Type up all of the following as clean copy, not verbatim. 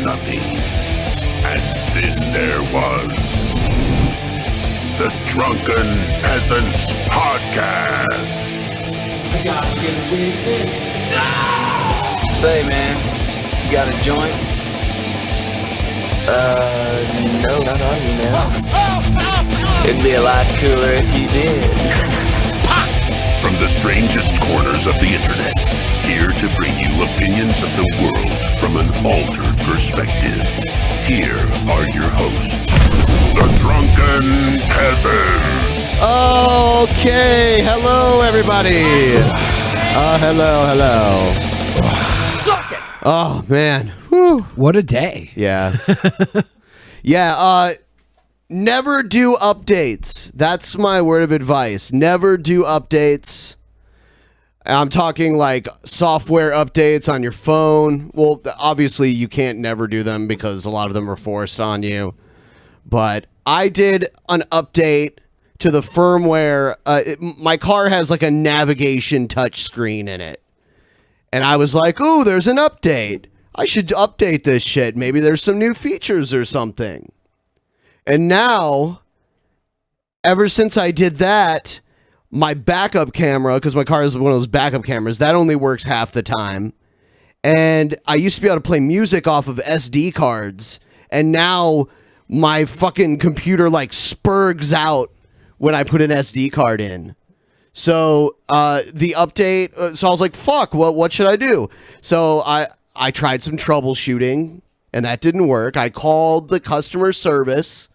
nothing. And then there was the Drunken Peasants Podcast. I gotta get a win. Say, man, you got a joint? No, not on you, man. It'd be a lot cooler if you did. From the strangest corners of the internet, here to bring you opinions of the world from an altered perspective. Here are your hosts, the Drunken Peasants. Okay, hello everybody. Hello. Suck it! Oh man, whew. What a day. Yeah. Never do updates. That's my word of advice. Never do updates. I'm talking like software updates on your phone. Well, obviously you can't never do them because a lot of them are forced on you. But I did an update to the firmware. My car has like a navigation touchscreen in it. And I was like, ooh, there's an update. I should update this shit. Maybe there's some new features or something. And now, ever since I did that, my backup camera, because my car is one of those backup cameras, that only works half the time. And I used to be able to play music off of SD cards. And now my fucking computer like spurgs out when I put an SD card in. So the update, so I was like, fuck, what should I do? So I tried some troubleshooting and that didn't work. I called the customer service.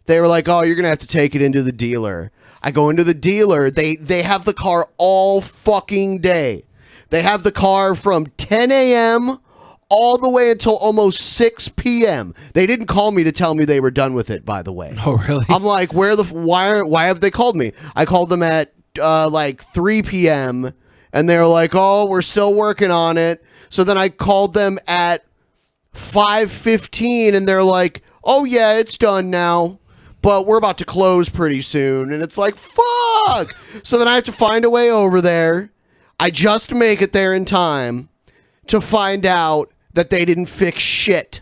They were like, oh, you're going to have to take it into the dealer. I go into the dealer. They have the car all fucking day. They have the car from 10 a.m. all the way until almost 6 p.m. They didn't call me to tell me they were done with it, by the way. Oh, really? I'm like, why have they called me? I called them at like 3 p.m. and they were like, oh, we're still working on it. So then I called them at 5:15 and they're like, oh yeah, it's done now, but we're about to close pretty soon. And it's like, fuck. So then I have to find a way over there. I just make it there in time to find out that they didn't fix shit.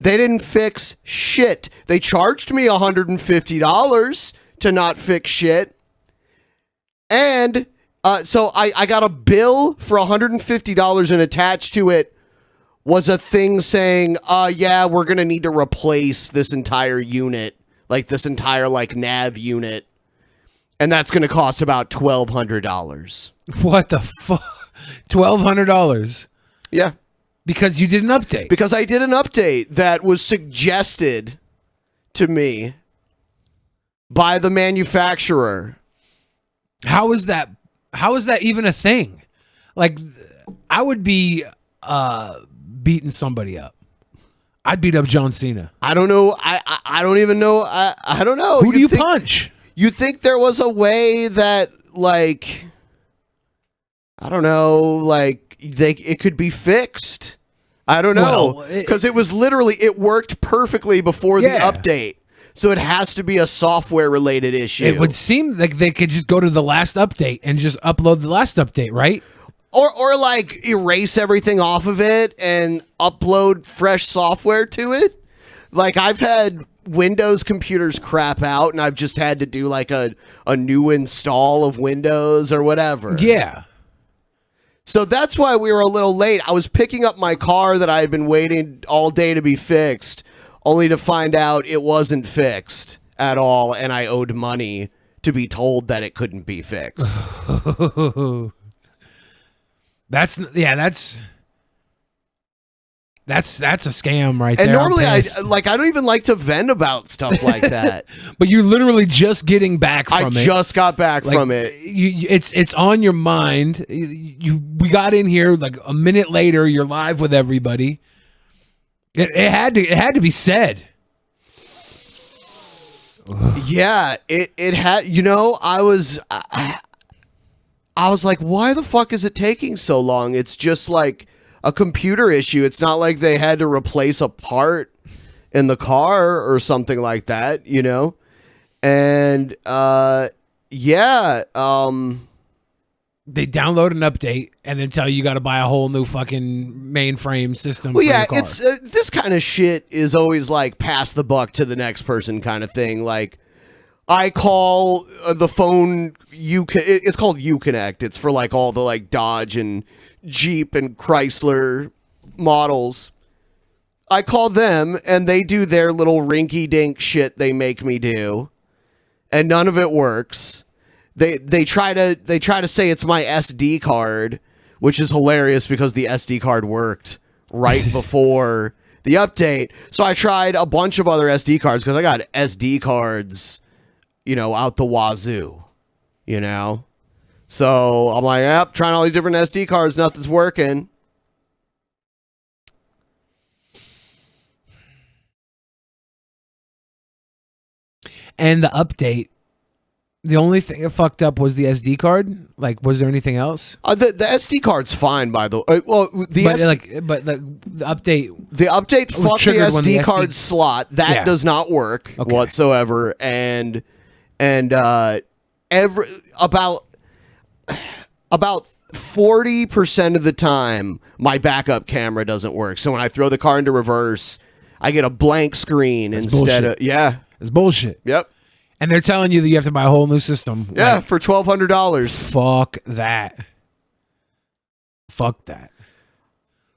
They didn't fix shit. They charged me $150 to not fix shit. And so I got a bill for $150 and attached to it was a thing saying, yeah, we're going to need to replace this entire unit, like this entire like nav unit. And that's going to cost about $1,200. What the fuck? $1,200? Yeah. Because you did an update. Because I did an update that was suggested to me by the manufacturer. How is that even a thing? Like, I would be beating somebody up. I'd beat up John Cena. I don't know. I don't even know. I don't know. Who do you punch? You think there was a way that, like, I don't know, like, it could be fixed? I don't know. Because it was literally, it worked perfectly before the update. So it has to be a software-related issue. It would seem like they could just go to the last update and just upload the last update, right? Or like erase everything off of it and upload fresh software to it. Like I've had Windows computers crap out and I've just had to do like a new install of Windows or whatever. Yeah. So that's why we were a little late. I was picking up my car that I had been waiting all day to be fixed, only to find out it wasn't fixed at all and I owed money to be told that it couldn't be fixed. That's a scam right there. And normally I don't even like to vent about stuff like that. But you're literally just getting back from it. I just got back from it. It's on your mind. We got in here like a minute later. You're live with everybody. It had to be said. Yeah, it had. You know, I was like, why the fuck is it taking so long? It's just like a computer issue. It's not like they had to replace a part in the car or something like that, you know? And yeah, They download an update and then tell you got to buy a whole new fucking mainframe system. Well, for yeah, your car. it's this kind of shit is always like pass the buck to the next person kind of thing. Like, I call the phone it's called Uconnect. It's for like all the like Dodge and Jeep and Chrysler models. I call them and they do their little rinky dink shit they make me do, and none of it works. They try to say it's my SD card, which is hilarious because the SD card worked right before the update. So I tried a bunch of other SD cards because I got SD cards, out the wazoo, So I'm like, yep, trying all these different SD cards, nothing's working. And the update, the only thing that fucked up was the SD card. Like, was there anything else? The SD card's fine, by the way. Well, the update fucked the SD card slot. That does not work whatsoever. And about 40% of the time, my backup camera doesn't work. So when I throw the car into reverse, I get a blank screen instead of It's bullshit. Yep. And they're telling you that you have to buy a whole new system. Yeah, for $1,200. Fuck that. Fuck that.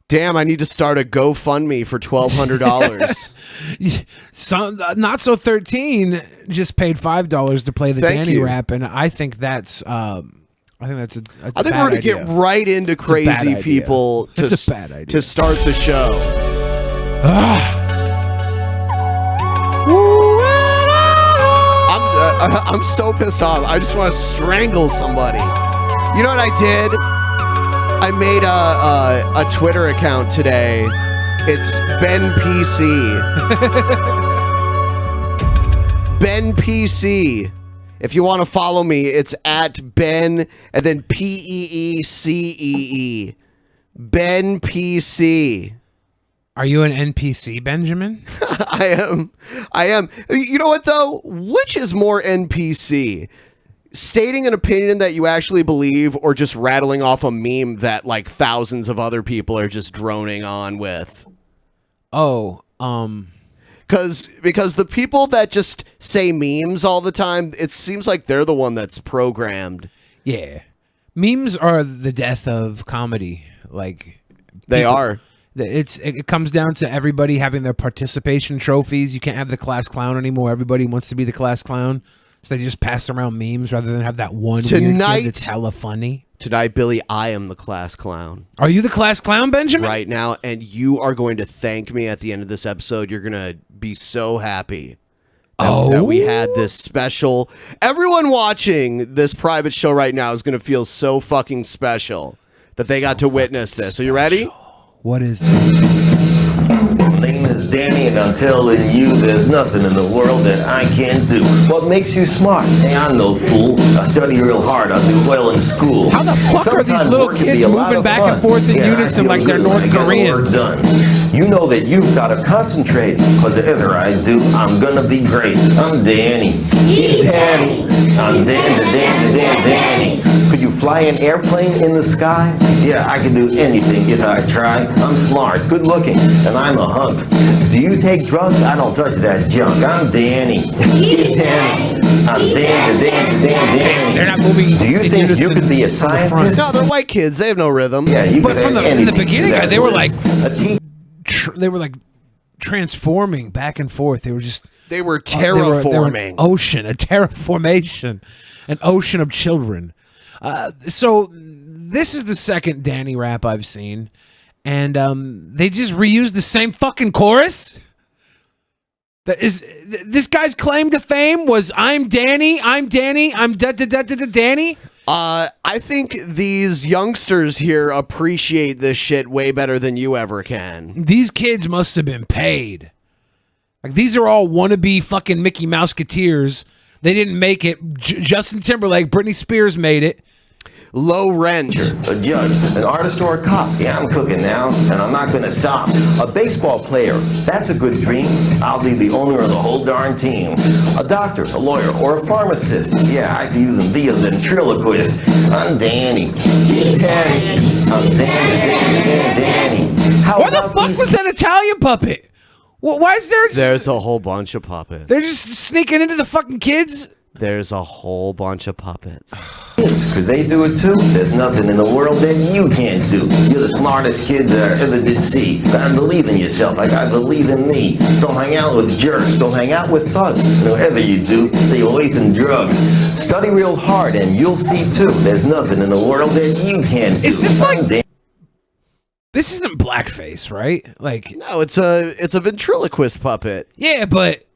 Damn, I need to start a GoFundMe for $1,200. Not So 13 just paid $5 to play the Thank Danny you. rap, and I think that's I think that's a I think we're going to get right into crazy people to start the show. I'm so pissed off. I just want to strangle somebody. You know what I did? I made a Twitter account today. It's BenPC. BenPC. If you want to follow me, it's at Ben and then PEECEE. BenPC. Are you an NPC, Benjamin? I am. You know what, though? Which is more NPC? Stating an opinion that you actually believe or just rattling off a meme that, like, thousands of other people are just droning on with? Because the people that just say memes all the time, it seems like they're the one that's programmed. Yeah. Memes are the death of comedy. Like, they are. It comes down to everybody having their participation trophies. You can't have the class clown anymore. Everybody wants to be the class clown, so they just pass around memes rather than have that one weird kid that's hella funny. Tonight, Billy, I am the class clown. Are you the class clown, Benjamin? Right now, and you are going to thank me at the end of this episode. You're going to be so happy that we had this special. Everyone watching this private show right now is going to feel so fucking special that they got to witness this. Are you ready? What is this? My name is Danny, and I'm telling you there's nothing in the world that I can't do. What makes you smart? Hey, I'm no fool. I study real hard. I do well in school. How the fuck are these little kids moving back and forth in unison like they're North Koreans? You know that you've got to concentrate, because if ever I do, I'm gonna be great. I'm Danny. He's Danny. I'm Danny. Could you fly an airplane in the sky? Yeah, I can do anything if I try. I'm smart, good looking, and I'm a hunk. Do you take drugs? I don't touch that junk. I'm Danny. He's Danny. I'm Danny. They're not moving. Do you think you could be a scientist? No, they're white kids. They have no rhythm. Yeah, you But could in the beginning, they were like, they were like transforming back and forth. They were just. They were terraforming. They were an ocean, a terraformation, an ocean of children. So this is the second Danny rap I've seen, and they just reused the same fucking chorus. This guy's claim to fame was I'm Danny, I'm Danny, I'm Danny. I think these youngsters here appreciate this shit way better than you ever can. These kids must have been paid. Like, these are all wannabe fucking Mickey Mouseketeers. They didn't make it. Justin Timberlake, Britney Spears made it. Low rent. A judge, an artist, or a cop. Yeah, I'm cooking now, and I'm not gonna stop. A baseball player, that's a good dream. I'll be the owner of the whole darn team. A doctor, a lawyer, or a pharmacist. Yeah, I can even be a ventriloquist. I'm Danny. He's Danny. I'm Danny. How Why the about fuck these was that Italian puppet? Why is there? There's a whole bunch of puppets. They're just sneaking into the fucking kids. There's a whole bunch of puppets. kids? Could they do it too? There's nothing in the world that you can't do. You're the smartest kids that I ever did see. Gotta believe in yourself like I believe in me. Don't hang out with jerks. Don't hang out with thugs. Whatever you do, stay away from drugs. Study real hard and you'll see too. There's nothing in the world that you can't do. Is this like... This isn't blackface, right? Like, no, it's a ventriloquist puppet. Yeah, but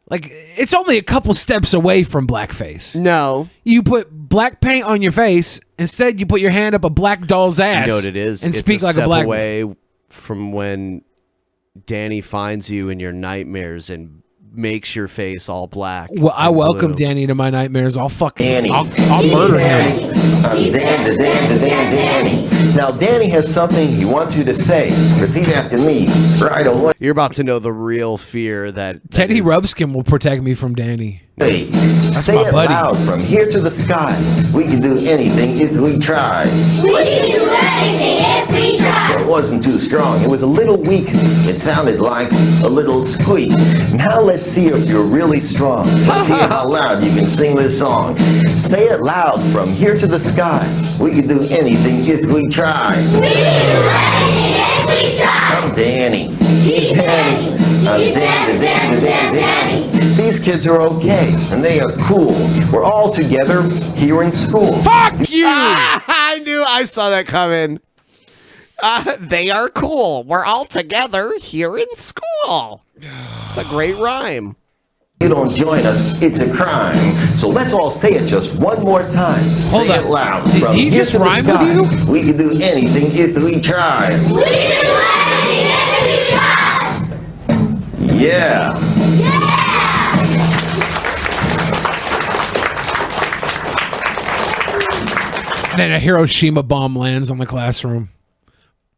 like it's only a couple steps away from blackface. No, you put black paint on your face. Instead, you put your hand up a black doll's ass. You know what it is? And it's speak a like step a black away from when Danny finds you in your nightmares and makes your face all black. Well, I welcome blue. Danny to my nightmares. I'll fucking, Danny. I'll murder him. Danny. Now, Danny has something he wants you to say. Repeat after me right away. You're about to know the real fear that Teddy is... Rubskin will protect me from Danny. Hey, That's say my it buddy. loud from here to the sky. We can do anything if we try. We can do anything if we try. It wasn't too strong. It was a little weak. It sounded like a little squeak. Now let's see if you're really strong. Let's see how loud you can sing this song. Say it loud from here to the sky. We can do anything if we try. We can do anything if we try. I'm Danny. He's Danny. I'm He's Danny. These kids are okay, and they are cool. We're all together here in school. Fuck you! I knew I saw that coming. They are cool. We're all together here in school. It's a great rhyme. If you don't join us, it's a crime. So let's all say it just one more time. Hold say on. it loud. Did from he here just to the rhyme with sky. you? We can do anything if we try. We can do anything if we try. Yeah. Then a Hiroshima bomb lands on the classroom.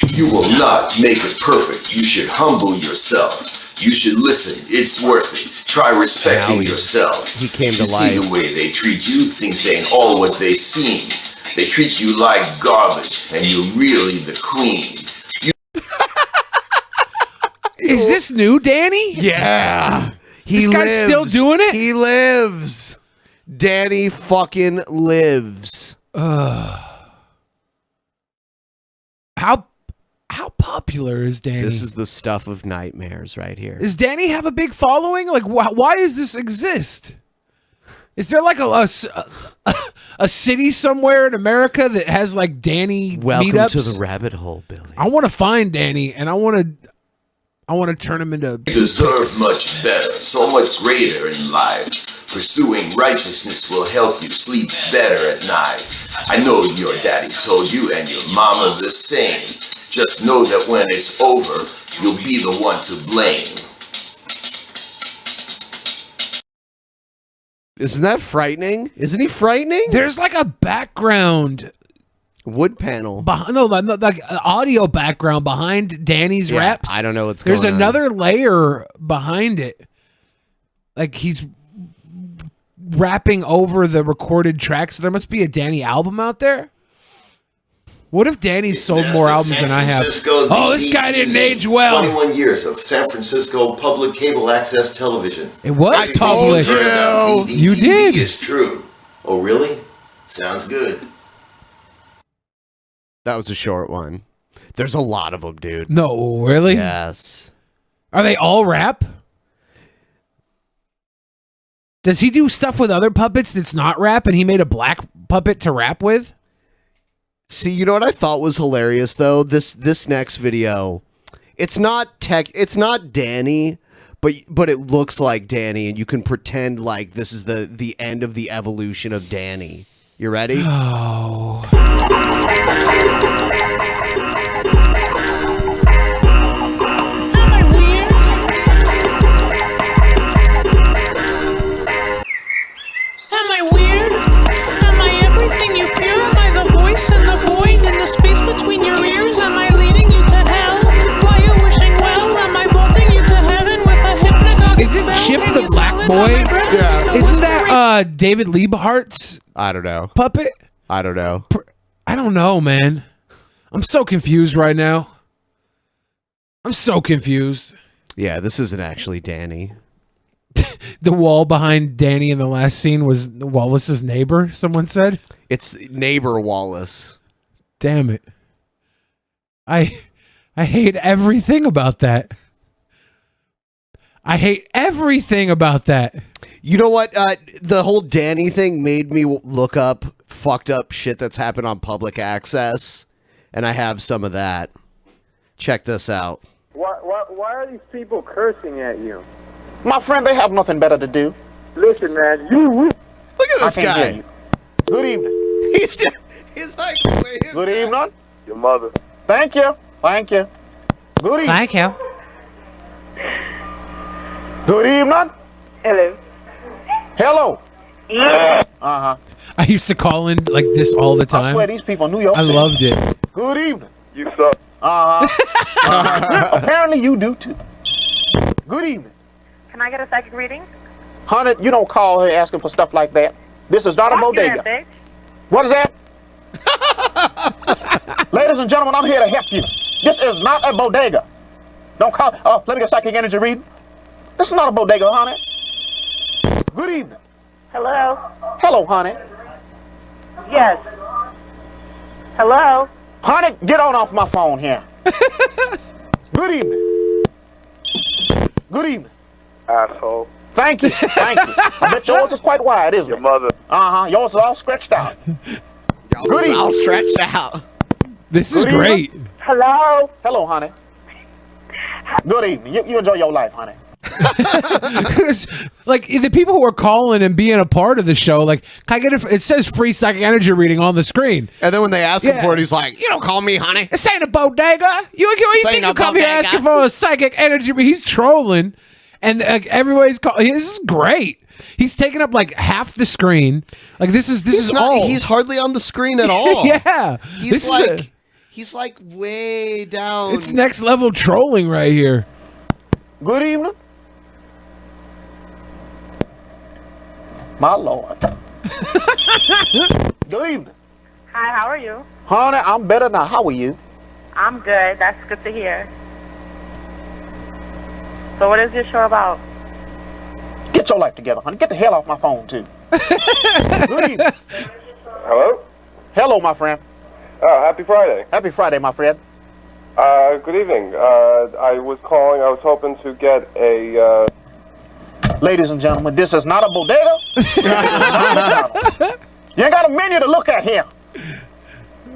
You will not make it perfect. You should humble yourself. You should listen. It's worth it. Try respecting yourself. He came to You life. see the way they treat you, things ain't all what they seem. They treat you like garbage, and you're really the queen. Is this new, Danny? Yeah. This guy's still doing it? He lives. Danny fucking lives. How popular is Danny? This is the stuff of nightmares right here. Does Danny have a big following? Like, why does this exist? Is there like a city somewhere in America that has like Danny Welcome meetups? to the rabbit hole, Billy. I want to find Danny, and I want to turn him into. You deserve much better, so much greater in life. Pursuing righteousness will help you sleep better at night. I know your daddy told you and your mama the same. Just know that when it's over, you'll be the one to blame. Isn't that frightening? Isn't he frightening? There's like a background wood panel. Like audio background behind Danny's raps. I don't know what's There's going on. another layer behind it. Like he's rapping over the recorded tracks. So there must be a Danny album out there. What if Danny sold more albums than I have? Oh, this guy didn't age well. 21 years of San Francisco public cable access television. It was I told published. you that You did. It's true. Oh, really? Sounds good. That was a short one. There's a lot of them, dude. No, really? Yes. Are they all rap? Does he do stuff with other puppets that's not rap and he made a black puppet to rap with? See, you know what I thought was hilarious though? This next video, it's not Danny, but it looks like Danny, and you can pretend like this is the end of the evolution of Danny. You ready? Oh. Am I weird? Am I weird? Am I everything you fear? Am I the David Liebhart's I don't know. puppet? I don't know. I don't know, man. I'm so confused right now. I'm so confused. Yeah, this isn't actually Danny. The wall behind Danny in the last scene was Wallace's neighbor, someone said. It's neighbor Wallace. Damn it. I hate everything about that. I hate everything about that. You know what? The whole Danny thing made me look up fucked up shit that's happened on public access, and I have some of that. Check this out. Why are these people cursing at you? My friend, they have nothing better to do. Listen, man, you... Look at this I can't hear guy. you. Good evening. He's like... Good evening. Your mother. Thank you. Thank you. Good evening. Thank you. Good evening. Hello. Hello. Uh-huh. I used to call in like this all the I time. swear these people in New York I City. loved it. Good evening. You suck. Uh-huh. Apparently you do too. Good evening. Can I get a psychic reading? Honey, you don't call her asking for stuff like that. This is not a Fuck you, bodega. that bitch. What is that? Ladies and gentlemen, I'm here to help you. This is not a bodega. Don't call. Oh, let me get psychic energy reading. This is not a bodega, honey. Good evening. Hello? Hello, honey. Yes. Hello? Honey, get on off my phone here. Good evening. Good evening. Asshole. Thank you. Thank you. I bet yours is quite wide, isn't Your it? mother. Uh-huh. Yours is all stretched out. Good evening. all stretched out. This is Good great. Hello? Hello, honey. Good evening. You enjoy your life, honey. Like the people who are calling and being a part of the show, like, can I get it says free psychic energy reading on the screen. And then when they ask him Yeah. for it, he's like, "You don't call me honey." This ain't a bodega. You think ain't you a come here bodega. asking for a psychic energy? He's trolling, and everybody's calling. This is great. He's taking up like half the screen. Like this is all. He's hardly on the screen at all. Yeah, He's This is like he's like way down. it's next level trolling right here. Good evening. My Lord. Good evening. Hi, how are you? Honey, I'm better now. How are you? I'm good. That's good to hear. So what is your show about? Get your life together, honey. Get the hell off my phone, too. Good evening. Hello? Hello, my friend. Oh, happy Friday. Happy Friday, my friend. Good evening. I was calling. I was hoping to get a, Ladies and gentlemen, this is not a bodega. You ain't got a menu to look at here.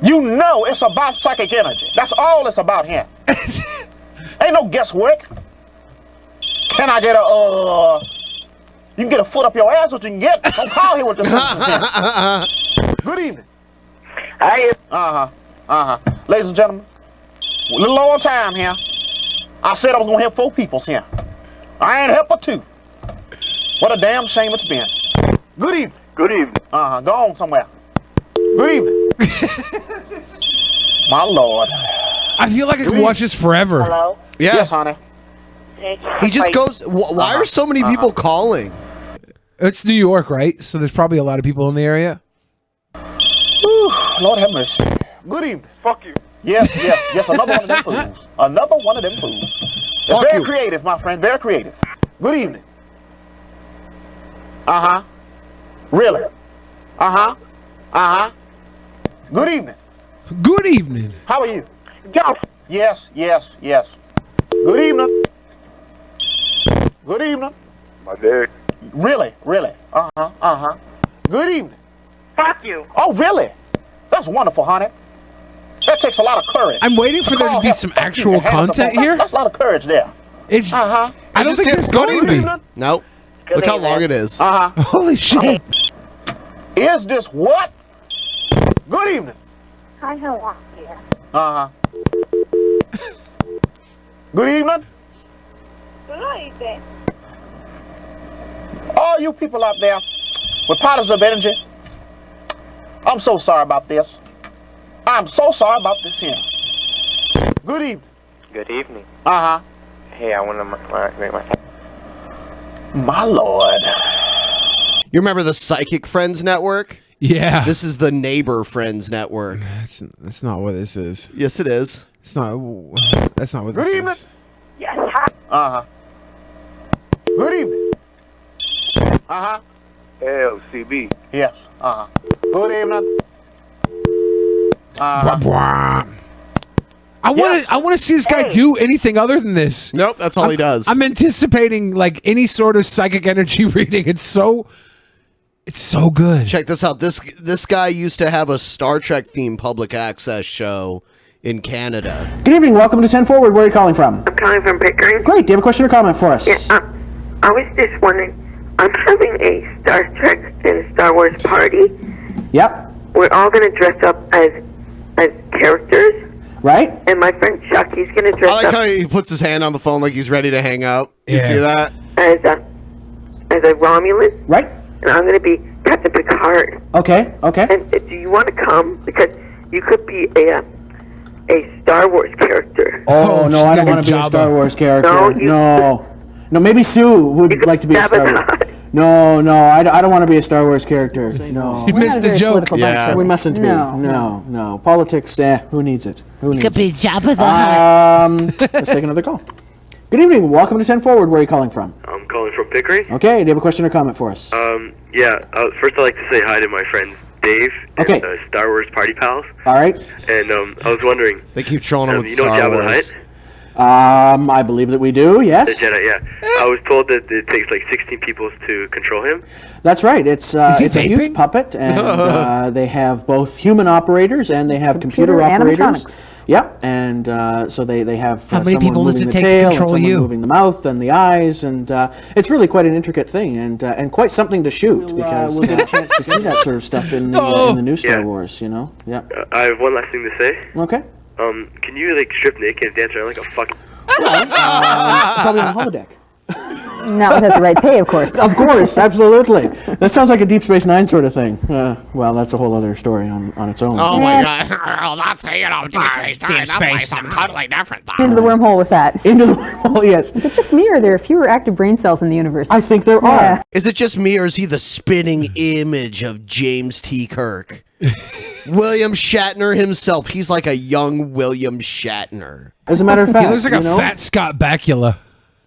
You know it's about psychic energy. That's all it's about here. Ain't no guesswork. Can I get a, you can get a foot up your ass, what you can get. Don't call here with this. Good evening. Hi. Ladies and gentlemen, a little on time here. I said I was going to help 4 peoples here. I ain't help but 2. What a damn shame it's been. Good evening. good evening. Go on somewhere. Good evening. My Lord. I feel like I could watch this forever. Hello? Yeah. Yes, honey. He just goes. Why are so many people calling? It's New York, right? So there's probably a lot of people in the area. Whew, Lord have mercy. Good evening. Fuck you. Yes. Another one of them fools. Another one of them fools. It's Fuck very you. creative, my friend. Very creative. Good evening. Really? Good evening. Good evening. How are you? Yes. Yes. Good evening. Good evening. My dick. Really? Good evening. Fuck you. Oh, really? That's wonderful, honey. That takes a lot of courage. I'm waiting for there to call be help. some Fuck you, actual your hands up. content here. That's a lot of courage there. It's. I don't think there's Good going to be. evening. Nope. Look how long it is. Holy shit. Is this what? Good evening. Hi, how are you? Good evening. Good evening. All you people out there with positive energy, I'm so sorry about this. I'm so sorry about this here. Good evening. Good evening. Hey, I want to make my... My Lord. You remember the Psychic Friends Network? Yeah. This is the Neighbor Friends Network. That's not what this is. Yes, it is. It's not. That's not what this evening. is. Yes, hi. Uh-huh. Good evening. Uh-huh. LCB. Yes. Uh-huh. Good evening. Blah, blah. I want to see this guy do anything other than this. Nope, that's all he does. I'm anticipating like any sort of psychic energy reading. It's so good. Check this out. This guy used to have a Star Trek themed public access show in Canada. Good evening. Welcome to 10 Forward. Where are you calling from? I'm calling from Pickering. Great. Do you have a question or comment for us? Yeah, I was just wondering, I'm having a Star Trek and Star Wars party. Yep. We're all going to dress up as characters. Right. And my friend Chuck, he's going to dress I like up how he puts his hand on the phone like he's ready to hang up. You Yeah. see that? as a Romulan. Right. And I'm going to be Captain Picard. Okay. Okay. And do you want to come? Because you could be a Star Wars character. Oh, no, I don't like want to be a Jabba. Star Wars character. No, No, maybe Sue would like to be a Star Wars. No, I don't want to be a Star Wars character. No. You missed the joke. Yeah. We mustn't be. No. Politics, who needs it? Who needs Could be it? Jabba the Hutt. Let's take another call. Good evening. Welcome to 10 Forward. Where are you calling from? I'm calling from Pickering. Okay, do you have a question or comment for us? Yeah. First, I'd like to say hi to my friends Dave Okay. and Star Wars Party Pals. All right. And I was wondering, They keep trolling him with you know Star Jabba the Wars. Hutt? I believe that we do, The yes. Jedi, yeah. I was told that it takes like 16 people to control him. That's right. It's he it's a huge vaping? puppet, and they have both human operators and they have computer operators. animatronics. Yep, and so they have How many someone people does moving it the take to tail and control someone you? moving the mouth and the eyes, and it's really quite an intricate thing, and quite something to shoot because we'll get a chance to see that sort of stuff in the new Star Yeah. Wars. You know, yeah. I have one last thing to say. Okay. Can you like strip naked and dance around like a fucking... Probably on the holodeck. Not without the right pay, of course. Of course, absolutely. That sounds like a Deep Space Nine sort of thing. Well, that's a whole other story on its own. Oh my god. Oh, that's Deep Space Nine. That's like something totally different. Into the wormhole with that. Into the wormhole, yes. Is it just me, or are there fewer active brain cells in the universe? I think there are. Is it just me or is he the spinning image of James T. Kirk? William Shatner himself. He's like a young William Shatner. As a matter of fact, He looks like a fat Scott Bakula.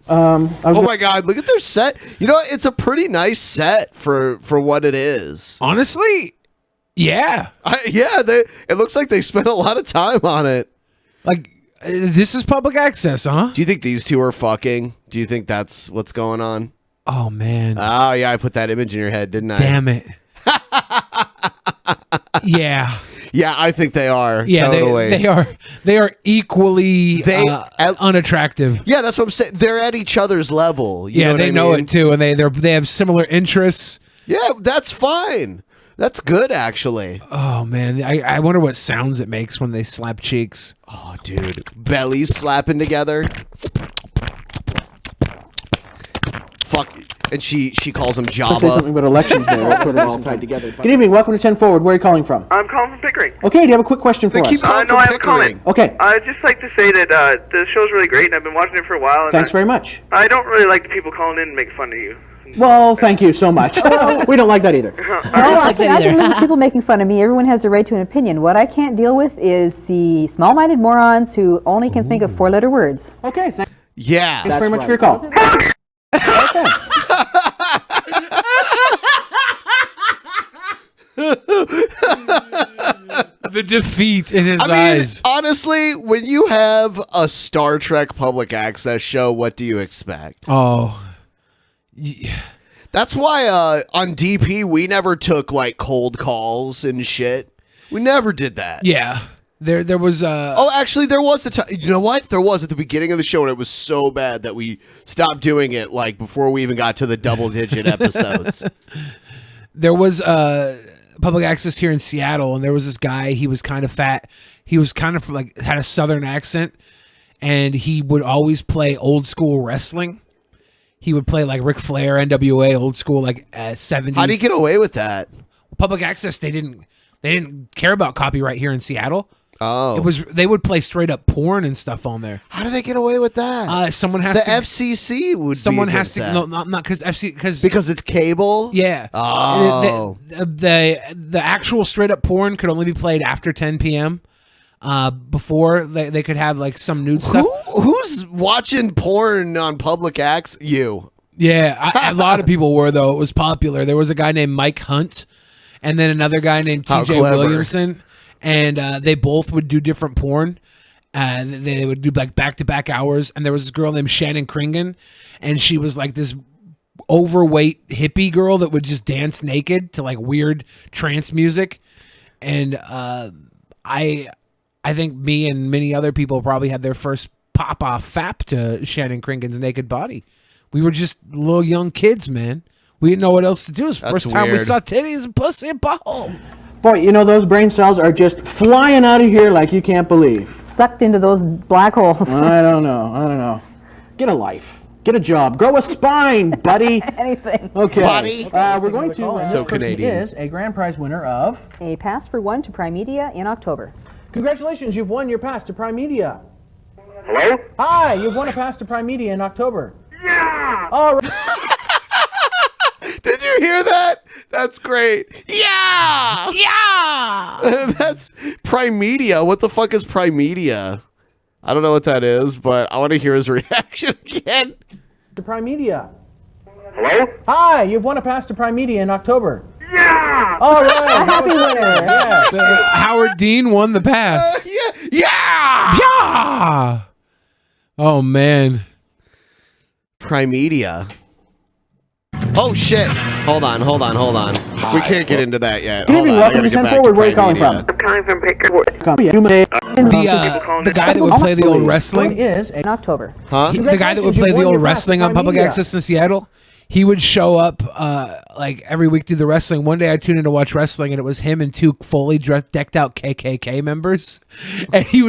Oh my god, look at their set. You know what? It's a pretty nice set for what it is. Honestly, yeah. It looks like they spent a lot of time on it. Like, this is public access, huh? Do you think these two are fucking? Do you think that's what's going on? Oh, man. Oh, yeah, I put that image in your head, didn't I? Damn it. Yeah. Yeah, I think they are. Yeah, totally. they are equally unattractive. Yeah, that's what I'm saying. They're at each other's level. You Yeah, know what they I know mean? it too, and they have similar interests. Yeah, that's fine. That's good, actually. Oh man, I wonder what sounds it makes when they slap cheeks. Oh, dude, bellies slapping together. Fuck. And she calls him I say Jabba. something about elections there. That's sort of all tied together. Good evening. Welcome to 10 Forward. Where are you calling from? I'm calling from Pickering. Okay, do you have a quick question for us? No, I have a comment. Okay. I'd just like to say that the show's really great, and I've been watching it for a while. And Thanks very much. I don't really like the people calling in and make fun of you. Well, thank you so much. We don't like that either. No, I can live with people making fun of me. Everyone has a right to an opinion. What I can't deal with is the small-minded morons who only can think of four-letter words. Okay. Yeah. Thanks very much for your call. Okay. The defeat in his I mean, eyes. honestly, when you have a Star Trek public access show, what do you expect? Oh. That's why on DP, we never took like cold calls and shit. We never did that. Yeah. There was Oh, actually, there was a time. You know what? There was at the beginning of the show, and it was so bad that we stopped doing it. Like before we even got to the double-digit episodes. There was public access here in Seattle, and there was this guy. He was kind of fat. He was kind of like had a southern accent, and he would always play old school wrestling. He would play like Ric Flair, NWA, old school like 70s. How do you get away with that? Public access. They didn't care about copyright here in Seattle. Oh. They would play straight up porn and stuff on there. How do they get away with that? Someone has the to. FCC would. Someone be has to. that. No, not because because it's cable. Yeah. Oh. The actual straight up porn could only be played after 10 p.m. Before they could have like some nude stuff. Who's watching porn on public access? You. Yeah, a lot of people were though. It was popular. There was a guy named Mike Hunt, and then another guy named TJ Williamson, and they both would do different porn. They would do like back-to-back hours, and there was this girl named Shannon Kringen, and she was like this overweight hippie girl that would just dance naked to like weird trance music, and I think me and many other people probably had their first pop-off fap to Shannon Kringen's naked body. We were just little young kids, man. We didn't know what else to do. It was the first time we saw titties and pussy and butthole. Boy, you know, those brain cells are just flying out of here like you can't believe. Sucked into those black holes. I don't know. Get a life. Get a job. Grow a spine, buddy. Anything. Okay. Buddy. We're going to. So this person Canadian. is a grand prize winner of a pass for one to Primedia in October. Congratulations, you've won your pass to Primedia. Hello? Hi, you've won a pass to Primedia in October. Yeah! All right. Did you hear that? That's great. Yeah! Yeah! That's Primedia. What the fuck is Primedia? I don't know what that is, but I want to hear his reaction again. To Primedia. Hello? Hi, you've won a pass to Primedia in October. Yeah! All right. A happy winner. Yes. Howard Dean won the pass. Yeah! Oh man. Primedia. Oh shit! Hold on. We can't get into that yet. Good Hold evening, on. I welcome gotta to get Send back to Forward. Where are you calling Primedia. from? I'm calling from Bakerwood. The guy that would play the old wrestling. Is In October. Huh? The guy that would play the old wrestling on public access in Seattle. He would show up like every week do the wrestling. One day I tuned in to watch wrestling, and it was him and two fully decked out KKK members. And he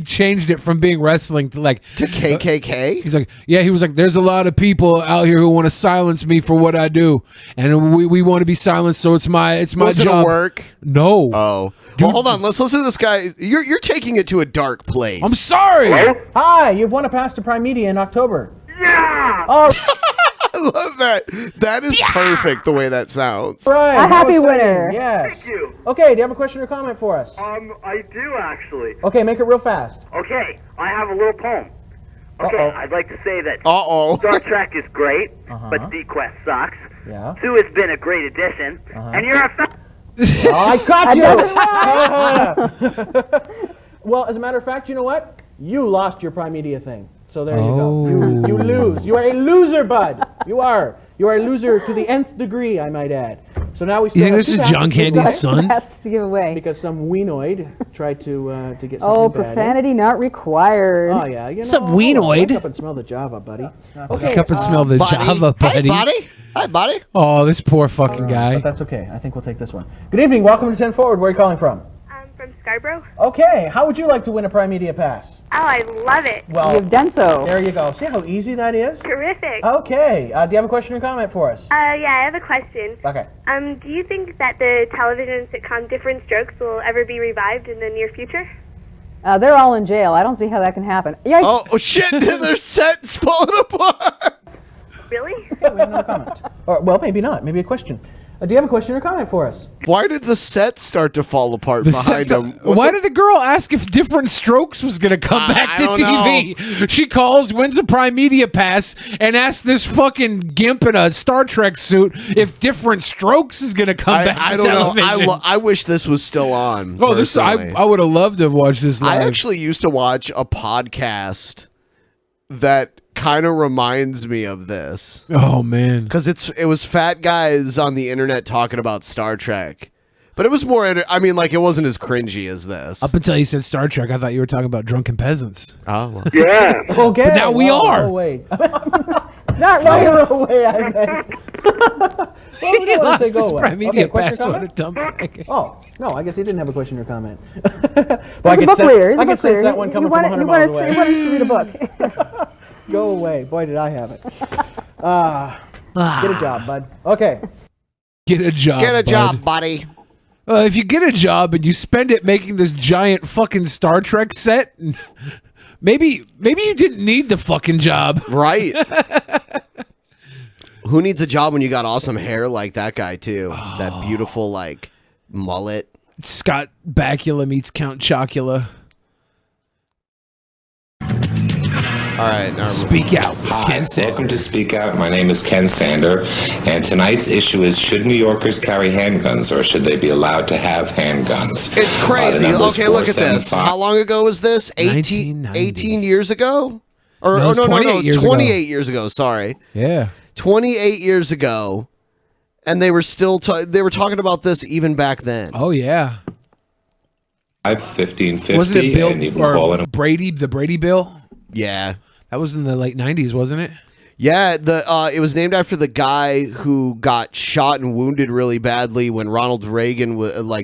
changed it from being wrestling to like to KKK. He's like, yeah, he was like, there's a lot of people out here who want to silence me for what I do, and we want to be silenced. So it's my Was it job. a work? No. Oh. Well, hold on. Let's listen to this guy. You're taking it to a dark place. I'm sorry. Hello? Hi, you've won a pass to Primedia in October. Yeah! All I love that. That is perfect the way that sounds. right. A happy how exciting. winner. Yes. Thank you. Okay, do you have a question or comment for us? I do actually. Okay, make it real fast. Okay, I have a little poem. Okay, Uh-oh. I'd like to say that Uh-oh. Star Trek is great, Uh-huh. but D-Quest sucks. Yeah. 2 has been a great addition, and you're a Oh, I caught you! Well, as a matter of fact, you know what? You lost your Primedia thing. So there you go. You lose. You are a loser, bud. You are. You are a loser to the nth degree, I might add. So now we still You think have this two is John passes Candy's son? To give away. because some weenoid tried to get something Oh, bad in. profanity not required. Oh yeah, you know. Some hold on, weenoid. Wake up and smell the Java, buddy. Wake up and smell the Java, buddy. Hey, buddy. Hi, buddy. Oh, this poor fucking guy. But that's okay. I think we'll take this one. Good evening. Welcome to 10 Forward. Where are you calling from? From Scarborough. Okay. How would you like to win a Primedia pass? Oh, I love it. Well, You've done so. there you go. See how easy that is? Terrific. Okay. Do you have a question or comment for us? Yeah, I have a question. Okay. Do you think that the television sitcom Different Strokes will ever be revived in the near future? They're all in jail. I don't see how that can happen. Yikes. Oh shit! Their set's falling apart. Really? We have no comment. Or, well, maybe not. Maybe a question. Do you have a question or comment for us? Why did the set start to fall apart behind them? Why did the girl ask if Different Strokes was going to come back I to don't TV? She calls, wins a Primedia pass, and asks this fucking gimp in a Star Trek suit if Different Strokes is going to come back I to don't know. television. I wish this was still on. Oh, this I would have loved to have watched this live. I actually used to watch a podcast that kind of reminds me of this. Oh man, because it was fat guys on the internet talking about Star Trek, but it was more. I mean, like it wasn't as cringy as this. Up until you said Star Trek, I thought you were talking about Drunken Peasants. Oh, well. Yeah. Okay. But now we are. Oh, wait. Not right away, I meant. Well, we don't want to say go away. Primedia question pass. or What a comment? dumb thing. Oh, no, I guess he didn't have a question or comment. He's a book reader. I could sense that one coming from 100 miles away. He wanted to read a book. Go away. Boy, did I have it. Get a job, bud. Okay. Get a job. Get a bud. job, buddy. If you get a job and you spend it making this giant fucking Star Trek set, maybe you didn't need the fucking job. Right. Who needs a job when you got awesome hair like that guy too? That beautiful like mullet. Scott Bakula meets Count Chocula. All right, now Speak Out with Hi, Ken Sander. welcome to Speak Out. My name is Ken Sander, and tonight's issue is: should New Yorkers carry handguns, or should they be allowed to have handguns? It's crazy. The number's Okay, look at this. 475. How long ago was this? 18 years ago? Or No, no, it's no, no, 28 years ago. 28 years ago. Sorry. Yeah. 28 years ago, and they were still they were talking about this even back then. Oh yeah. 1550, Wasn't it Bill and you can call it or Brady? The Brady Bill? Yeah. That was in the late 90s, wasn't it? Yeah, it was named after the guy who got shot and wounded really badly when Ronald Reagan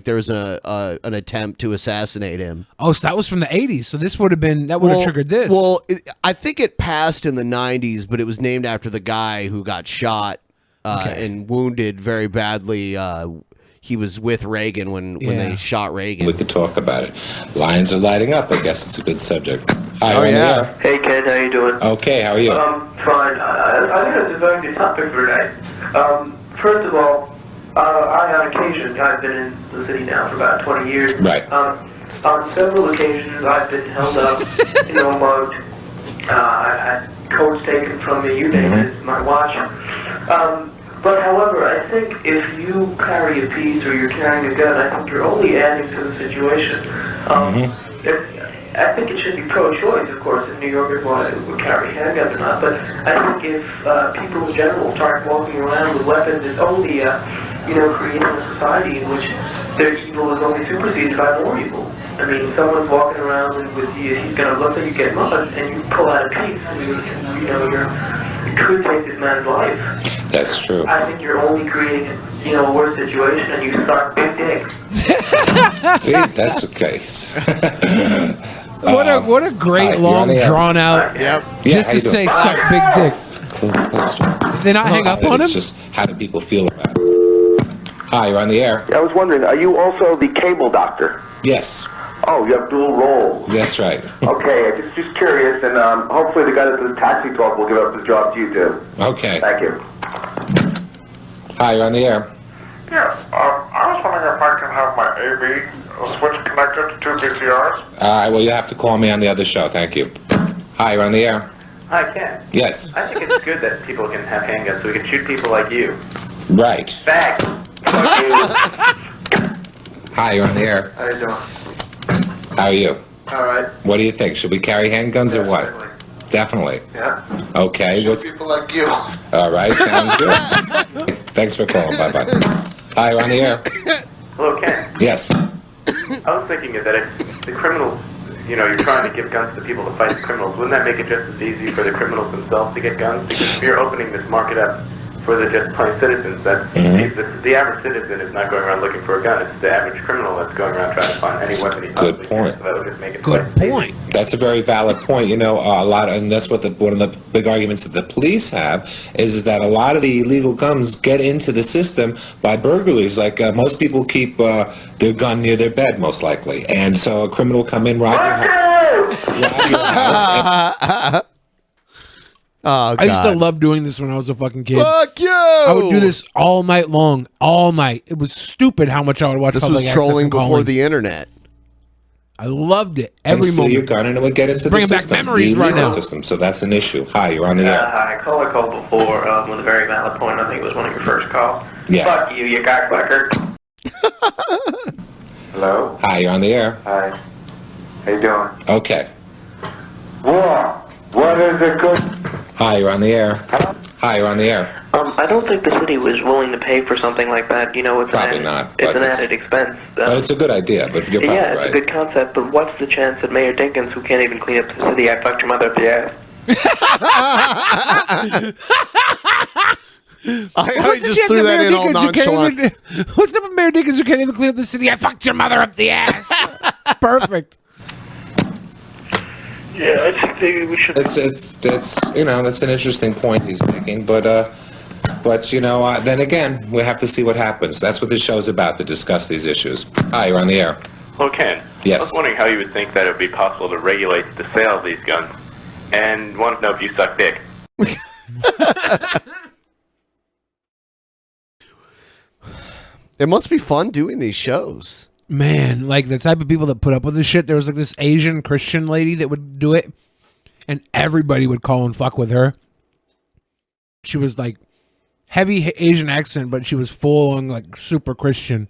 there was an attempt to assassinate him. Oh, so that was from the 80s. So this would have triggered this. Well, I think it passed in the 90s, but it was named after the guy who got shot and wounded very badly. He was with Reagan when they shot Reagan. We could talk about it. Lines are lighting up. I guess it's a good subject. Hi, Oh, Randy. yeah. Hey Ken, how you doing? Okay, how are you? Fine. I think it's a very good topic for tonight. First of all, on occasion, I've been in the city now for about 20 years. Right. On several occasions, I've been held up, mugged. I had coats taken from me, you name it, my watch. But however, I think if you carry a piece or you're carrying a gun, I think you're only adding to the situation. I think it should be pro-choice, of course, if New Yorkers want to carry handguns or not. But I think if people in general start walking around with weapons, it's only, creating a society in which their evil is only superseded by more evil. I mean, someone's walking around with you, he's going to look at you, get mugged, and you pull out a piece, and you could take this man's life. That's true. I think you're only creating, a worse situation, and you start big dick. See, that's the case. What a great, hi, long, you're on the air. drawn out, Yeah, just how to you say doing? suck big dick. Did they not hang up on him? It's just how do people feel about it? Hi, you're on the air. I was wondering, are you also the cable doctor? Yes, Oh, you have dual roles. that's right. Okay, just curious, and hopefully the guy that does taxi talk will give up his job to you too. Okay. Thank you. Hi, you're on the air. Yes, I was wondering if I can have my AV switch connected to two VCRs. All right, well, you have to call me on the other show. Thank you. Hi, you're on the air. Hi, Ken. Yes. I think it's good that people can have handguns so we can shoot people like you. Right. Fact. Hi, you're on the air. How you doing? How are you? All right. What do you think? Should we carry handguns or what? Definitely. Yeah. Okay. What's... People like you. All right, sounds good. Thanks for calling. Bye-bye. Hi, you're on the air. Hello, Ken. Yes. I was thinking that if the criminals, you're trying to give guns to people to fight the criminals, wouldn't that make it just as easy for the criminals themselves to get guns? Because if you're opening this market up for the just plain citizens, that the average citizen is not going around looking for a gun. It's the average criminal that's going around trying to find any weapon he possibly can. So that would just make it Good point. That's a very valid point. And that's what one of the big arguments that the police have is that a lot of the illegal guns get into the system by burglaries. Like most people keep their gun near their bed, most likely, and so a criminal come in, rob your house. Oh, God. I used to love doing this when I was a fucking kid. Fuck you! I would do this all night long, all night. It was stupid how much I would watch. This public was access trolling and before calling. the internet. I loved it And every steal moment. your gun and it would get into the Bringing system. back memories the right illegal now. system. So that's an issue. Hi, you're on the air. Hi, caller called before with a very valid point. I think it was one of your first calls. Yeah. Fuck you, you cocksucker. Hello? Hi, you're on the air. Hi. How you doing? Okay. What is it good? Hi, you're on the air. Hi, you're on the air. I don't think the city was willing to pay for something like that. It's Probably not. It's but an added expense. Well, it's a good idea, but you're probably Yeah, it's right. a good concept, but what's the chance that Mayor Dinkins, who can't even clean up the city, I fucked your mother up the ass? I just threw that in all nonchalant. What's up with Mayor Dinkins who can't even clean up the city? I fucked your mother up the ass. Perfect. Yeah, I think maybe we should. It's that's an interesting point he's making, but But, you know, then again, we have to see what happens. That's what this show's about, to discuss these issues. Hi, you're on the air. Well, Ken, Yes. I was wondering how you would think that it would be possible to regulate the sale of these guns, and wanted to know if you suck dick. It must be fun doing these shows. Man, like the type of people that put up with this shit. There was like this Asian Christian lady that would do it, and everybody would call and fuck with her. She was like heavy Asian accent, but she was full on like super Christian,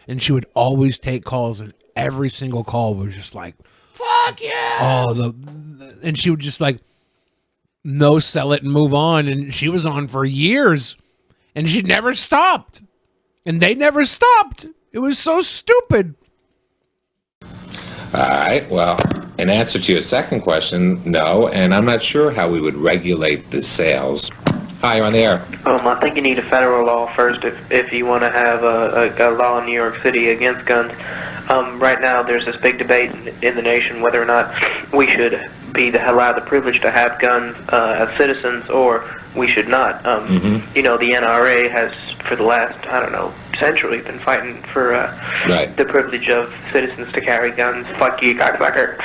and she would always take calls, and every single call was just like, "Fuck yeah!" Oh, and she would just like no sell it and move on, and she was on for years, and she never stopped, and they never stopped. It was so stupid. All right, well, in answer to your second question, no, and I'm not sure how we would regulate the sales. Hi, you're on the air. I think you need a federal law first if you want to have a law in New York City against guns. Right now, there's this big debate in the nation whether or not we should be allowed the privilege to have guns as citizens, or we should not. You know, the NRA has, for the last, I don't know, century, been fighting for the privilege of citizens to carry guns. Fuck you, cocksucker.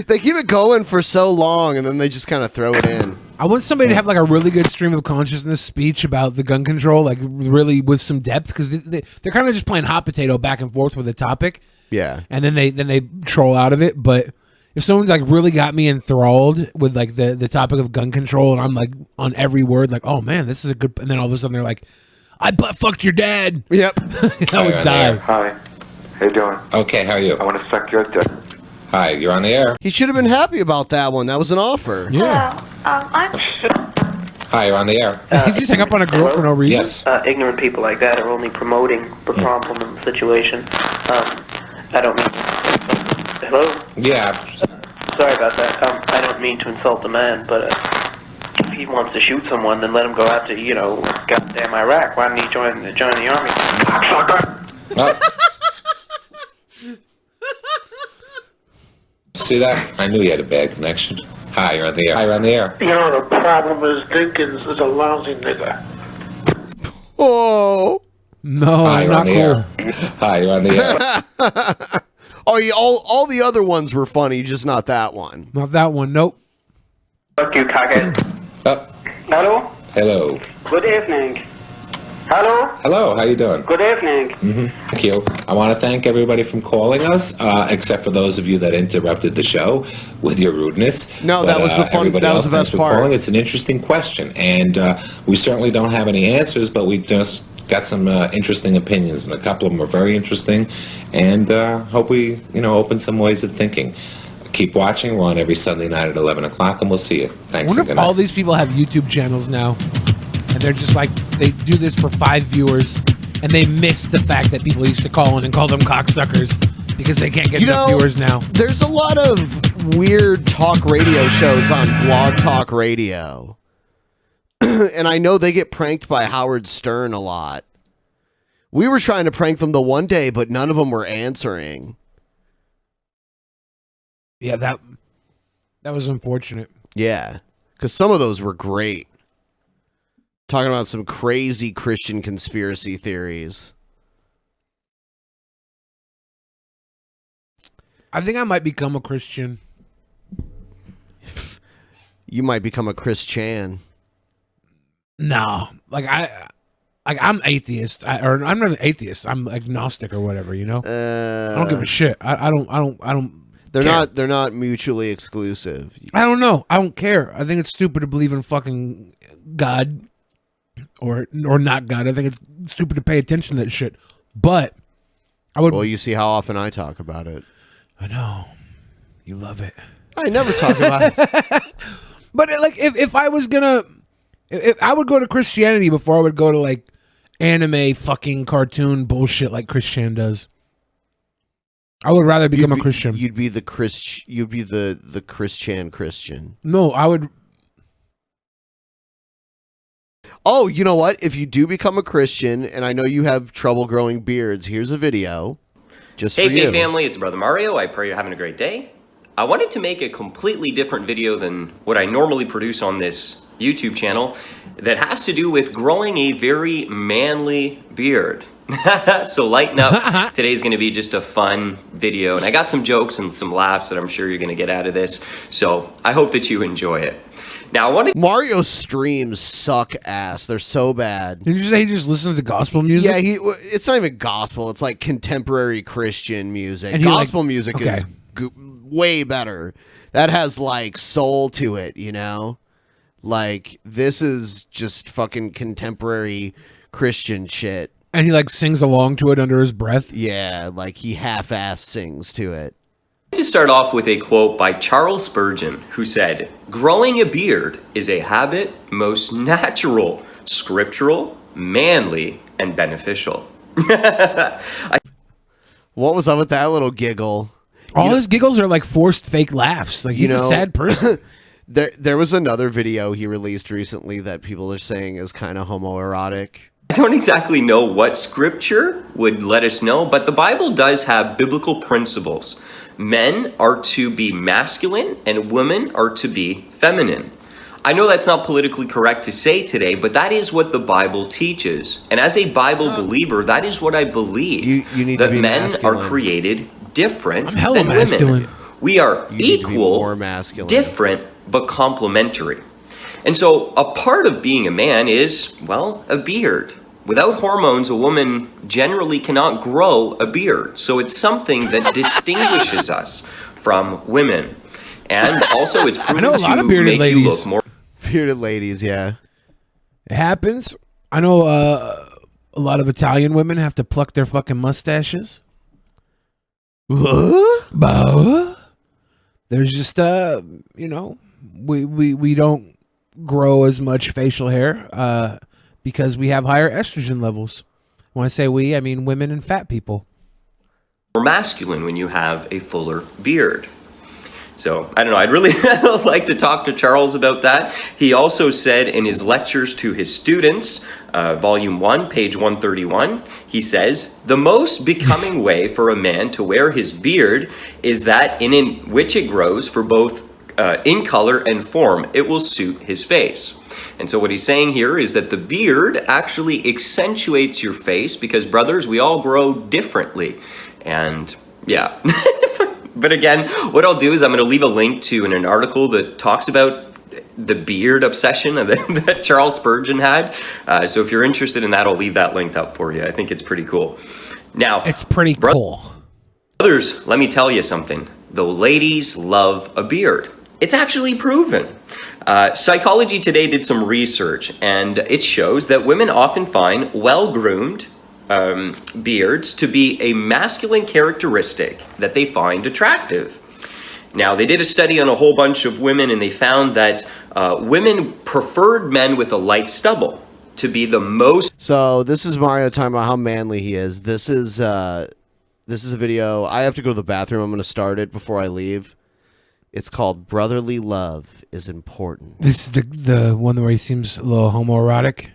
They keep it going for so long, and then they just kind of throw it in. I want somebody to have like a really good stream of consciousness speech about the gun control, like really with some depth, because they're kind of just playing hot potato back and forth with a topic. Yeah. And then they troll out of it. But if someone's like really got me enthralled with like the topic of gun control, and I'm like on every word, like, oh man, this is a good, and then all of a sudden they're like, I butt fucked your dad. Yep. I would die. Hi. How you doing? Okay, how are you? I want to suck your dick. Hi, you're on the air. He should have been happy about that one. That was an offer. Yeah. Hi, you're on the air. You just hang up on a girl for no reason? Yes. Ignorant people like that are only promoting the problem in the situation. I don't mean... Hello? Yeah. Sorry about that. I don't mean to insult the man, but if he wants to shoot someone, then let him go out to, you know, goddamn Iraq. Why didn't he join the army? See that? I knew you had a bad connection. Hi, you're on the air. Hi, you're on the air. You know, the problem is Dinkins is a lousy nigga. Oh. No, Hi, you're not on the cool. air. Hi, you're on the air. Oh, all the other ones were funny, just not that one. Not that one. Nope. Fuck you, cockhead. Hello? Hello. Good evening. Hello? Hello, how you doing? Good evening. Thank you. I want to thank everybody from calling us, except for those of you that interrupted the show with your rudeness. No, that was the fun. everybody That was else, the best thanks for part. calling. It's an interesting question, and we certainly don't have any answers, but we just got some interesting opinions, and a couple of them are very interesting, and hope we, open some ways of thinking. Keep watching. We're on every Sunday night at 11 o'clock, and we'll see you. I Thanks. wonder and good if night. all these people have YouTube channels now, and they're just like, they do this for 5 viewers, and they miss the fact that people used to call in and call them cocksuckers because they can't get enough viewers now. There's a lot of weird talk radio shows on Blog Talk Radio. And I know they get pranked by Howard Stern a lot. We were trying to prank them the one day, but none of them were answering. Yeah, that was unfortunate. Yeah, because some of those were great. Talking about some crazy Christian conspiracy theories. I think I might become a Christian. You might become a Christian. No, I'm atheist, or I'm not an atheist. I'm agnostic or whatever. I don't give a shit. I don't. They're care. not. They're not mutually exclusive. I don't know. I don't care. I think it's stupid to believe in fucking God, or not God. I think it's stupid to pay attention to that shit. But I would. Well, you see how often I talk about it. I know. You love it. I never talk about it. But like, if I was gonna, if I would go to Christianity before I would go to like anime fucking cartoon bullshit like Christian does. I would rather become a Christian. You'd be the You'd be the Christian. No, I would. Oh, you know what? If you do become a Christian, and I know you have trouble growing beards, here's a video just Hey, for you. Faith family, it's Brother Mario. I pray you're having a great day. I wanted to make a completely different video than what I normally produce on this YouTube channel that has to do with growing a very manly beard. So lighten up. Today's going to be just a fun video, and I got some jokes and some laughs that I'm sure you're going to get out of this. So I hope that you enjoy it. Now, I want to... Mario's streams suck ass. They're so bad. Did you say he just listens to gospel music? Yeah, it's not even gospel. It's like contemporary Christian music. And Gospel music is way better. That has like soul to it, you know? Like, this is just fucking contemporary Christian shit. And he like sings along to it under his breath? Yeah, like he half-ass sings to it. To start off with a quote by Charles Spurgeon, who said, "Growing a beard is a habit most natural, scriptural, manly, and beneficial." What was up with that little giggle? All his giggles are like forced fake laughs. Like he's a sad person. There was another video he released recently that people are saying is kind of homoerotic. I don't exactly know what scripture would let us know, but the Bible does have biblical principles. Men are to be masculine and women are to be feminine. I know that's not politically correct to say today, but that is what the Bible teaches. And as a Bible believer, that is what I believe. You need that to be men masculine. are created different I'm hella than masculine. women. We are equal, different, but complementary. And so a part of being a man is, well, a beard. Without hormones, a woman generally cannot grow a beard. So it's something that distinguishes us from women. And also it's proven to make you look more... Bearded ladies, yeah. It happens. I know a lot of Italian women have to pluck their fucking mustaches. There's just, you know, we don't grow as much facial hair because we have higher estrogen levels. When I say we, I mean women and fat people. More masculine when you have a fuller beard. So, I don't know, I'd really like to talk to Charles about that. He also said in his lectures to his students, volume 1, page 131, he says, "The most becoming way for a man to wear his beard is that in which it grows for both in color and form, it will suit his face." And so what he's saying here is that the beard actually accentuates your face because, brothers, we all grow differently. And yeah. But again, what I'll do is I'm going to leave a link to an article that talks about the beard obsession that Charles Spurgeon had. So if you're interested in that, I'll leave that linked up for you. I think it's pretty cool. Now, it's pretty cool. Brothers, let me tell you something. The ladies love a beard. It's actually proven. Psychology Today did some research, and it shows that women often find well-groomed beards to be a masculine characteristic that they find attractive. Now, they did a study on a whole bunch of women, and they found that women preferred men with a light stubble to be the most... So this is Mario talking about how manly he is. This is a video. I have to go to the bathroom. I'm going to start it before I leave. It's called "Brotherly Love is Important." This is the one where he seems a little homoerotic.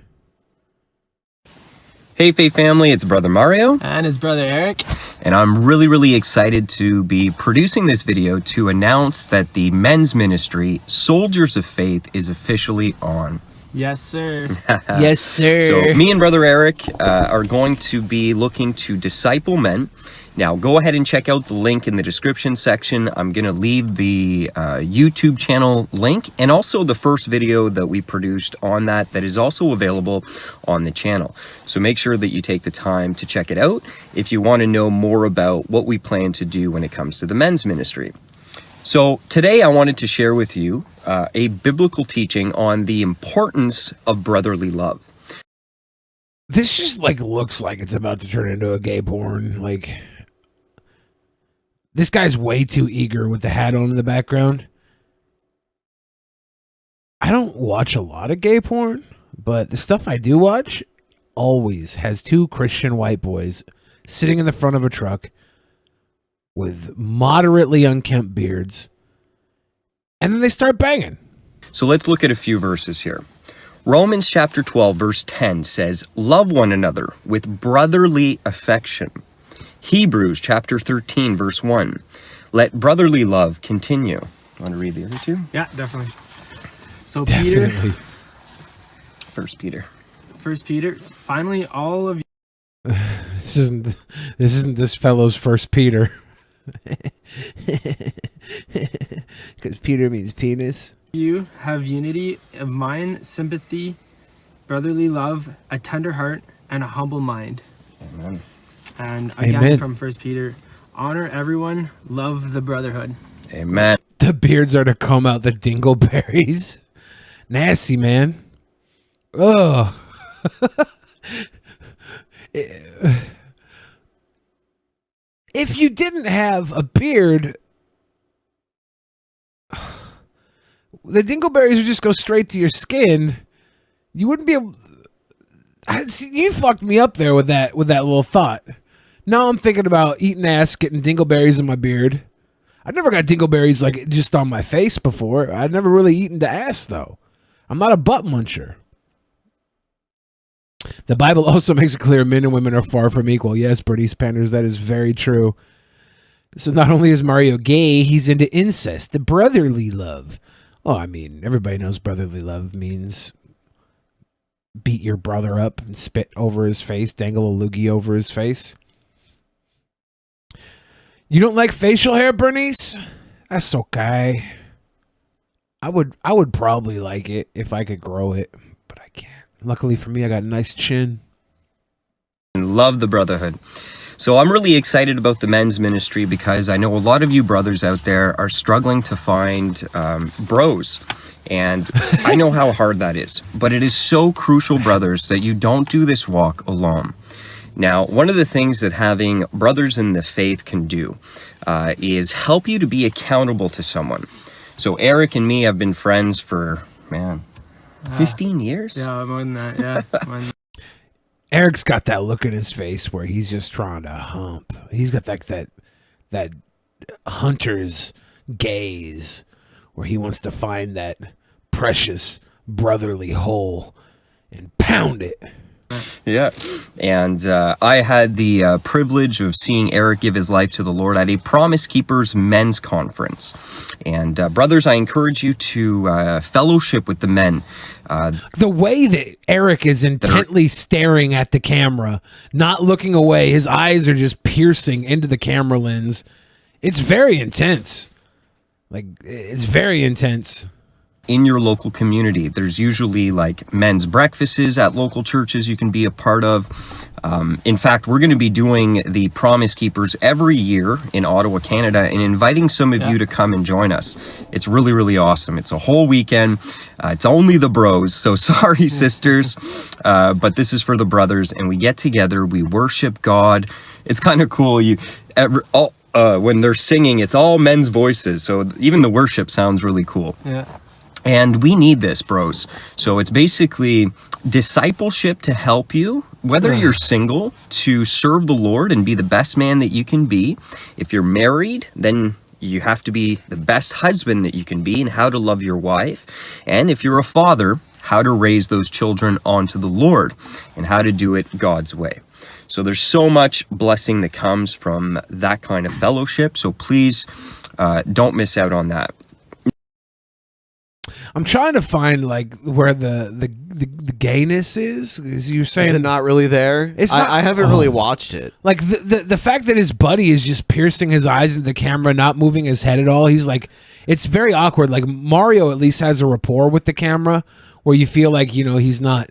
Hey, Faith family, it's Brother Mario. And it's Brother Eric. And I'm really excited to be producing this video to announce that the men's ministry, Soldiers of Faith, is officially on. Yes, sir. Yes, sir. So me and Brother Eric are going to be looking to disciple men. Now, go ahead and check out the link in the description section. I'm going to leave the YouTube channel link and also the first video that we produced on that is also available on the channel. So make sure that you take the time to check it out if you want to know more about what we plan to do when it comes to the men's ministry. So today I wanted to share with you a biblical teaching on the importance of brotherly love. This just like looks like it's about to turn into a gay porn. Like, this guy's way too eager with the hat on in the background. I don't watch a lot of gay porn, but the stuff I do watch always has two Christian white boys sitting in the front of a truck with moderately unkempt beards, and then they start banging. So let's look at a few verses here. Romans chapter 12, verse 10 says, "Love one another with brotherly affection." Hebrews chapter 13, verse 1, "Let brotherly love continue." Want to read the other two? Yeah, definitely. So Definitely. First Peter. First Peter. Finally, all of you. This isn't this fellow's First Peter. Because Peter means penis. You have unity of mind, sympathy, brotherly love, a tender heart, and a humble mind. Amen. And again Amen. from First Peter, honor everyone, love the brotherhood. Amen. The beards are to comb out the dingleberries. Nasty, man. Ugh. If you didn't have a beard, the dingleberries would just go straight to your skin. You wouldn't be able. You fucked me up there with that little thought. Now I'm thinking about eating ass, getting dingleberries in my beard. I never got dingleberries like just on my face before. I'd never really eaten the ass though. I'm not a butt muncher. The Bible also makes it clear men and women are far from equal. Yes, Bernice Panders, that is very true. So not only is Mario gay, he's into incest, the brotherly love. Oh, I mean, everybody knows brotherly love means beat your brother up and spit over his face, dangle a loogie over his face. You don't like facial hair, Bernice? That's okay. I would probably like it if I could grow it, but I can't. Luckily for me, I got a nice chin. Love the brotherhood. So I'm really excited about the men's ministry because I know a lot of you brothers out there are struggling to find bros. And I know how hard that is. But it is so crucial, brothers, that you don't do this walk alone. Now, one of the things that having brothers in the faith can do is help you to be accountable to someone. So Eric and me have been friends for, 15 years? Yeah, more than that, yeah. Eric's got that look in his face where he's just trying to hump. He's got that hunter's gaze where he wants to find that precious brotherly hole and pound it. Yeah, and I had the privilege of seeing Eric give his life to the Lord at a Promise Keepers men's conference. And brothers, I encourage you to fellowship with the men. The way that Eric is intently staring at the camera, not looking away, his eyes are just piercing into the camera lens. It's very intense. It's very intense. In your local community, there's usually like men's breakfasts at local churches you can be a part of. In fact, we're going to be doing the Promise Keepers every year in Ottawa, Canada, and inviting some of you to come and join us. It's really, really awesome. It's a whole weekend. It's only the bros, so sorry, sisters, but this is for the brothers, and we get together, we worship God. It's kind of cool. When they're singing, it's all men's voices, so even the worship sounds really cool. Yeah. And we need this, bros. So it's basically discipleship to help you, whether you're single, to serve the Lord and be the best man that you can be. If you're married, then you have to be the best husband that you can be and how to love your wife. And if you're a father, how to raise those children onto the Lord and how to do it God's way. So there's so much blessing that comes from that kind of fellowship. So please don't miss out on that. I'm trying to find where the gayness is. Is you saying is it not really there? I haven't really watched it. Like the fact that his buddy is just piercing his eyes into the camera, not moving his head at all. He's like, it's very awkward. Like Mario at least has a rapport with the camera where you feel like he's not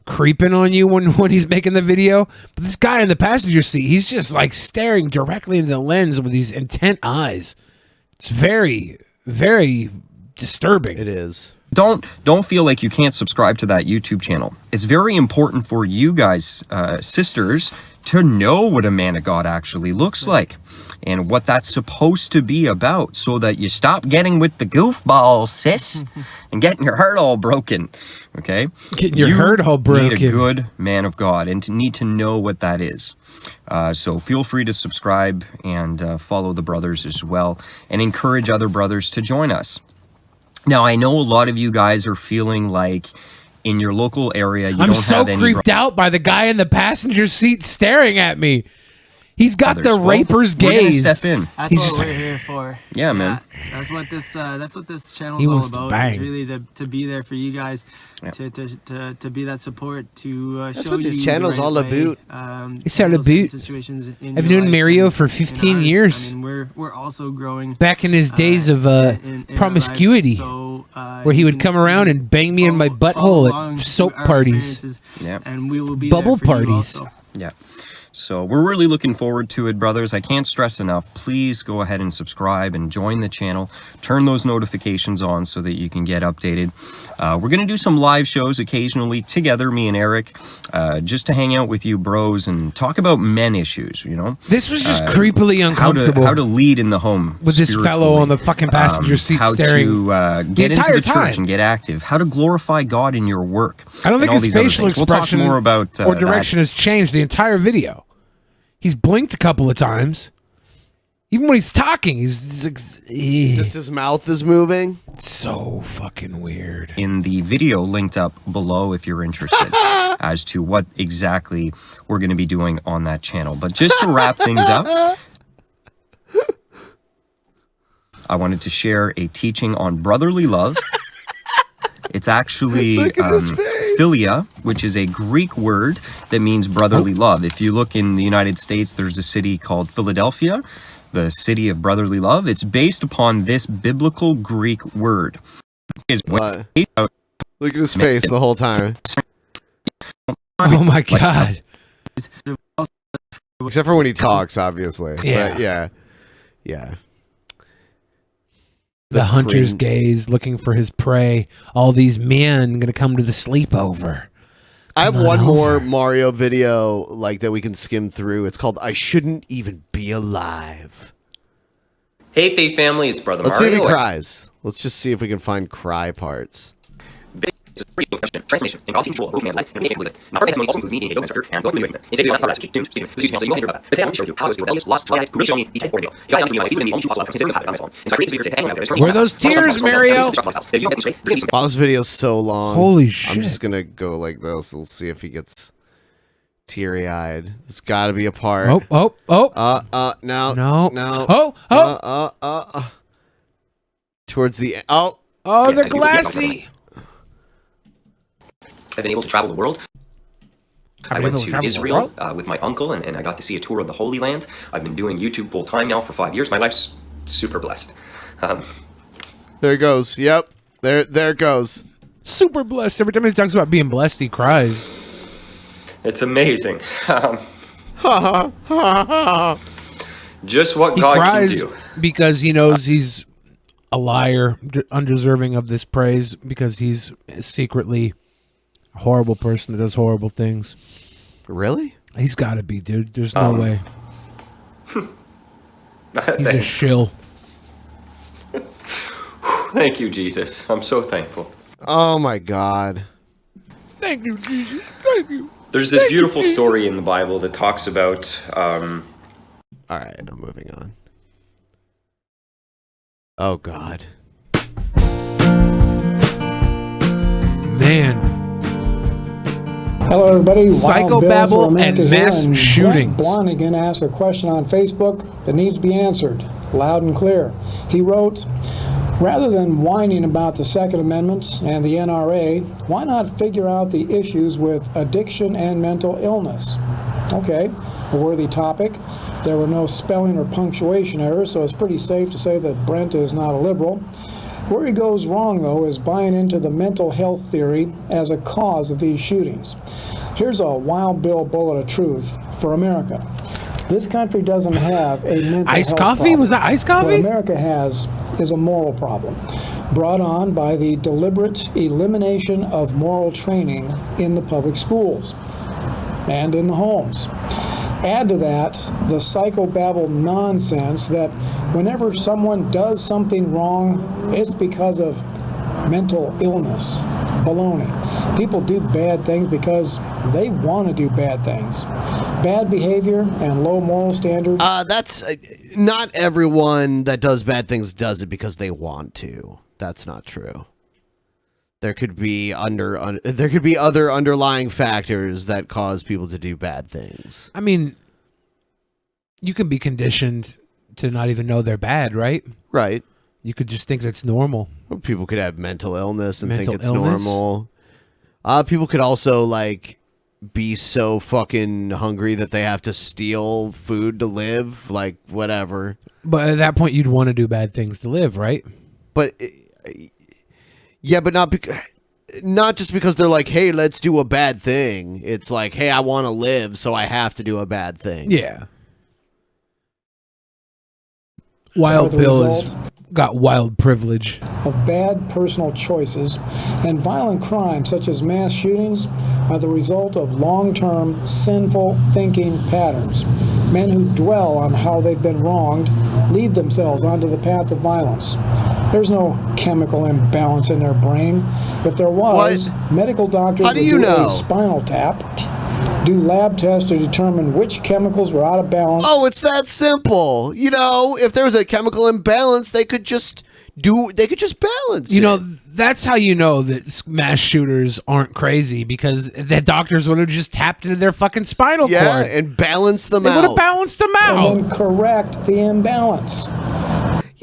creeping on you when he's making the video. But this guy in the passenger seat, he's just like staring directly into the lens with these intent eyes. It's very, very disturbing. It is. Don't feel like you can't subscribe to that YouTube channel. It's very important for you guys, sisters, to know what a man of God actually looks like and what that's supposed to be about so that you stop getting with the goofballs, sis, and getting your heart all broken, okay? Getting your heart all broken. You need a good man of God and need to know what that is. So feel free to subscribe and follow the brothers as well and encourage other brothers to join us. Now, I know a lot of you guys are feeling like in your local area, you don't have any... I'm so creeped out by the guy in the passenger seat staring at me. He's got others. the Well, raper's we're gonna gaze. step in. That's He's what just we're like- here for. Yeah, man. That's what this channel's He all wants to about. bang. Is really to be there for you guys, to be that support, to That's show what you this the channel's right all way, about. It's all handle certain about. situations in I've your known life Mario and for in 15 ours. years. I mean, we're also growing. Back in his days of in our lives, promiscuity, so, where he you would can come around and bang me in my follow butthole along at through soap our parties, experiences, Yeah. and we will be bubble there for you parties. also. Yeah. So we're really looking forward to it, brothers. I can't stress enough. Please go ahead and subscribe and join the channel. Turn those notifications on so that you can get updated. We're going to do some live shows occasionally together, me and Eric, just to hang out with you bros and talk about men issues, you know? This was just creepily uncomfortable. How to lead in the home with this fellow on the fucking passenger seat how staring to the get into entire the time. church and get active, how to glorify God in your work. I don't and think all his these other facial things. We'll talk expression more about or direction has changed the entire video. He's blinked a couple of times. Even when he's talking, he's just his mouth is moving. So fucking weird. In the video linked up below if you're interested as to what exactly we're going to be doing on that channel. But just to wrap things up, I wanted to share a teaching on brotherly love. It's actually philia, which is a Greek word that means brotherly love. If you look in the United States, there's a city called Philadelphia, the city of brotherly love. It's based upon this biblical Greek word. Look at his face the whole time. Oh my god. Except for when he talks, obviously. Yeah. But yeah. The hunter's gaze, looking for his prey. All these men gonna come to the sleepover. I have one more Mario video like that we can skim through. It's called "I Shouldn't Even Be Alive." Hey, Faith family, it's Brother Let's see Mario. if he cries. Let's just see if we can find cry parts. Transformation in God's control over man's life and make it with it. My purpose also includes me being a yoga instructor and going to be with it. Instead, you have to keep tuned, Stephen. This is so you won't hear about that. But today I want to show you how I was rebellious, lost, tried, gracious on me, each ordeal. You got to be my even the only two possible considering the path on my own. And so I created this video to hang out there. Were those tears, Mario? Wow, Wow, this video's so long. Holy I'm shit. just gonna go like this. We'll see if he gets teary-eyed. There's got to be a part. No. No. Towards the end. Oh, they're glassy. I've been able to travel the world. I went to Israel with my uncle, and I got to see a tour of the Holy Land. I've been doing YouTube full time now for 5 years. My life's super blessed. There it goes. Yep. There it goes. Super blessed. Every time he talks about being blessed, he cries. It's amazing. Just what He God cries can do. because he knows he's a liar, undeserving of this praise, because he's secretly a horrible person that does horrible things. Really? He's got to be, dude. There's no way. He's a shill. Thank you, Jesus. I'm so thankful. Oh my God. Thank you, Jesus. Thank you. There's this beautiful story in the Bible that talks about. All right, I'm moving on. Oh God. Man. Hello, everybody. Wild Bill Psychobabble for America and here, mass and shootings. Brent Blonigan asked a question on Facebook that needs to be answered loud and clear. He wrote, rather than whining about the Second Amendment and the NRA, why not figure out the issues with addiction and mental illness? Okay, a worthy topic. There were no spelling or punctuation errors, so it's pretty safe to say that Brent is not a liberal. Where he goes wrong, though, is buying into the mental health theory as a cause of these shootings. Here's a Wild Bill bullet of truth for America. This country doesn't have a mental Iced health coffee? problem. Was that iced coffee? What America has is a moral problem, brought on by the deliberate elimination of moral training in the public schools and in the homes. Add to that the psychobabble nonsense that whenever someone does something wrong, it's because of mental illness. Baloney. People do bad things because they want to do bad things. Bad behavior and low moral standards. That's not everyone that does bad things does it because they want to. That's not true. There could be there could be other underlying factors that cause people to do bad things. I mean, You can be conditioned to not even know they're bad, right? Right. You could just think that's normal. Well, people could have mental illness and Mental think it's illness? normal. People could also like be so fucking hungry that they have to steal food to live, like whatever. But at that point, you'd want to do bad things to live, right? But yeah, but not just because they're like, hey, let's do a bad thing. It's like, hey, I want to live, so I have to do a bad thing. Yeah. Wild the Bill result has got wild privilege. of bad personal choices, and violent crimes such as mass shootings are the result of long-term sinful thinking patterns. Men who dwell on how they've been wronged lead themselves onto the path of violence. There's no chemical imbalance in their brain. If there was, medical doctors How do would you do know? a spinal tap, do lab tests to determine which chemicals were out of balance. Oh, it's that simple. You know, if there was a chemical imbalance, they could just balance You know, it. that's how you know that mass shooters aren't crazy, because the doctors would have just tapped into their fucking spinal cord. and balanced them They would have out. balanced them out. And then correct the imbalance.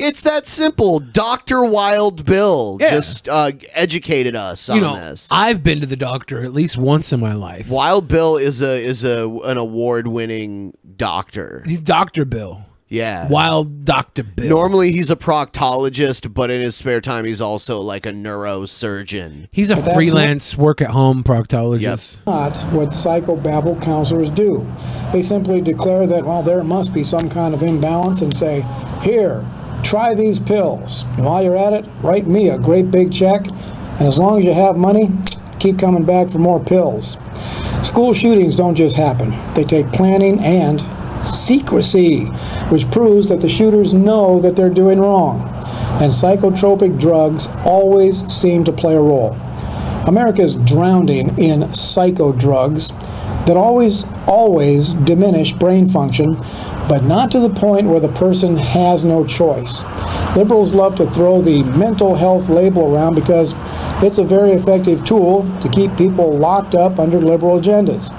It's that simple. Dr. Wild Bill just educated us on this. I've been to the doctor at least once in my life. Wild Bill is an award-winning doctor. He's Dr. Bill. Yeah. Wild Dr. Bill. Normally he's a proctologist, but in his spare time he's also like a neurosurgeon. He's a But that's freelance work-at-home proctologist. Not what psychobabble counselors do. They simply declare that, well, there must be some kind of imbalance and say, here, try these pills. And while you're at it, write me a great big check. And as long as you have money, keep coming back for more pills. School shootings don't just happen. They take planning and secrecy, which proves that the shooters know that they're doing wrong. And psychotropic drugs always seem to play a role. America is drowning in psychodrugs that always diminish brain function, but not to the point where the person has no choice. Liberals love to throw the mental health label around because it's a very effective tool to keep people locked up under liberal agendas.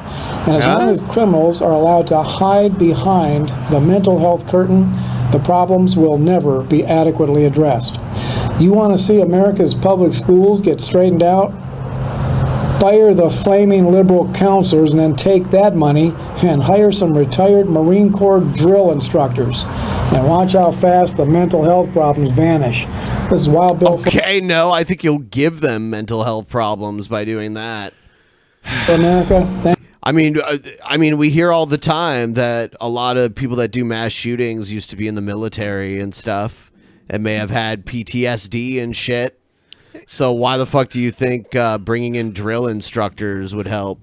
And as long as criminals are allowed to hide behind the mental health curtain, the problems will never be adequately addressed. You want to see America's public schools get straightened out? Fire the flaming liberal counselors and then take that money and hire some retired Marine Corps drill instructors. And watch how fast the mental health problems vanish. This is Wild Bill. Okay, no, I think you'll give them mental health problems by doing that. For America, I mean, we hear all the time that a lot of people that do mass shootings used to be in the military and stuff, and may have had PTSD and shit. So why the fuck do you think bringing in drill instructors would help?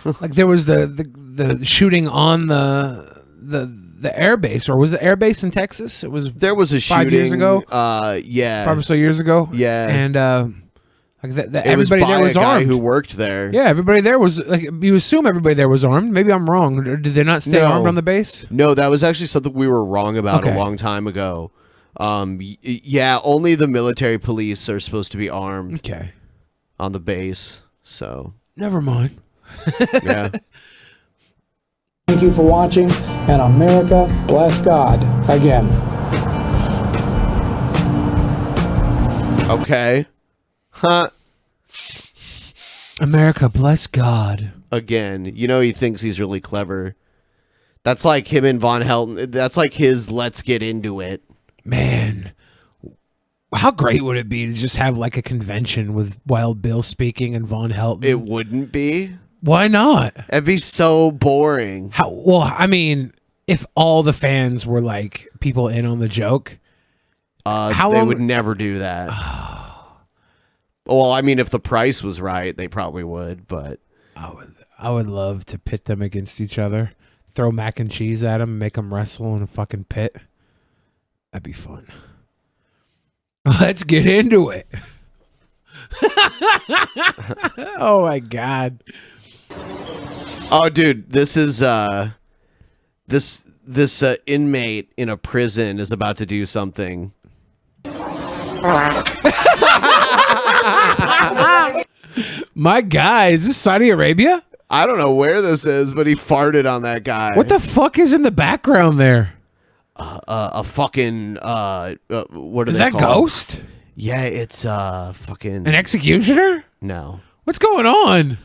Like there was the shooting on the air base, or was it air base in Texas? There was a 5 years shooting, ago. Yeah, 5 or so years ago. Yeah, and like it was everybody by there was a guy armed. who worked there. Yeah, everybody there was like, you assume everybody there was armed. Maybe I'm wrong. Or did they not stay armed on the base? No, that was actually something we were wrong about Okay. a long time ago. Yeah, only the military police are supposed to be armed. Okay. On the base, so Never mind. yeah. thank you for watching, and America bless God again. Okay. Huh. America bless God. Again, you know he thinks he's really clever. That's like him and Von Helton. That's like his let's get into it. Man, how great would it be to just have like a convention with Wild Bill speaking and Von Helton? It wouldn't be. Why not? It'd be so boring. Well, I mean, if all the fans were like people in on the joke, how they long would never do that. Well, I mean, if the price was right, they probably would, but I would love to pit them against each other, throw mac and cheese at them, make them wrestle in a fucking pit. That'd be fun. Let's get into it. Oh my god. Oh, dude, this is this inmate in a prison is about to do something. My guy, is this Saudi Arabia? I don't know where this is, but he farted on that guy. What the fuck is in the background there? A fucking what are Is they that called? Ghost? Yeah, it's fucking An executioner? No. What's going on?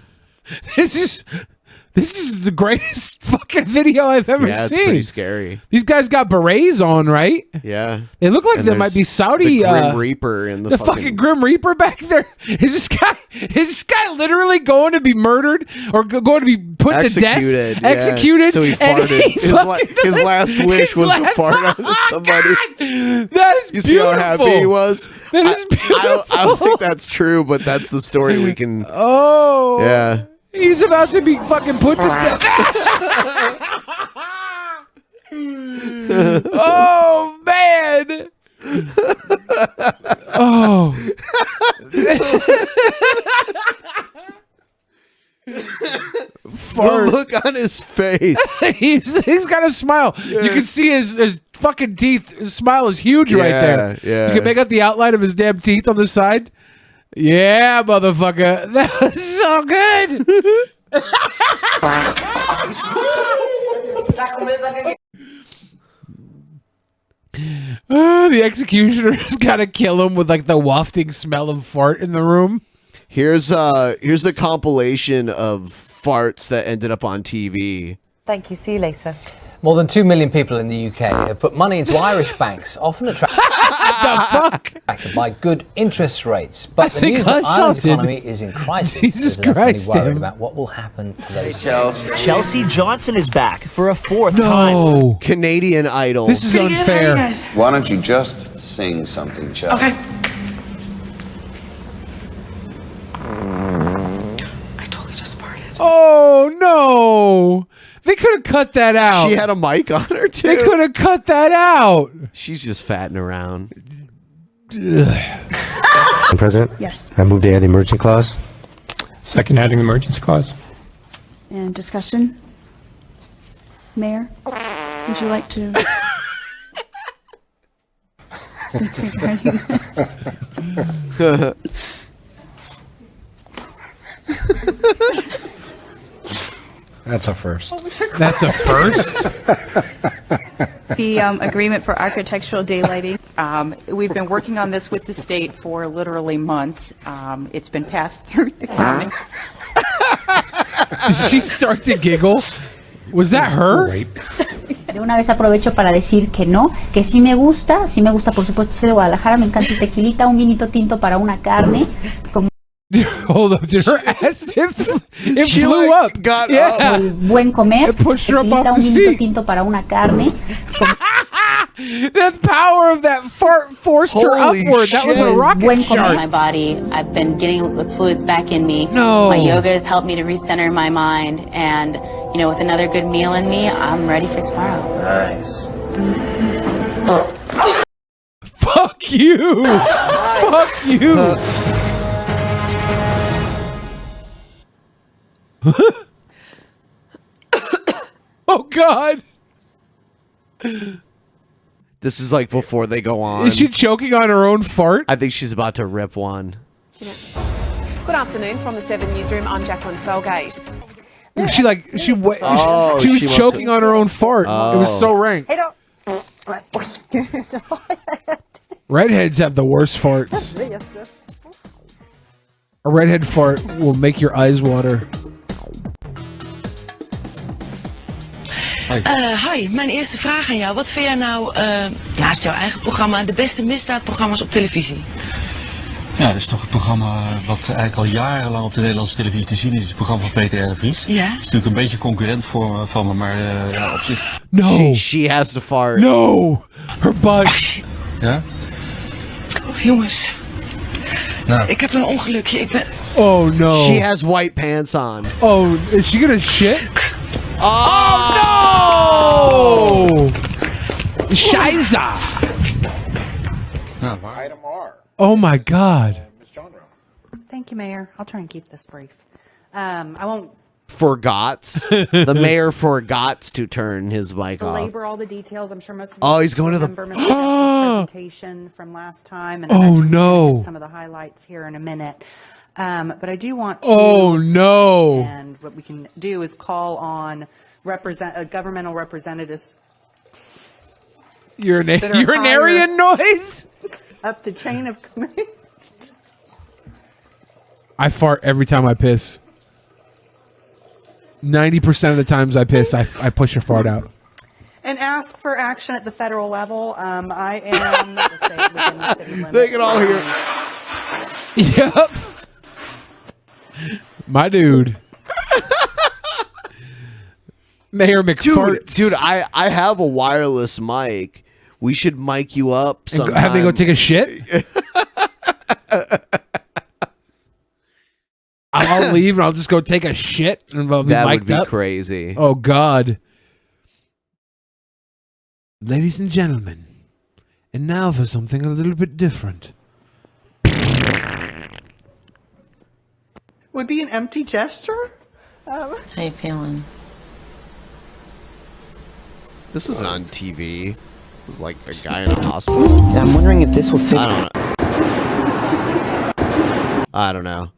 This is the greatest fucking video I've ever Yeah, it's seen. pretty scary. These guys got berets on, right? Yeah. They look like And they might be there's Saudi. the Grim Reaper in the fucking Grim Reaper back there. Is this guy literally going to be murdered or going to be put executed. to death? Yeah. Executed. So he and farted. His last wish was to fart on somebody. That is You see how happy he was? That is beautiful. I don't think that's true, but that's the story we can. Oh. Yeah. He's about to be fucking put to death. Oh, man. Oh. The look on his face. he's got a smile. You can see his fucking teeth. His smile is huge right there. Yeah. You can make out the outline of his damn teeth on the side. Yeah, motherfucker. That was so good. The executioner's got to kill him with like the wafting smell of fart in the room. Here's a compilation of farts that ended up on TV. Thank you. See you later. More than 2 million people in the UK have put money into Irish banks, often attracted by good interest rates. But the news that Ireland's economy is in crisis is enough to be worried about what will happen to those. Chelsea Johnson is back for a fourth No. Canadian Idol. This is unfair. Why don't you just sing something, Chelsea? Okay. Oh no! They could have cut that out. She had a mic on her too. They could have cut that out. She's just fatting around. President? Yes. I move to add the emergency clause. Second, adding the emergency clause. And discussion? Mayor, would you like to speak regarding this? That's a first. That's a first? The agreement for architectural daylighting. We've been working on this with the state for literally months. It's been passed through the county. Did she start to giggle? Was that her? De una vez aprovecho para decir que no, que sí me gusta por supuesto soy de Guadalajara, me encanta el tequilita, un vinito tinto para una carne. Hold up, did her ass it She flew like, up? got Yeah. up. Buen comer, It pushed her up tequilita, off un the vinito seat. tinto para una carne. The power of that fart forced her Holy upward. That was a shit. rocket Buen shark. my body. I've been getting the fluids back in me. No. My yoga has helped me to recenter my mind, and with another good meal in me, I'm ready for tomorrow. Nice. Fuck you. Fuck you. Oh God. This is like before they go on. Is she choking on her own fart? I think she's about to rip one. Good afternoon from the 7 Newsroom. I'm Jacqueline Felgate. She Oh, she was she must choking have- on her own fart. It was Oh. so rank. Hey, don't. Redheads have the worst farts. A redhead fart will make your eyes water. Hi, mijn eerste vraag aan jou. Wat vind jij nou, naast jouw eigen programma, de beste misdaadprogramma's op televisie? Ja, dat is toch het programma wat eigenlijk al jarenlang op de Nederlandse televisie te zien is. Het programma van Peter R. de Vries. Ja. Het is natuurlijk een beetje concurrent van me, maar ja, op zich... No. She has to fart. No. Her butt. Ja? Oh, jongens, Nou. ik heb een ongelukje. Ik ben... Oh no. She has white pants on. Oh, is she gonna shit? Oh, no! Scheiße! Item R. Oh my God. Thank you, Mayor. I'll try and keep this brief. I won't Forgots. The mayor forgots to turn his mic off. belabor all the details. I'm sure most of Oh, you he's going to the- remember Mr. Estes' presentation from last time. And I Oh, mentioned no. some of the highlights here in a minute. But I do want to. Oh, no. And what we can do is call on governmental representatives. Urinarian noise? Up the chain of command. I fart every time I piss. 90% of the times I piss, I push a fart out. And ask for action at the federal level. I am within the city limits. They can all hear. Yep. My dude. Mayor McFarts. Dude, I have a wireless mic. We should mic you up sometime. Have me go take a shit? I'll leave and I'll just go take a shit and I'll be That mic'd would be up. crazy. Oh, God. Ladies and gentlemen, and now for something a little bit different. Would be an empty gesture? How you feeling? This isn't on TV. This is like a guy in a hospital. I'm wondering if this will fit. I don't know.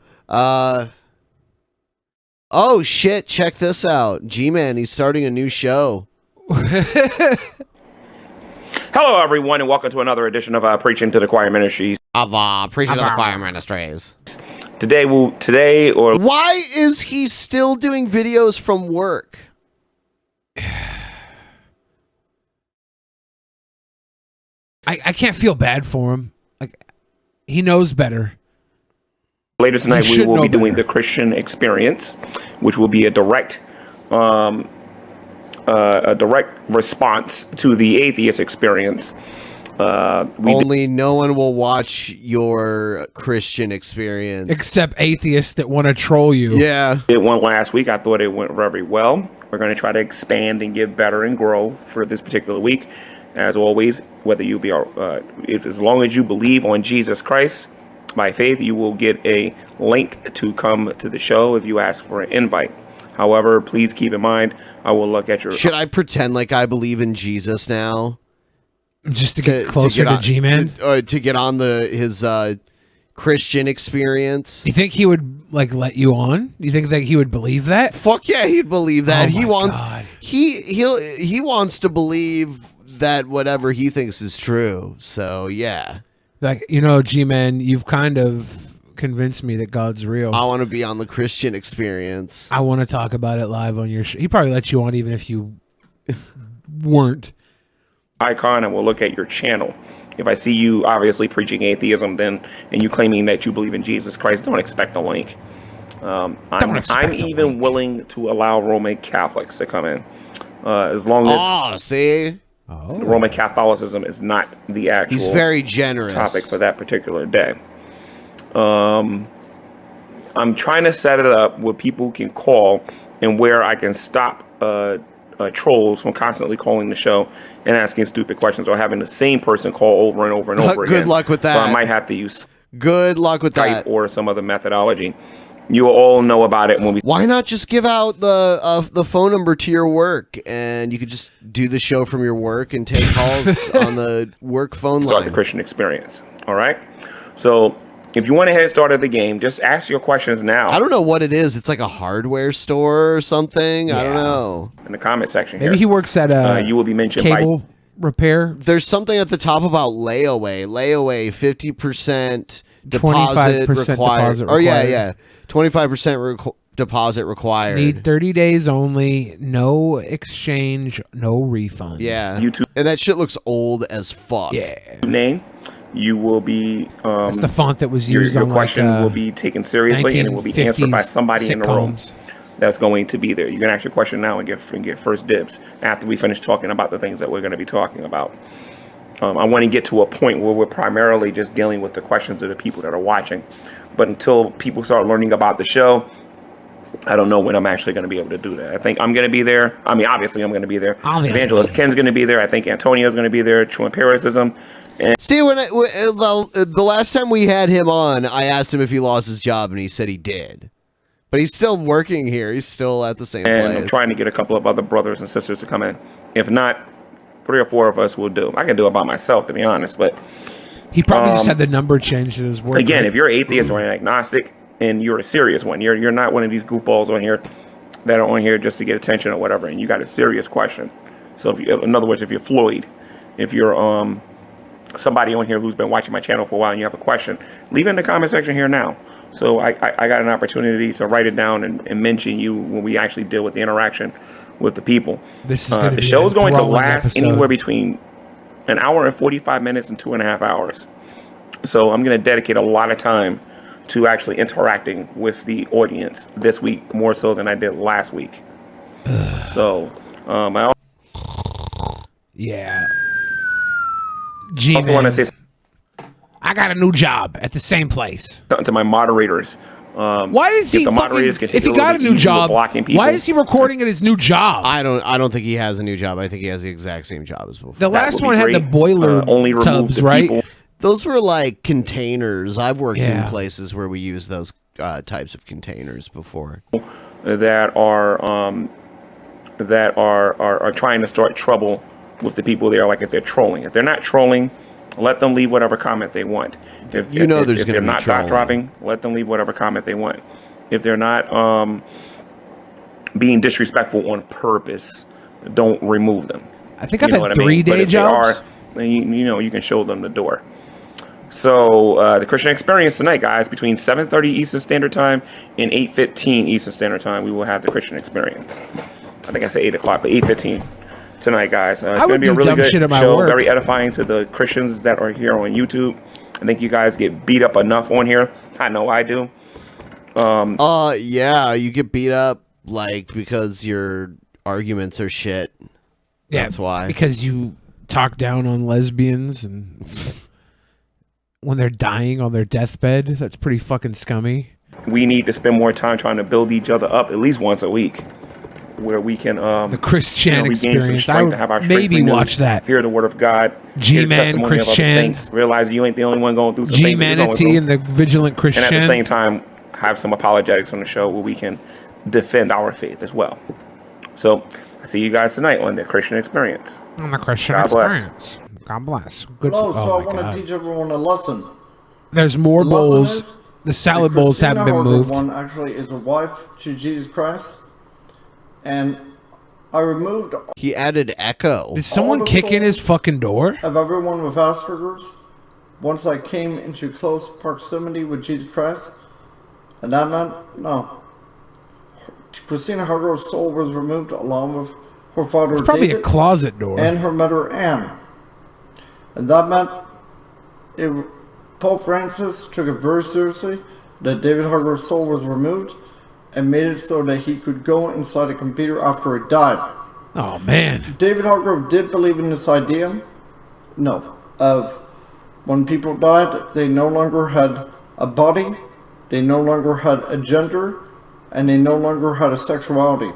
Oh shit, check this out. G-Man, he's starting a new show. Hello, everyone, and welcome to another edition of Preaching to the Choir Ministries. Preaching to the Choir Ministries. Today, Why is he still doing videos from work? I can't feel bad for him. Like, he knows better. Later tonight, we will be doing the Christian Experience, which will be a direct response to the atheist experience. Only no one will watch your Christian Experience. Except atheists that want to troll you. Yeah. Did one last week. I thought it went very well. We're going to try to expand and get better and grow for this particular week. As always, whether you be, as long as you believe on Jesus Christ by faith, you will get a link to come to the show if you ask for an invite. However, please keep in mind, I will look at your... Should I pretend like I believe in Jesus now? Just to get closer to G-Man? To get on his Christian Experience? You think he would like let you on? You think that he would believe that? Fuck yeah, he'd believe that. Oh He my wants God. he wants to believe that whatever he thinks is true. So yeah. Like, you know, G-Man, you've kind of convinced me that God's real. I want to be on the Christian Experience. I want to talk about it live on your show. He probably let you on even if you weren't. Icon, and we'll look at your channel. If I see you obviously preaching atheism, then and you claiming that you believe in Jesus Christ, don't expect a link. I'm even willing to allow Roman Catholics to come in, as long as Roman Catholicism is not the actual. He's very generous. Topic for that particular day. I'm trying to set it up where people can call and where I can stop trolls from constantly calling the show and asking stupid questions or having the same person call over and over and over again. Good luck with that. So I might have to use good luck with Skype that or some other methodology. You will all know about it when we. Why not just give out the phone number to your work and you could just do the show from your work and take calls on the work phone start line? the Christian Experience. All right. So if you want to head start of the game, just ask your questions now. I don't know what it is. It's like a hardware store or something. I don't know. In the comment section Maybe here. he works at you will be mentioned cable repair. There's something at the top about layaway. Layaway, 50% deposit 25% required. deposit Oh yeah, required. yeah. 25% deposit required. Need 30 days only, no exchange, no refund. Yeah. YouTube. And that shit looks old as fuck. Yeah. Name. You will be. That's the font that was your used on question like, will be taken seriously and it will be answered by 1950s somebody in the room sitcoms. that's going to be there. You can ask your question now and get first dibs after we finish talking about the things that we're going to be talking about. I want to get to a point where we're primarily just dealing with the questions of the people that are watching. But until people start learning about the show, I don't know when I'm actually going to be able to do that. I think I'm going to be there. I mean, obviously I'm going to be there. Obviously. Evangelist Ken's going to be there. I think Antonio's going to be there. True Empiricism. And See, the last time we had him on, I asked him if he lost his job, and he said he did. But he's still working here. He's still at the same place. I'm trying to get a couple of other brothers and sisters to come in. If not, 3 or 4 of us will do. I can do it by myself, to be honest. But he probably just had the number changed at his work. again, right? if you're atheist or an agnostic, and you're a serious one. You're not one of these goofballs on here that are on here just to get attention or whatever, and you got a serious question. So if you, in other words, if you're Floyd, if you're somebody on here who's been watching my channel for a while and you have a question, leave it in the comment section here now. So I got an opportunity to write it down and mention you when we actually deal with the interaction with the people. This is the show is going to last episode. anywhere between an hour and 45 minutes and 2.5 hours. So I'm going to dedicate a lot of time to actually interacting with the audience this week, more so than I did last week. So yeah. I also want to say I got a new job at the same place. something to my moderators. Why is he the fucking, moderators can if he take got a little new bit easier with job, blocking people. why is he recording at his new job? I don't think he has a new job. I think he has the exact same job as before. The last one had the boiler only remove tubs, the right? people. Those were like containers. I've worked in Yeah. places where we use those types of containers before. That are trying to start trouble with the people there, like if they're trolling. If they're not trolling, let them leave whatever comment they want. If there's going to they're be not trolling. dot dropping, let them leave whatever comment they want. If they're not being disrespectful on purpose, don't remove them. I think You I've know had what I mean? 3 But day if they jobs. are, then you can show them the door. So the Christian Experience tonight, guys, between 7:30 Eastern Standard Time and 8:15 Eastern Standard Time, we will have the Christian Experience. I think I said 8 o'clock, but 8:15 tonight, guys. It's going to be a really good show, very edifying to the Christians that are here on YouTube. I think you guys get beat up enough on here. I know I do. Yeah, you get beat up like because your arguments are shit. Yeah, That's why. Because you talk down on lesbians and when they're dying on their deathbed, that's pretty fucking scummy. We need to spend more time trying to build each other up at least once a week, where we can the Christian regain some Experience. strength I would to have our strength maybe renewed, watch that. hear the word of God, hear the G-Man, testimony of other Christian. saints, realize you ain't the only one going through some things that you're going G-Manatee through. and the Vigilant Christian. And at the same time, have some apologetics on the show where we can defend our faith as well. So, I see you guys tonight on the Christian Experience. On the Christian God bless. Experience. God bless. Good. Hello, for, so oh I my want God. to teach everyone a lesson. There's more The bowls. lesson is The salad the bowls haven't been Christina moved. Harvard one actually is a wife to Jesus Christ, and I removed. He added echo. Did someone kick in his fucking door? Of everyone with Asperger's, once I came into close proximity with Jesus Christ, and that meant no. Christina Hargrove's soul was removed along with her father It's probably David a closet door. and her mother Anne, and that meant Pope Francis took it very seriously that David Hargrove's soul was removed and made it so that he could go inside a computer after he died. Oh man. David Hargrove did believe in this idea, of when people died, they no longer had a body, they no longer had a gender, and they no longer had a sexuality.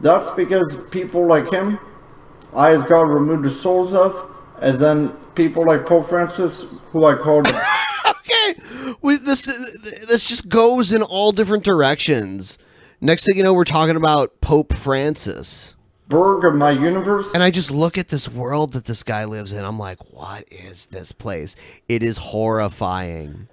That's because people like him, I as God removed the souls of, and then people like Pope Francis, who I called This just goes in all different directions. Next thing you know, we're talking about Pope Francis. Berg of my universe. And I just look at this world that this guy lives in. I'm like, what is this place? It is horrifying.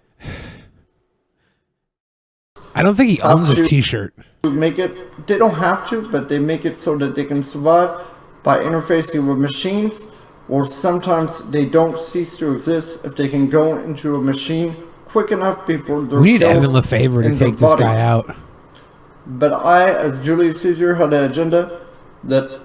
I don't think he owns a t-shirt. Make it, they don't have to, but they make it so that they can survive by interfacing with machines, or sometimes they don't cease to exist if they can go into a machine quick enough before they're We need killed Evan Lefebvre to in their take this body. guy out. But I, as Julius Caesar, had an agenda that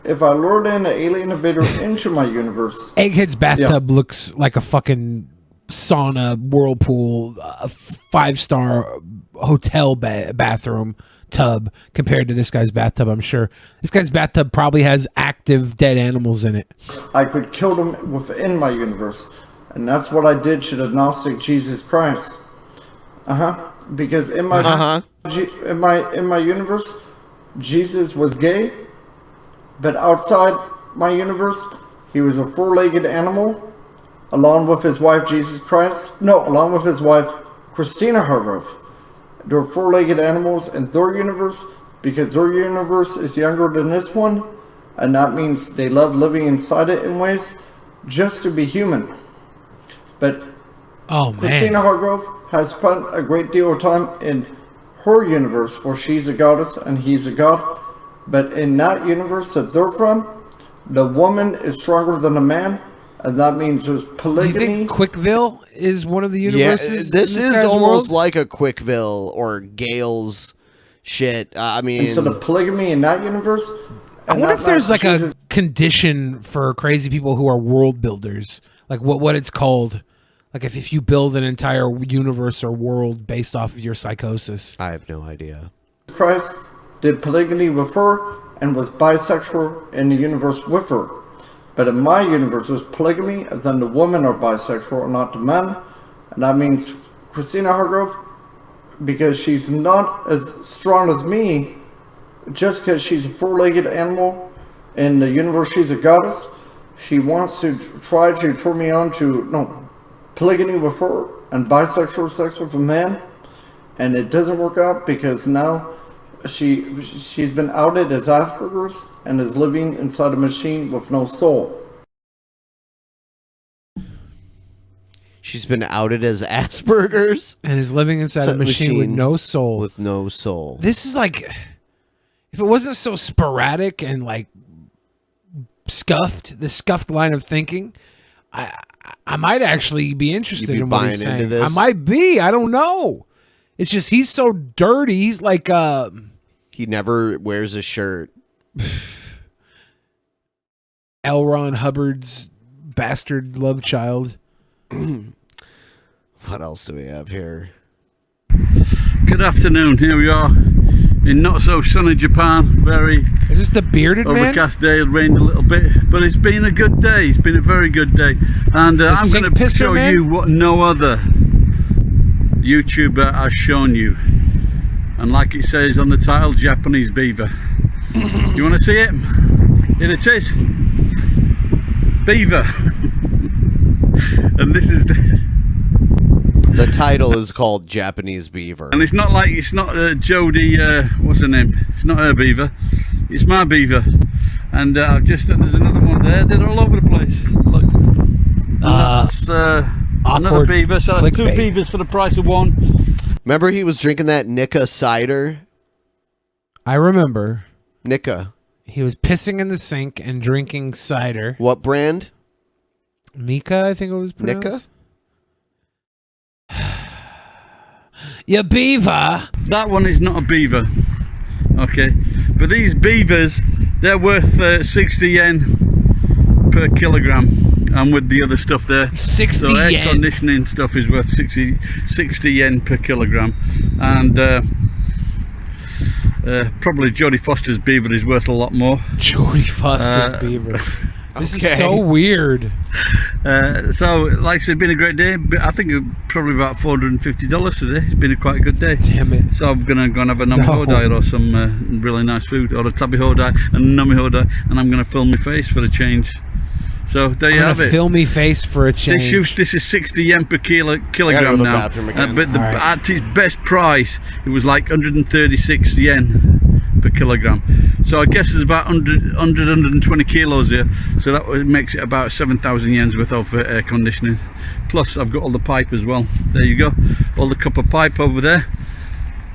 if I lured in an alien invader into my universe, Egghead's bathtub looks like a fucking sauna, whirlpool, a 5-star hotel bathroom tub compared to this guy's bathtub, I'm sure. This guy's bathtub probably has active dead animals in it. I could kill them within my universe. And that's what I did to the Gnostic Jesus Christ. Because in my in my universe, Jesus was gay, but outside my universe, he was a 4-legged animal, along with his wife Jesus Christ. No, along with his wife Christina Hargrove. They're 4-legged animals in their universe because their universe is younger than this one, and that means they love living inside it in ways just to be human. But Oh, man. Christina Hargrove has spent a great deal of time in her universe where she's a goddess and he's a god. But in that universe that they're from, the woman is stronger than the man, and that means there's polygamy. You think Quickville is one of the universes? Yeah, this in is guy's almost world? like a Quickville or Gale's shit. I mean, And so the polygamy in that universe. I wonder if there's like a condition for crazy people who are world builders, like what it's called. Like if you build an entire universe or world based off of your psychosis. I have no idea. Christ did polygamy with her and was bisexual in the universe with her. But in my universe, there's polygamy, and then the women are bisexual and not the men. And that means Christina Hargrove, because she's not as strong as me, just because she's a four-legged animal in the universe, she's a goddess. She wants to try to turn me on to polygamy with her and bisexual sex with a man, and it doesn't work out because now she's been outed as Asperger's and is living inside a machine with no soul. She's been outed as Asperger's and is living inside a machine with no soul. With no soul. This is like, if it wasn't so sporadic and like scuffed, the scuffed line of thinking, I might actually be interested You'd be in what buying he's into saying. this? I might be. I don't know. It's just he's so dirty. He's like he never wears a shirt. L. Ron Hubbard's bastard love child. What else do we have here? Good afternoon. Here we are in not so sunny Japan. Very is this the bearded overcast day. It rained a little bit, but it's been a good day. It's been a very good day, and I'm going to show you what no other YouTuber has shown you. And like it says on the title, Japanese beaver. You want to see it? Here it is. Beaver. And this is the title is called Japanese Beaver. And it's not Jodie, what's her name? It's not her beaver. It's my beaver. And I've just done, there's another one there. They're all over the place. Look. That's another beaver. So that's two beavers for the price of one. Remember he was drinking that Nika cider? I remember. Nika. He was pissing in the sink and drinking cider. What brand? Mika, I think it was pronounced. Nika? Ya beaver. That one is not a beaver. Okay. But these beavers, they're worth 60 yen per kilogram. And with the other stuff there. 60 so air yen. conditioning stuff is worth 60 yen per kilogram. And probably Jodie Foster's beaver is worth a lot more. Jodie Foster's beaver. This is so weird. So, like I said, it's been a great day. But I think probably about $450 today. It's been a quite good day. Damn it. So I'm going to go and have a nami hodai or some really nice food, or a tabi hodai and a nami hodai, and I'm going to film my face for a change. So there you have it. Film me face for a change. This is 60 yen per kilogram now. But at its best price, it was like 136 yen per kilogram. So I guess there's about 120 kilos here. So that makes it about 7,000 yens worth of air conditioning. Plus I've got all the pipe as well. There you go. All the copper pipe over there.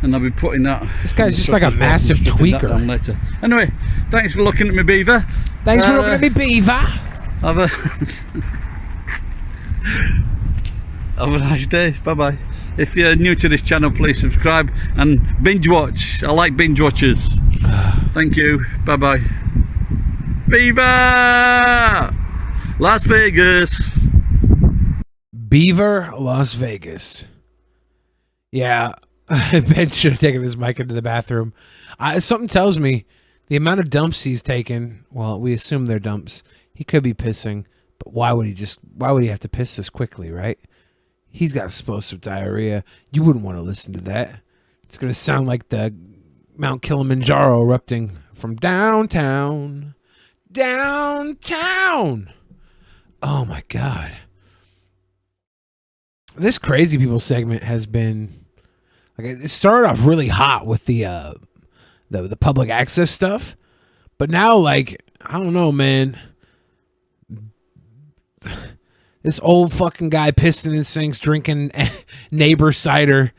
And I'll be putting that. This guy's just like a massive tweaker. Later. Anyway, thanks for looking at me beaver. Thanks for looking at me beaver. Have a nice day. Bye bye. If you're new to this channel, please subscribe and binge watch. I like binge watchers. Thank you. Bye bye. Beaver! Las Vegas. Beaver, Las Vegas. Yeah, Ben should have taken his mic into the bathroom. Something tells me the amount of dumps he's taken, well, we assume they're dumps. He could be pissing, but why would he have to piss this quickly, right? He's got explosive diarrhea. You wouldn't want to listen to that. It's going to sound like the Mount Kilimanjaro erupting from downtown. Downtown! Oh my God. This Crazy People segment has been, like, it started off really hot with the public access stuff, but now, like, I don't know, man. This old fucking guy pissing in sinks, drinking neighbor cider.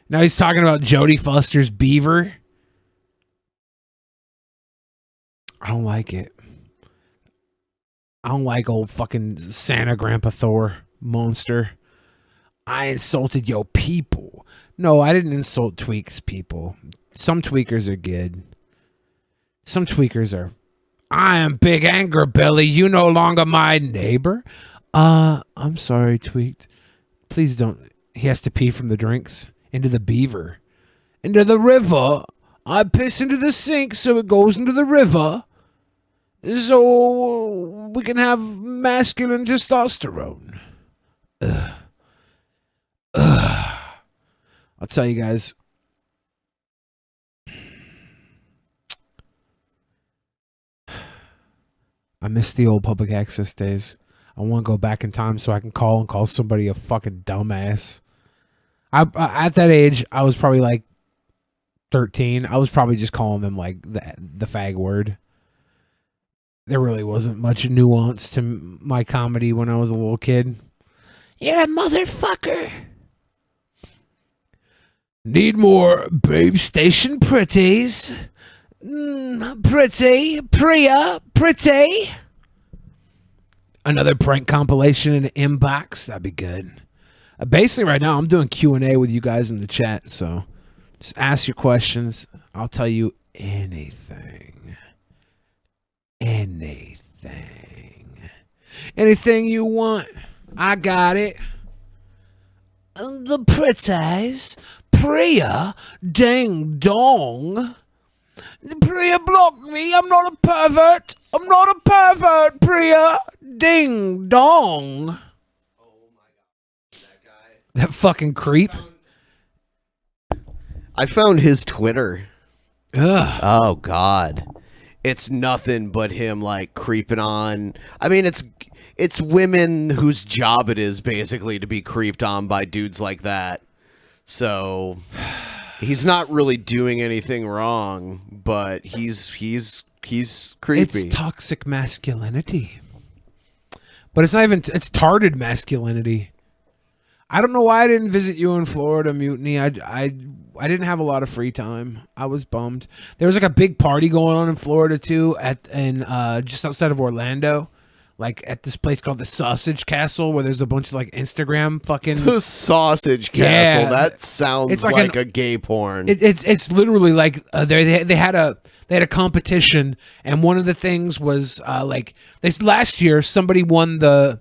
Now he's talking about Jodie Foster's beaver. I don't like it. I don't like old fucking Santa Grandpa Thor monster. I insulted your people. No, I didn't insult Tweak's people. Some tweakers are good. Some tweakers are... I am Big Anger Billy. You no longer my neighbor. I'm sorry, Tweaked. Please don't... He has to pee from the drinks. Into the beaver. Into the river. I piss into the sink so it goes into the river. So we can have masculine testosterone. Ugh. I'll tell you guys. I miss the old public access days. I want to go back in time so I can call somebody a fucking dumbass. At that age, I was probably like 13. I was probably just calling them like the fag word. There really wasn't much nuance to my comedy when I was a little kid. You're a motherfucker. Need more Babe Station pretties. Pretty. Priya. Pretty. Another prank compilation in the inbox. That'd be good. Basically, right now, I'm doing Q&A with you guys in the chat. So just ask your questions. I'll tell you anything. Anything you want. I got it. The pretties. Priya. Ding dong. Priya blocked me. I'm not a pervert. I'm not a pervert, Priya. Ding dong. Oh my God. That guy. That fucking creep. I found his Twitter. Ugh. Oh God. It's nothing but him like creeping on. I mean, it's women whose job it is basically to be creeped on by dudes like that. So he's not really doing anything wrong, but he's creepy. It's toxic masculinity. But it's not even it's tarded masculinity. I don't know why I didn't visit you in Florida, Mutiny. I didn't have a lot of free time. I was bummed. There was like a big party going on in Florida too, just outside of Orlando, like at this place called the Sausage Castle, where there's a bunch of like Instagram fucking the Sausage Castle. Yeah, that sounds like a gay porn. It's literally like they had a competition, and one of the things was like this last year somebody won the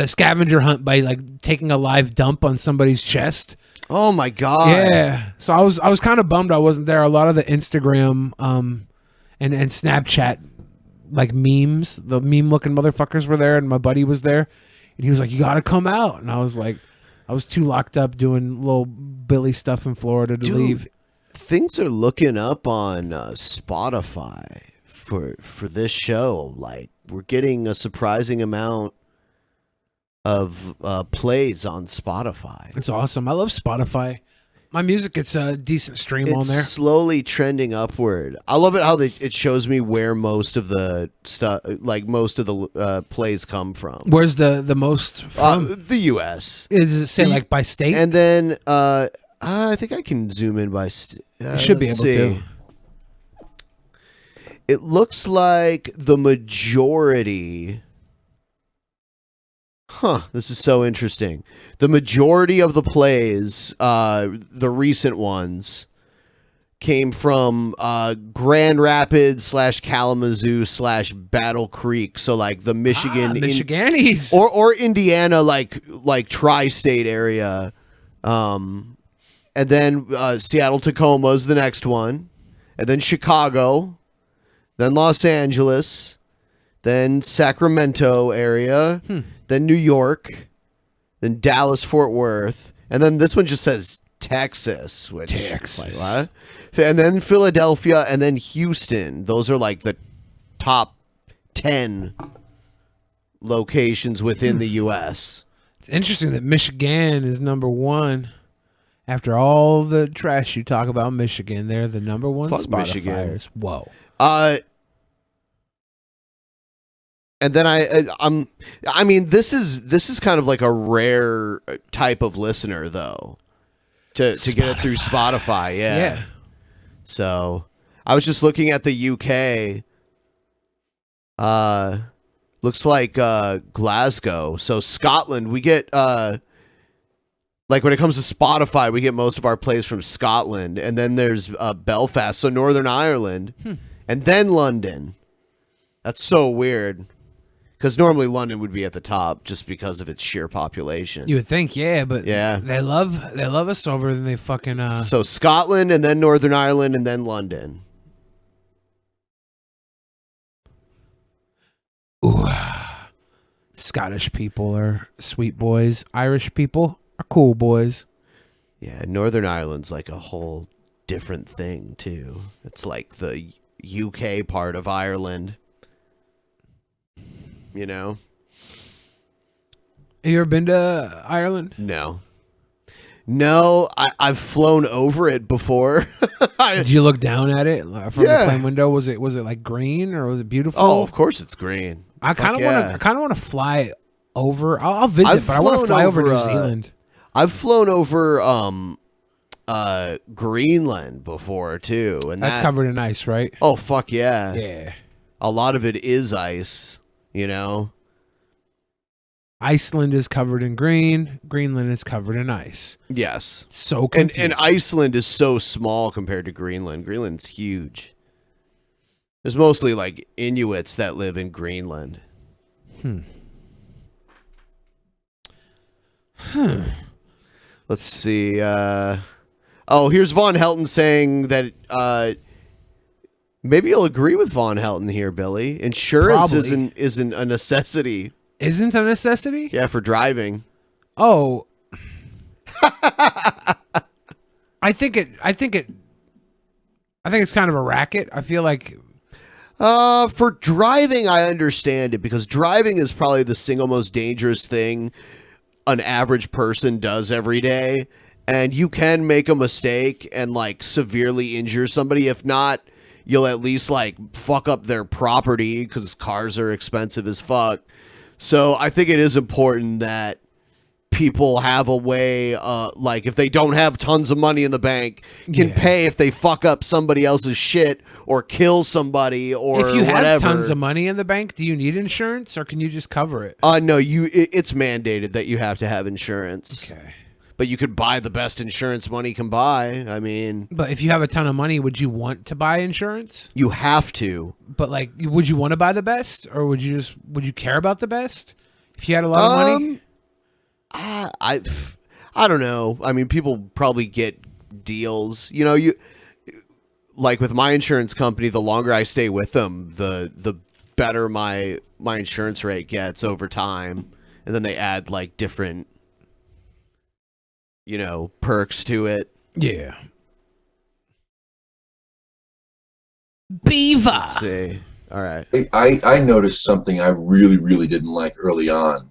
scavenger hunt by like taking a live dump on somebody's chest. Oh my God. Yeah. So I was kind of bummed I wasn't there. A lot of the Instagram and Snapchat like memes, the meme looking motherfuckers were there, and my buddy was there, and he was like, "You got to come out." And I was like, I was too locked up doing little Billy stuff in Florida to leave. Things are looking up on Spotify for this show. Like we're getting a surprising amount of plays on Spotify. It's awesome. I love Spotify. My music gets a decent stream on there. It's slowly trending upward. I love it how it shows me where most of the stuff, like most of the plays come from. Where's the most from? The U.S. Does it say like by state? And then I think I can zoom in by state. You should be able to. It looks like the majority... Huh, this is so interesting. The majority of the plays, the recent ones, came from Grand Rapids / Kalamazoo / Battle Creek. So like the Michigan, Michiganis, or Indiana, like tri-state area. And then Seattle Tacoma is the next one, and then Chicago, then Los Angeles, then Sacramento area. Then New York, then Dallas, Fort Worth, and then this one just says Texas, which like, what? And then Philadelphia, and then Houston. Those are like the top 10 locations within the U.S. It's interesting that Michigan is number one. After all the trash you talk about Michigan, they're the number one Fuck Spotifyers. Michigan. Whoa. And then I mean, this is kind of like a rare type of listener though, to get it through Spotify. Yeah. So I was just looking at the UK. Looks like Glasgow. So Scotland, we get like when it comes to Spotify, we get most of our plays from Scotland, and then there's Belfast, so Northern Ireland, and then London. That's so weird. Because normally London would be at the top just because of its sheer population. You would think, yeah, but they love us over than they fucking. So Scotland and then Northern Ireland and then London. Ooh. Scottish people are sweet boys. Irish people are cool boys. Yeah, Northern Ireland's like a whole different thing too. It's like the UK part of Ireland. You know? Have you ever been to Ireland? No. No, I've flown over it before. Did you look down at it from the plane window? Was it like green or was it beautiful? Oh, of course it's green. I kind of want to fly over. I'll visit, but I want to fly over New Zealand. I've flown over Greenland before too, and that's covered in ice, right? Oh fuck yeah. Yeah. A lot of it is ice, you know. Iceland is covered in green. Greenland is covered in ice. Yes. So confusing. And Iceland is so small compared to Greenland. Greenland's huge. There's mostly like Inuits that live in Greenland. Let's see. Here's Von Helton saying that maybe you'll agree with Von Helton here, Billy. Insurance isn't a necessity. Isn't a necessity? Yeah, for driving. Oh. I think it's kind of a racket. I feel like for driving I understand it, because driving is probably the single most dangerous thing an average person does every day, and you can make a mistake and like severely injure somebody. If not, you'll at least like fuck up their property because cars are expensive as fuck. So I think it is important that people have a way, like if they don't have tons of money in the bank, can pay if they fuck up somebody else's shit or kill somebody or whatever. If you have tons of money in the bank, do you need insurance or can you just cover it? No, it's mandated that you have to have insurance. Okay. But you could buy the best insurance money can buy. I mean... But if you have a ton of money, would you want to buy insurance? You have to. But like, would you want to buy the best? Or would you care about the best? If you had a lot of money? I don't know. I mean, people probably get deals. You know, like with my insurance company, the longer I stay with them, the better my insurance rate gets over time. And then they add like different, you know, perks to it. Yeah. Beaver. Let's see. All right. I noticed something I really didn't like early on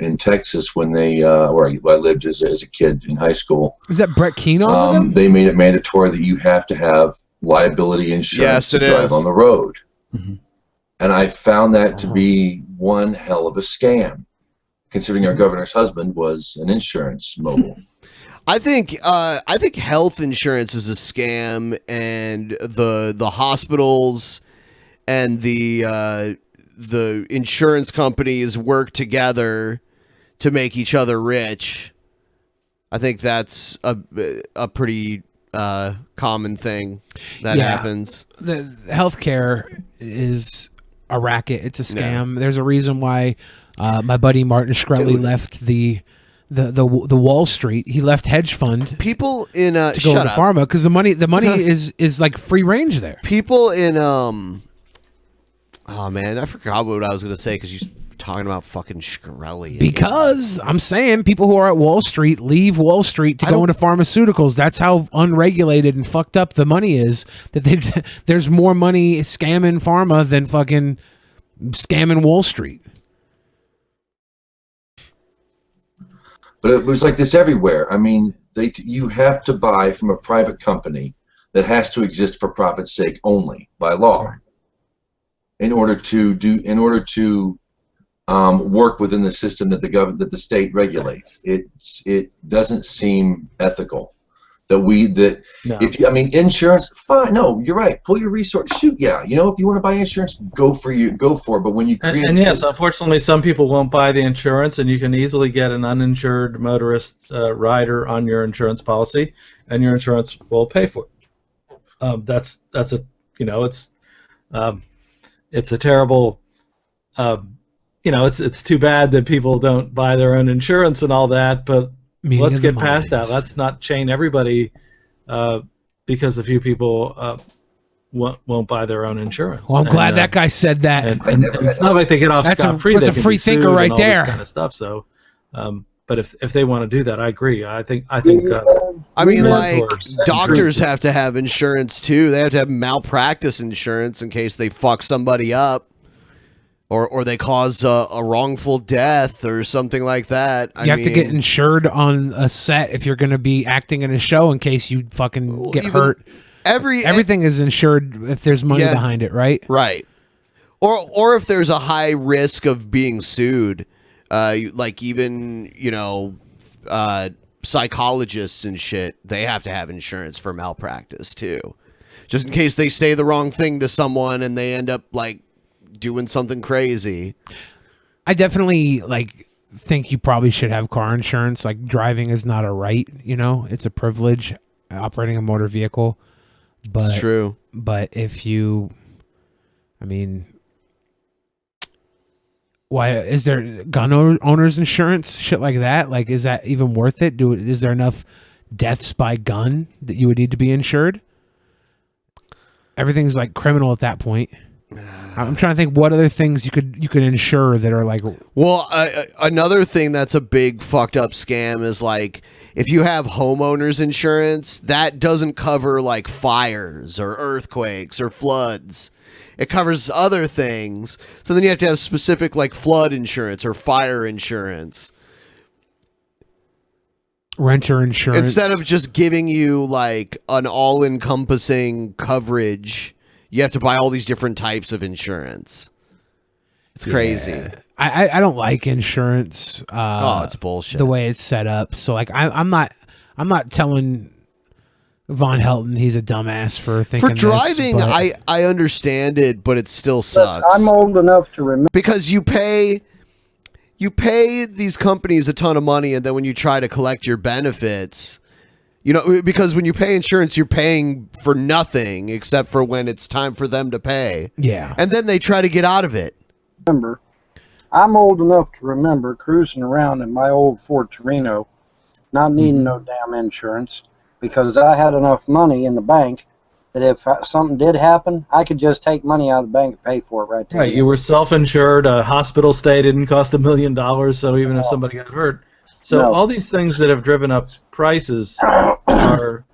in Texas when they, where I lived as a kid in high school. Is that Brett Keenan? They made it mandatory that you have to have liability insurance to drive on the road. Mm-hmm. And I found that to be one hell of a scam, considering our governor's husband was an insurance mogul. I think health insurance is a scam, and the hospitals and the insurance companies work together to make each other rich. I think that's a pretty common thing that happens. The healthcare is a racket. It's a scam. Yeah. There's a reason why my buddy Martin Shkreli left the Wall Street. He left hedge fund. People in to go into pharma because the money is like free range there. People in oh man, I forgot what I was gonna say because you're talking about fucking Shkreli. Because I'm saying people who are at Wall Street leave Wall Street to go into pharmaceuticals. That's how unregulated and fucked up the money is. That there's more money scamming pharma than fucking scamming Wall Street. But it was like this everywhere. I mean, you have to buy from a private company that has to exist for profit's sake only by law. In order to work within the system that the state regulates. It doesn't seem ethical that insurance, fine. No, you're right. Pull your resource. Shoot, yeah. If you want to buy insurance, go for it. But when you create yes, unfortunately, some people won't buy the insurance, and you can easily get an uninsured motorist rider on your insurance policy, and your insurance will pay for it. That's a it's a terrible. It's too bad that people don't buy their own insurance and all that, but let's get past that. Let's not chain everybody because a few people won't buy their own insurance. Well, I'm glad that guy said that. And it's not like they get off scot-free. That's a free thinker right there. Kind of stuff. So, but if they want to do that, I agree. I think. Doctors have to have insurance too. They have to have malpractice insurance in case they fuck somebody up. Or they cause a wrongful death or something like that. You have to get insured on a set if you're going to be acting in a show in case you fucking get hurt. Everything is insured if there's money behind it, right? Right. Or if there's a high risk of being sued, psychologists and shit, they have to have insurance for malpractice too. Just in case they say the wrong thing to someone and they end up doing something crazy. I definitely think you probably should have car insurance. Driving is not a right, it's a privilege, operating a motor vehicle. But it's true. But if you, why is there gun owners insurance, shit like that? Is that even worth it? Is there enough deaths by gun that you would need to be insured? Everything's criminal at that point. I'm trying to think what other things you could insure that are another thing that's a big fucked up scam is if you have homeowners insurance, that doesn't cover fires or earthquakes or floods. It covers other things. So then you have to have specific flood insurance or fire insurance. Renter insurance. Instead of just giving you an all-encompassing coverage, you have to buy all these different types of insurance. It's crazy. I don't like insurance. It's bullshit. The way it's set up. So I'm not telling Von Helton he's a dumbass for thinking for driving. This, I understand it, but it still sucks. I'm old enough to remember because you pay these companies a ton of money, and then when you try to collect your benefits. Because when you pay insurance, you're paying for nothing except for when it's time for them to pay. Yeah. And then they try to get out of it. I'm old enough to remember cruising around in my old Ford Torino, not needing no damn insurance, because I had enough money in the bank that if something did happen, I could just take money out of the bank and pay for it right there. Right, you were self-insured. A hospital stay didn't cost $1 million, so even if somebody got hurt. So all these things that have driven up prices are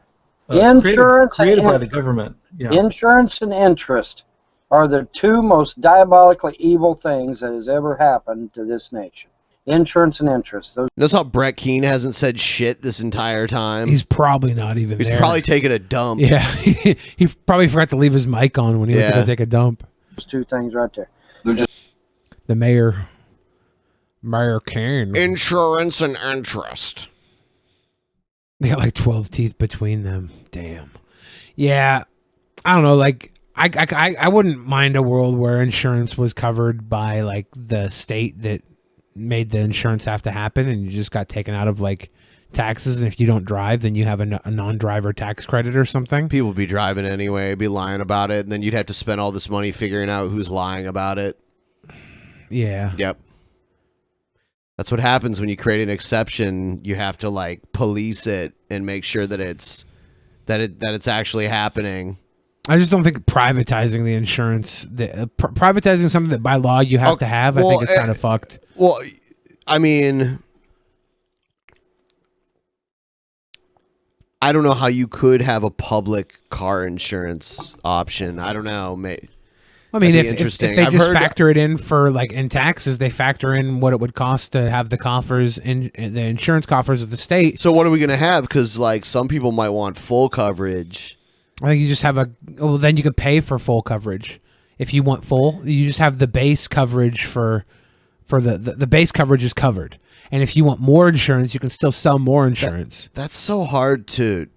created by the government. Yeah. Insurance and interest are the two most diabolically evil things that has ever happened to this nation. Insurance and interest. Notice how Brett Keane hasn't said shit this entire time? He's probably not even there. He's probably taking a dump. Yeah, he probably forgot to leave his mic on when he went to go take a dump. Those two things right there. The mayor Keane. Insurance and interest. They got 12 teeth between them. Damn. Yeah, I don't know. I wouldn't mind a world where insurance was covered by the state that made the insurance have to happen, and you just got taken out of taxes. And if you don't drive, then you have a non-driver tax credit or something. People would be driving anyway, be lying about it, and then you'd have to spend all this money figuring out who's lying about it. Yeah. Yep. That's what happens when you create an exception. You have to police it and make sure that it's actually happening. I just don't think privatizing the insurance, privatizing something that by law you have to have, I think it's kind of fucked. Well, I don't know how you could have a public car insurance option. I don't know, mate. If they just factor it in for in taxes, they factor in what it would cost to have the coffers in the insurance coffers of the state. So what are we going to have? Because some people might want full coverage. I think you just have then you can pay for full coverage. If you want full, you just have the base coverage for for the base coverage is covered. And if you want more insurance, you can still sell more insurance. That's so hard to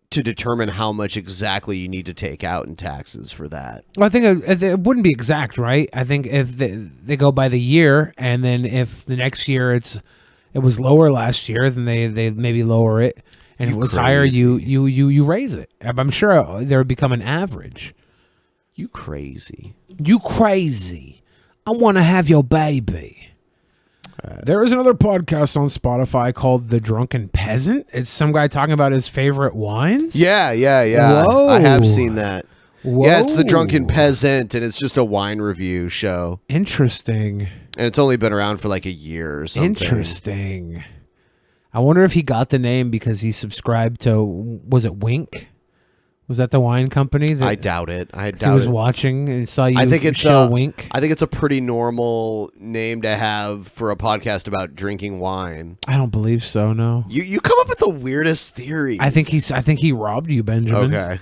determine how much exactly you need to take out in taxes for that. Well, I think it wouldn't be exact, right? I think if they go by the year, and then if the next year it was lower last year, then they maybe lower it, and if it was higher, you raise it. I'm sure there would become an average. You crazy. You crazy. I want to have your baby. There is another podcast on Spotify called The Drunken Peasant. It's some guy talking about his favorite wines. Yeah. Whoa. I have seen that. Whoa. Yeah, it's The Drunken Peasant, and it's just a wine review show. Interesting. And it's only been around for like a year or something. Interesting. I wonder if he got the name because he subscribed to, was it Wink? Was that the wine company? I doubt it. I doubt he was it. watching and saw you. I think it's show Wink. I think it's a pretty normal name to have for a podcast about drinking wine. I don't believe so. No. You come up with the weirdest theories. I think he robbed you, Benjamin. Okay.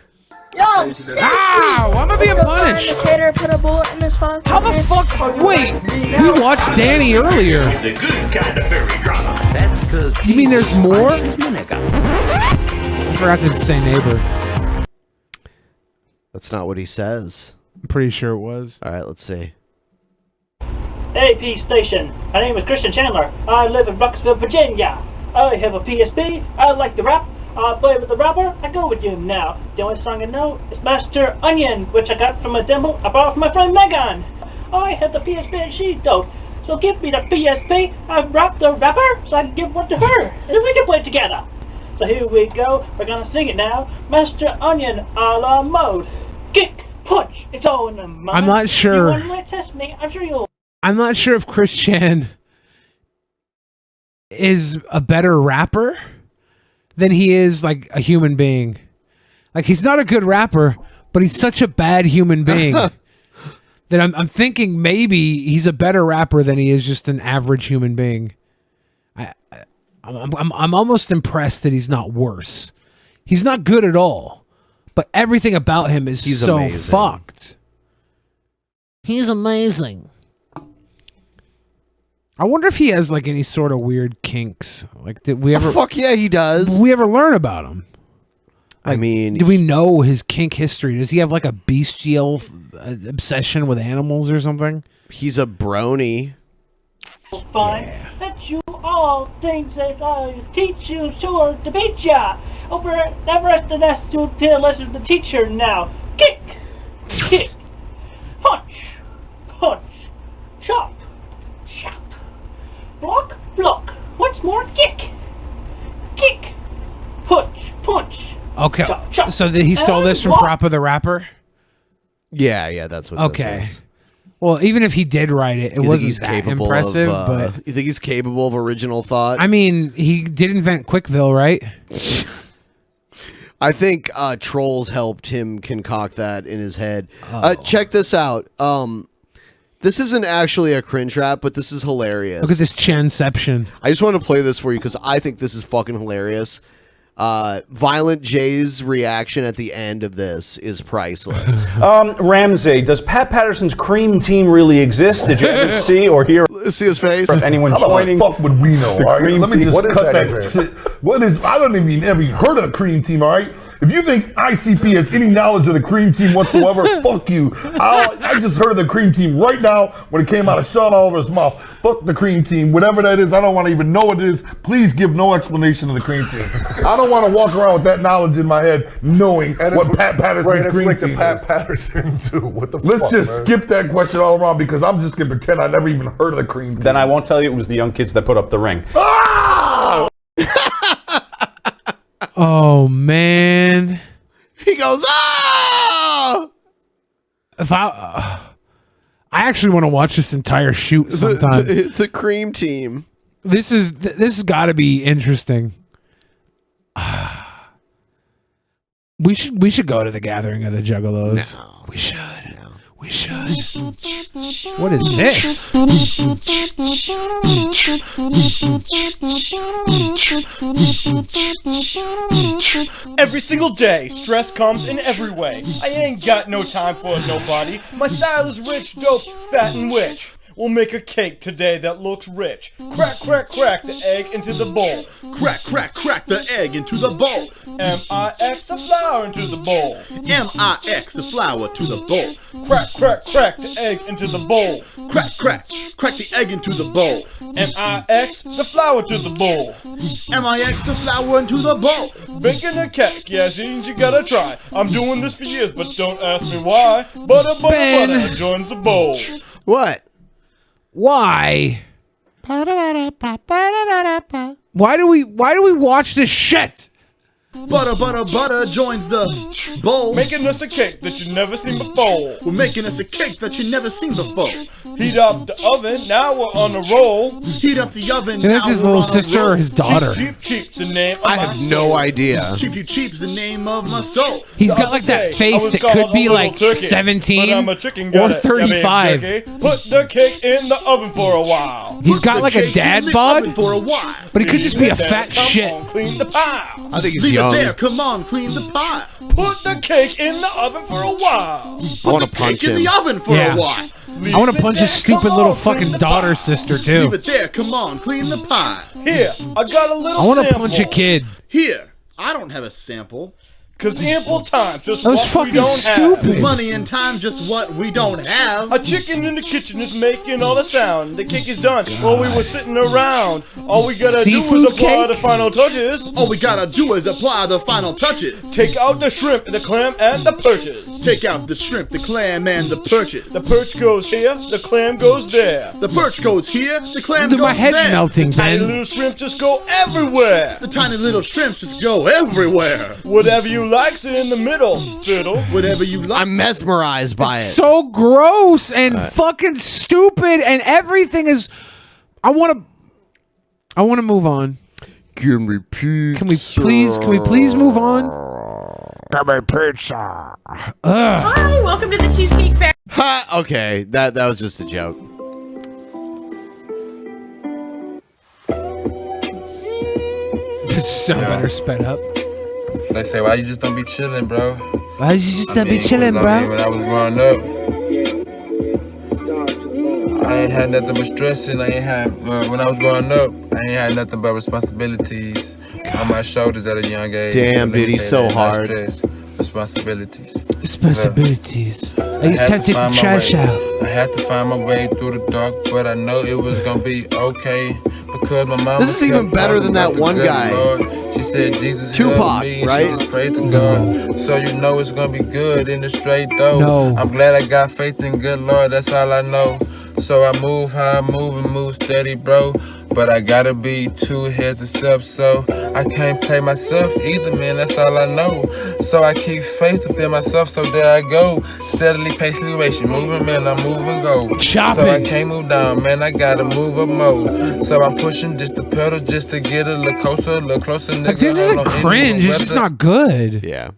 Yo, Ow! I'm gonna be punished. Put a bullet in this fuck. How the fuck? Wait, we watched Danny earlier. The good kind of fairy drama. That's because you mean there's more? I forgot to say neighbor. That's not what he says. I'm pretty sure it was. All right, let's see. AP Station. My name is Christian Chandler. I live in Rocksville, Virginia. I have a PSP. I like to rap. I play with the rapper. I go with you now. The only song I know is Master Onion, which I got from a demo I bought from my friend Megan. I have the PSP and she don't. So give me the PSP. I rap the rapper so I can give one to her. And then we can play it together. So here we go. We're gonna sing it now. Master Onion a la mode. Kick, punch, it's all in the mind. I'm not sure. You wanna test me? I'm sure you'll. I'm not sure if Chris Chan is a better rapper than he is like a human being. Like he's not a good rapper, but he's such a bad human being that I'm thinking maybe he's a better rapper than he is just an average human being. I'm almost impressed that he's not worse. He's not good at all, but everything about him is so amazing. fucked. He's amazing. I wonder if he has like any sort of weird kinks. Like, did we ever? Fuck yeah, he does. Did we ever learn about him? I mean, do we know his kink history? Does he have like a bestial obsession with animals or something? He's a brony. Fine. That you all things that I teach you sure to beat ya. Over the rest of that to listen to the teacher now. Kick, kick, punch, punch, chop, chop, block, block. Once more, kick, kick, punch, punch. Okay, chop, chop. so he stole this from Propa the Rapper? Yeah, that's what this is. Well, even if he did write it, it wasn't that impressive. But you think he's capable of original thought? I mean, he did invent Quickville, right? I think trolls helped him concoct that in his head. Check this out. This isn't actually a cringe rap, but this is hilarious. Look at this Chanception. I just want to play this for you because I think this is fucking hilarious. Violent J's reaction at the end of this is priceless. Ramsey, does Pat Patterson's cream team really exist? Did you ever see or hear? See his face? Anyone How joining? the fuck would we know? All right, Cream let me team. just What is cut that that shit. What is? I don't even ever heard of the cream team. All right. If you think ICP has any knowledge of the cream team whatsoever, fuck you. I just heard of the cream team right now when it came out of Sean Oliver's mouth. Fuck the cream team, whatever that is. I don't want to even know what it is. Please give no explanation of the cream team. I don't want to walk around with that knowledge in my head, knowing what Pat Patterson's cream team is. Pat Patterson too. What the? Let's fuck, just man? skip that question all around because I'm just gonna pretend I never even heard of the cream team. Then I won't tell you it was the young kids that put up the ring. Ah! Oh man. He goes, ah! If I actually want to watch this entire shoot sometime. The cream team. This has got to be interesting. We should go to the gathering of the Juggalos. No. We should. No. We should. What is this? Every single day, stress comes in every way. I ain't got no time for nobody. My style is rich, dope, fat, and witch. We'll make a cake today that looks rich. Crack, crack, crack the egg into the bowl. Crack, crack, crack the egg into the bowl. M-I-X the flour into the bowl. M-I-X the flour to the bowl. Crack, crack, crack the egg into the bowl. Crack, crack, crack the egg into the bowl. M-I-X the flour to the bowl. M-I-X the flour into the bowl. Baking a cake, yes, you gotta try. I'm doing this for years, but don't ask me why. Butter, butter, Ben. butter joins the bowl. What? Why? Why do we watch this shit? Butter, butter, butter joins the bowl. Making us a cake that you've never seen before. We're making us a cake that you've never seen before. Heat up the oven, now we're on a roll. Heat up the oven, And that's his little sister or his daughter? Cheap, cheap's the name of I my have no idea. Cheap, cheap, cheap's the name of my soul. He's got like that face that could be like 17 or 35. Put the cake in the oven for a while. He's got like a dad bod, for a while. but he could just be a fat shit. Clean the pile. I think he's Leave young. it there, come on, clean the pot. Put the cake in the oven for a while. I want to punch Cake in him. the oven for a while. I want to punch his stupid little fucking daughter sister too. Leave it there, come on, clean the pot. Here, I got a little I want to sample. punch a kid. Here, I don't have a sample. Cause ample time, just That was what fucking we don't stupid. have. Money and time, just what we don't have. A chicken in the kitchen is making all the sound. The cake is done while we were sitting around. All we gotta do Seafood is apply cake? the final touches. All we gotta do is apply the final touches. Take out the shrimp, the clam, and the perches. Take out the shrimp, the clam, and the perches. The perch goes here, the clam goes there. The perch goes here, the clam Dude, goes my head's there. melting, Tiny Ben. little shrimp just go everywhere. The tiny little shrimps just go everywhere. Whatever you like's in the middle, fiddle. Whatever you like. I'm mesmerized by it. So gross and fucking stupid, and everything is. I want to move on. Give me pizza. Can we please move on? Give me pizza. Ugh. Hi, welcome to the Cheesecake Factory. Ha! Okay, that was just a joke. Just so better sped up. They say, why you just don't be chilling, bro? Why you just don't be chilling, bro? When I was growing up, I ain't had nothing but stressing. I ain't had, when I was growing up, I ain't had nothing but responsibilities on my shoulders at a young age. Damn, dude, he's so hard. Responsibilities. Responsibilities. I used to have to take the trash out. I had to find my way through the dark, but I know it was gonna be okay. Because my mama. This is even better than that one guy. Lord. She said Jesus Tupac, help me, and right? She just prayed to God. So you know it's gonna be good in the straight though. No. I'm glad I got faith in good Lord, that's all I know. So I move how I move and move steady, bro. But I gotta be 2 heads a step, so I can't play myself either, man, that's all I know. So I keep faith within myself, so there I go. Steadily, patiently, waiting, moving, man, I move and go. Chopping. So I can't move down, man, I gotta move up more. So I'm pushing just the pedal just to get a little closer, nigga. Like, this isn't cringe, it's just not good. Yeah.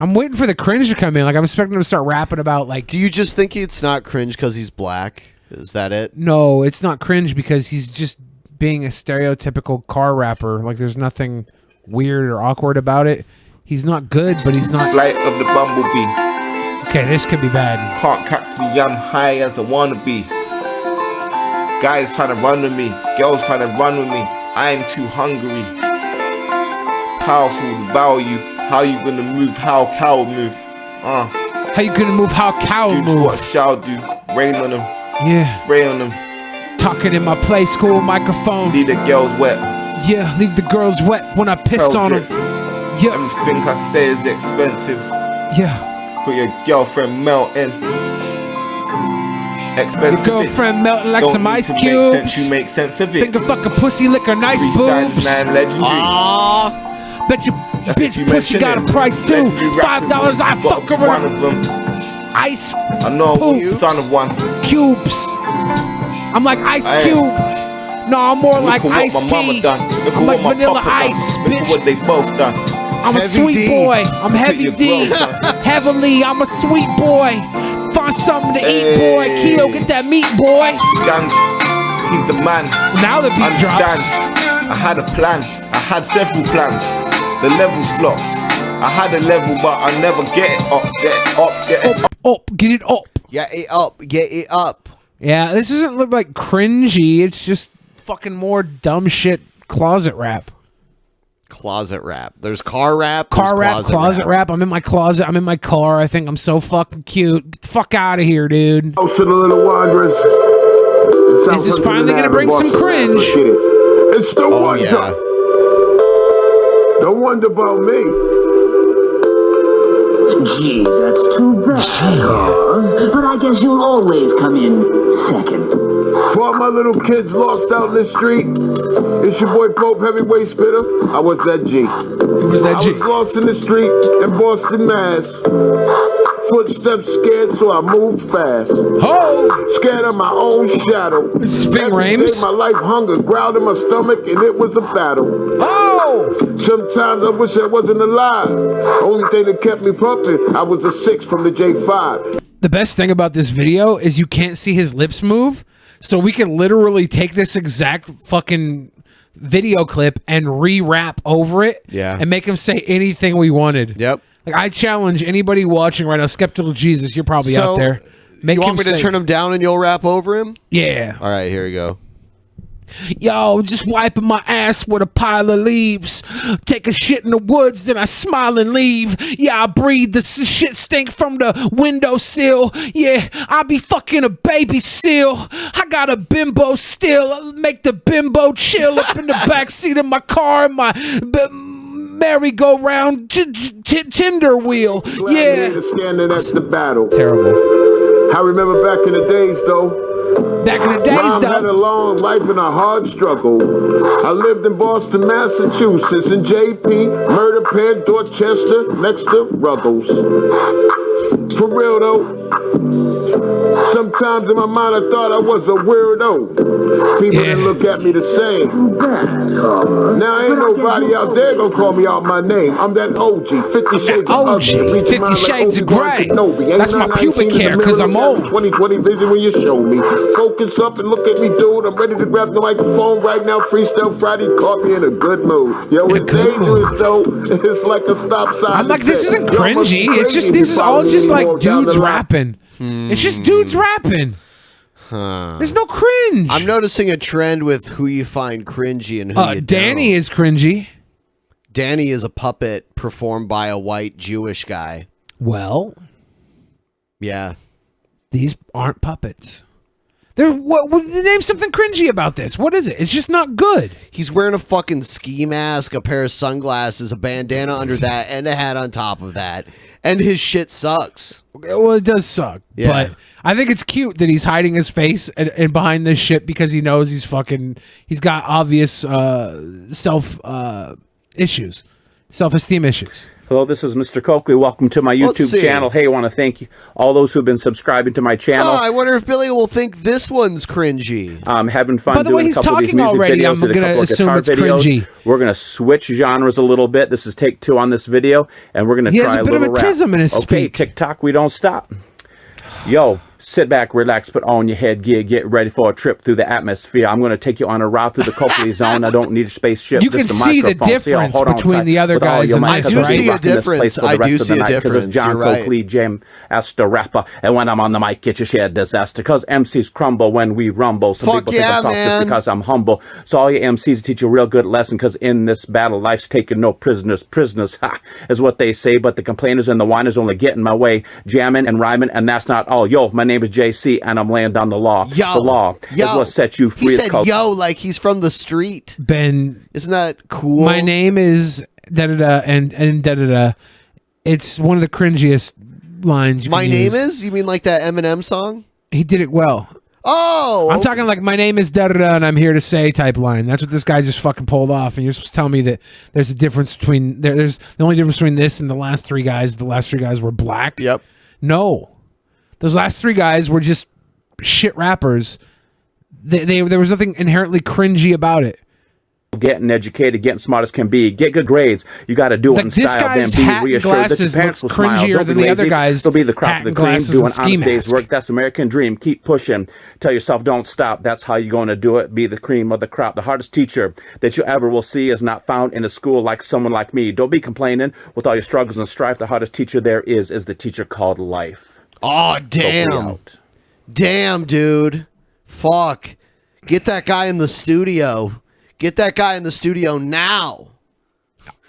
I'm waiting for the cringe to come in. Like, I'm expecting him to start rapping about, like... Do you just think it's not cringe because he's black? Is that it? No, it's not cringe because he's just being a stereotypical car rapper. Like, there's nothing weird or awkward about it. He's not good, but he's not... Flight of the bumblebee. Okay, this could be bad. Can't catch me, I'm high as I wanna be. Guys trying to run with me, girls trying to run with me. I am too hungry. Powerful value. How you gonna move? How cow will move? How you gonna move? How cow will move? What shall do? Rain on them. Yeah. Spray on them. Talking in my play school microphone. Leave the girls wet. Yeah, leave the girls wet when I piss Pearl on them. drips. Yeah. Everything I say is expensive. Yeah. Got your girlfriend melting. Expensive. Your girlfriend melting like Don't some need ice to make cubes. sense, you make sense of it. Finger fucking pussy liquor, nice boobs. Man, legendary. Bet you bitch pussy got a price too. $5 I fuck her one of them. Ice I know poops. son of one. Cubes. I'm like Ice Cube. No, I'm more like Look at Ice what my mama Tea. done. Look I'm at like what my Vanilla papa done. Ice, Look at bitch. what they both done. I'm a Heavy sweet D. boy. I'm Look at Heavy your D. growth, son. Heavily, I'm a sweet boy. Find something to eat, boy. Hey. Keo, get that meat, boy. Scans. He's the man. Now the beat Understand. drops. I had a plan. I had several plans. The levels flopped. I had a level, but I never get it up. Get it up. Get it up. Up, get it up. Get it up. Get it up. Yeah, this doesn't look like cringy. It's just fucking more dumb shit closet rap. Closet rap. There's car rap. Car there's rap, closet rap. I'm in my closet. I'm in my car. I think I'm so fucking cute. Fuck out of here, dude. Oh, shit, the little Wanderers. This is finally going to bring some cringe. It's the wonder. Yeah. Don't wonder about me. Gee, that's too bad. But I guess you'll always come in second. For all my little kids lost out in the street, it's your boy Pope Heavyweight Spitter. I was that G. Who was that G? I was lost in the street in Boston, Mass. Footsteps scared, so I moved fast. Oh! Scared of my own shadow. Every day my life hunger growled in my stomach, and it was a battle. Oh! Sometimes I wish I wasn't alive. Only thing that kept me pumping, I was a 6 from the J5. The best thing about this video is you can't see his lips move, so we can literally take this exact fucking video clip and re-rap over it and make him say anything we wanted. Yep. Like, I challenge anybody watching right now, Skeptical Jesus, you're probably out there. Make you want him me to say- turn him down and you'll rap over him? Yeah. All right, here we go. Yo, just wiping my ass with a pile of leaves. Take a shit in the woods, then I smile and leave. Yeah, I breathe the shit stink from the windowsill. Yeah, I be fucking a baby seal. I got a bimbo still. I'll make the bimbo chill up in the backseat of my car. My merry-go-round Tinder wheel. Yeah. Standing at the battle. Terrible. I remember back in the days, though. Back in the days, Mom had a long life and a hard struggle. I lived in Boston, Massachusetts, in JP, Murder Pen, Dorchester, next to Ruggles. For real though, sometimes in my mind I thought I was a weirdo. People didn't look at me the same. Now ain't nobody out there gonna call me out my name. I'm that OG, 50 Shades of Ugly. 50 Shades of Grey. That's my pubic hair, because I'm old. 20/20 vision when you show me. Focus up and look at me, dude. I'm ready to grab the microphone right now. Freestyle Friday caught me in a good mood. Yo, it's dangerous though. It's like a stop sign. I'm like, this isn't cringy. It's just, this is all just like dudes rapping. It's just dudes rapping. There's no cringe. I'm noticing a trend with who you find cringy and who you Danny is cringy. Danny is a puppet performed by a white Jewish guy. Well, yeah, these aren't puppets. Name something cringy about this. What is it? It's just not good. He's wearing a fucking ski mask, a pair of sunglasses, a bandana under that, and a hat on top of that. And his shit sucks. Well, it does suck. Yeah. But I think it's cute that he's hiding his face and behind this shit because he knows he's got obvious self-esteem issues. Hello, this is Mr. Coakley. Welcome to my YouTube channel. Hey, I want to thank you, all those who've been subscribing to my channel. Oh, I wonder if Billy will think this one's cringy. Having fun By the way, doing a he's couple of these talking music already. videos I'm and a gonna couple of assume guitar it's videos. cringy. We're going to switch genres a little bit. This is take 2 on this video, and we're going to He try has a bit little of a rap. tism in his Okay, speak. TikTok, we don't stop. Yo, sit back, relax, put on your headgear, get ready for a trip through the atmosphere. I'm going to take you on a route through the Coakley zone. I don't need a spaceship. You can just a see the microphone. difference hold on between tight the other with all guys your and mics. this, I'll right? be rocking this place for the rest of the night 'cause it's John You're right. Coakley, Jim Astor rapper. And when I'm on the mic, it's a shared disaster. Because MCs crumble when we rumble. Some Fuck people yeah, think I'm soft man. just because I'm humble. So all your MCs teach you a real good lesson. Because in this battle, life's taking no prisoners. Prisoners, ha, is what they say. But the complainers and the whiners only get in my way. Jamming and rhyming, and that's not all. Yo, my name is JC, and I'm laying down the law. Yo, the law is what sets you free. He It's said called- yo like he's from the street. Ben, isn't that cool? My name is da-da-da and da-da-da. It's one of the cringiest lines you My can name use. is? You mean like that Eminem song? He did it well. Oh! I'm talking like my name is da-da-da and I'm here to say type line. That's what this guy just fucking pulled off. And you're supposed to tell me that there's a difference between... There's the only difference between this and the last 3 guys. The last 3 guys were black. Yep. No. Those last 3 guys were just shit rappers. There was nothing inherently cringy about it. Getting educated, getting smart as can be, get good grades. You got to do it Like, in this style. Then guy's be hat and reassured that your glasses parents will looks smile. cringier Don't be than the other lazy. guys' They'll be the crop hat of the and cream, glasses doing and ski honest day's mask. work. That's American dream. Keep pushing. Tell yourself don't stop. That's how you're going to do it. Be the cream of the crop. The hardest teacher that you ever will see is not found in a school like someone like me. Don't be complaining with all your struggles and strife. The hardest teacher there is the teacher called life. Oh, Hopefully damn. out. Damn, dude. Fuck. Get that guy in the studio. Get that guy in the studio now.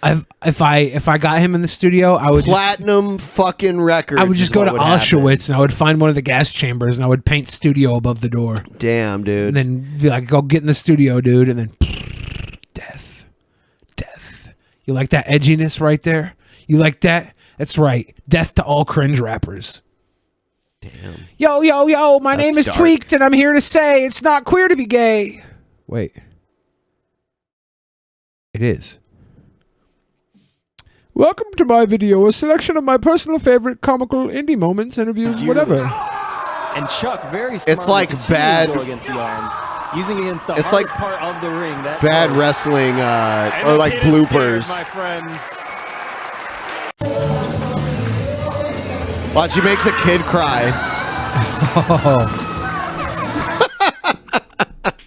If I got him in the studio, I would platinum fucking record. I would just go to Auschwitz and I would find one of the gas chambers and I would paint studio above the door. Damn, dude. And then be like, go get in the studio, dude, and then death. You like that edginess right there? You like that? That's right. Death to all cringe rappers. Damn. Yo, my name is dark. Tweaked and I'm here to say it's not queer to be gay. Wait. It is. Welcome to my video, a selection of my personal favorite comical indie moments, interviews, whatever. And Chuck, very smart. It's like bad. Go against the arm, using against the It's hardest like part of the ring. That bad post. wrestling, And or the like kid is scared, bloopers. my friends. Watch, he makes a kid cry.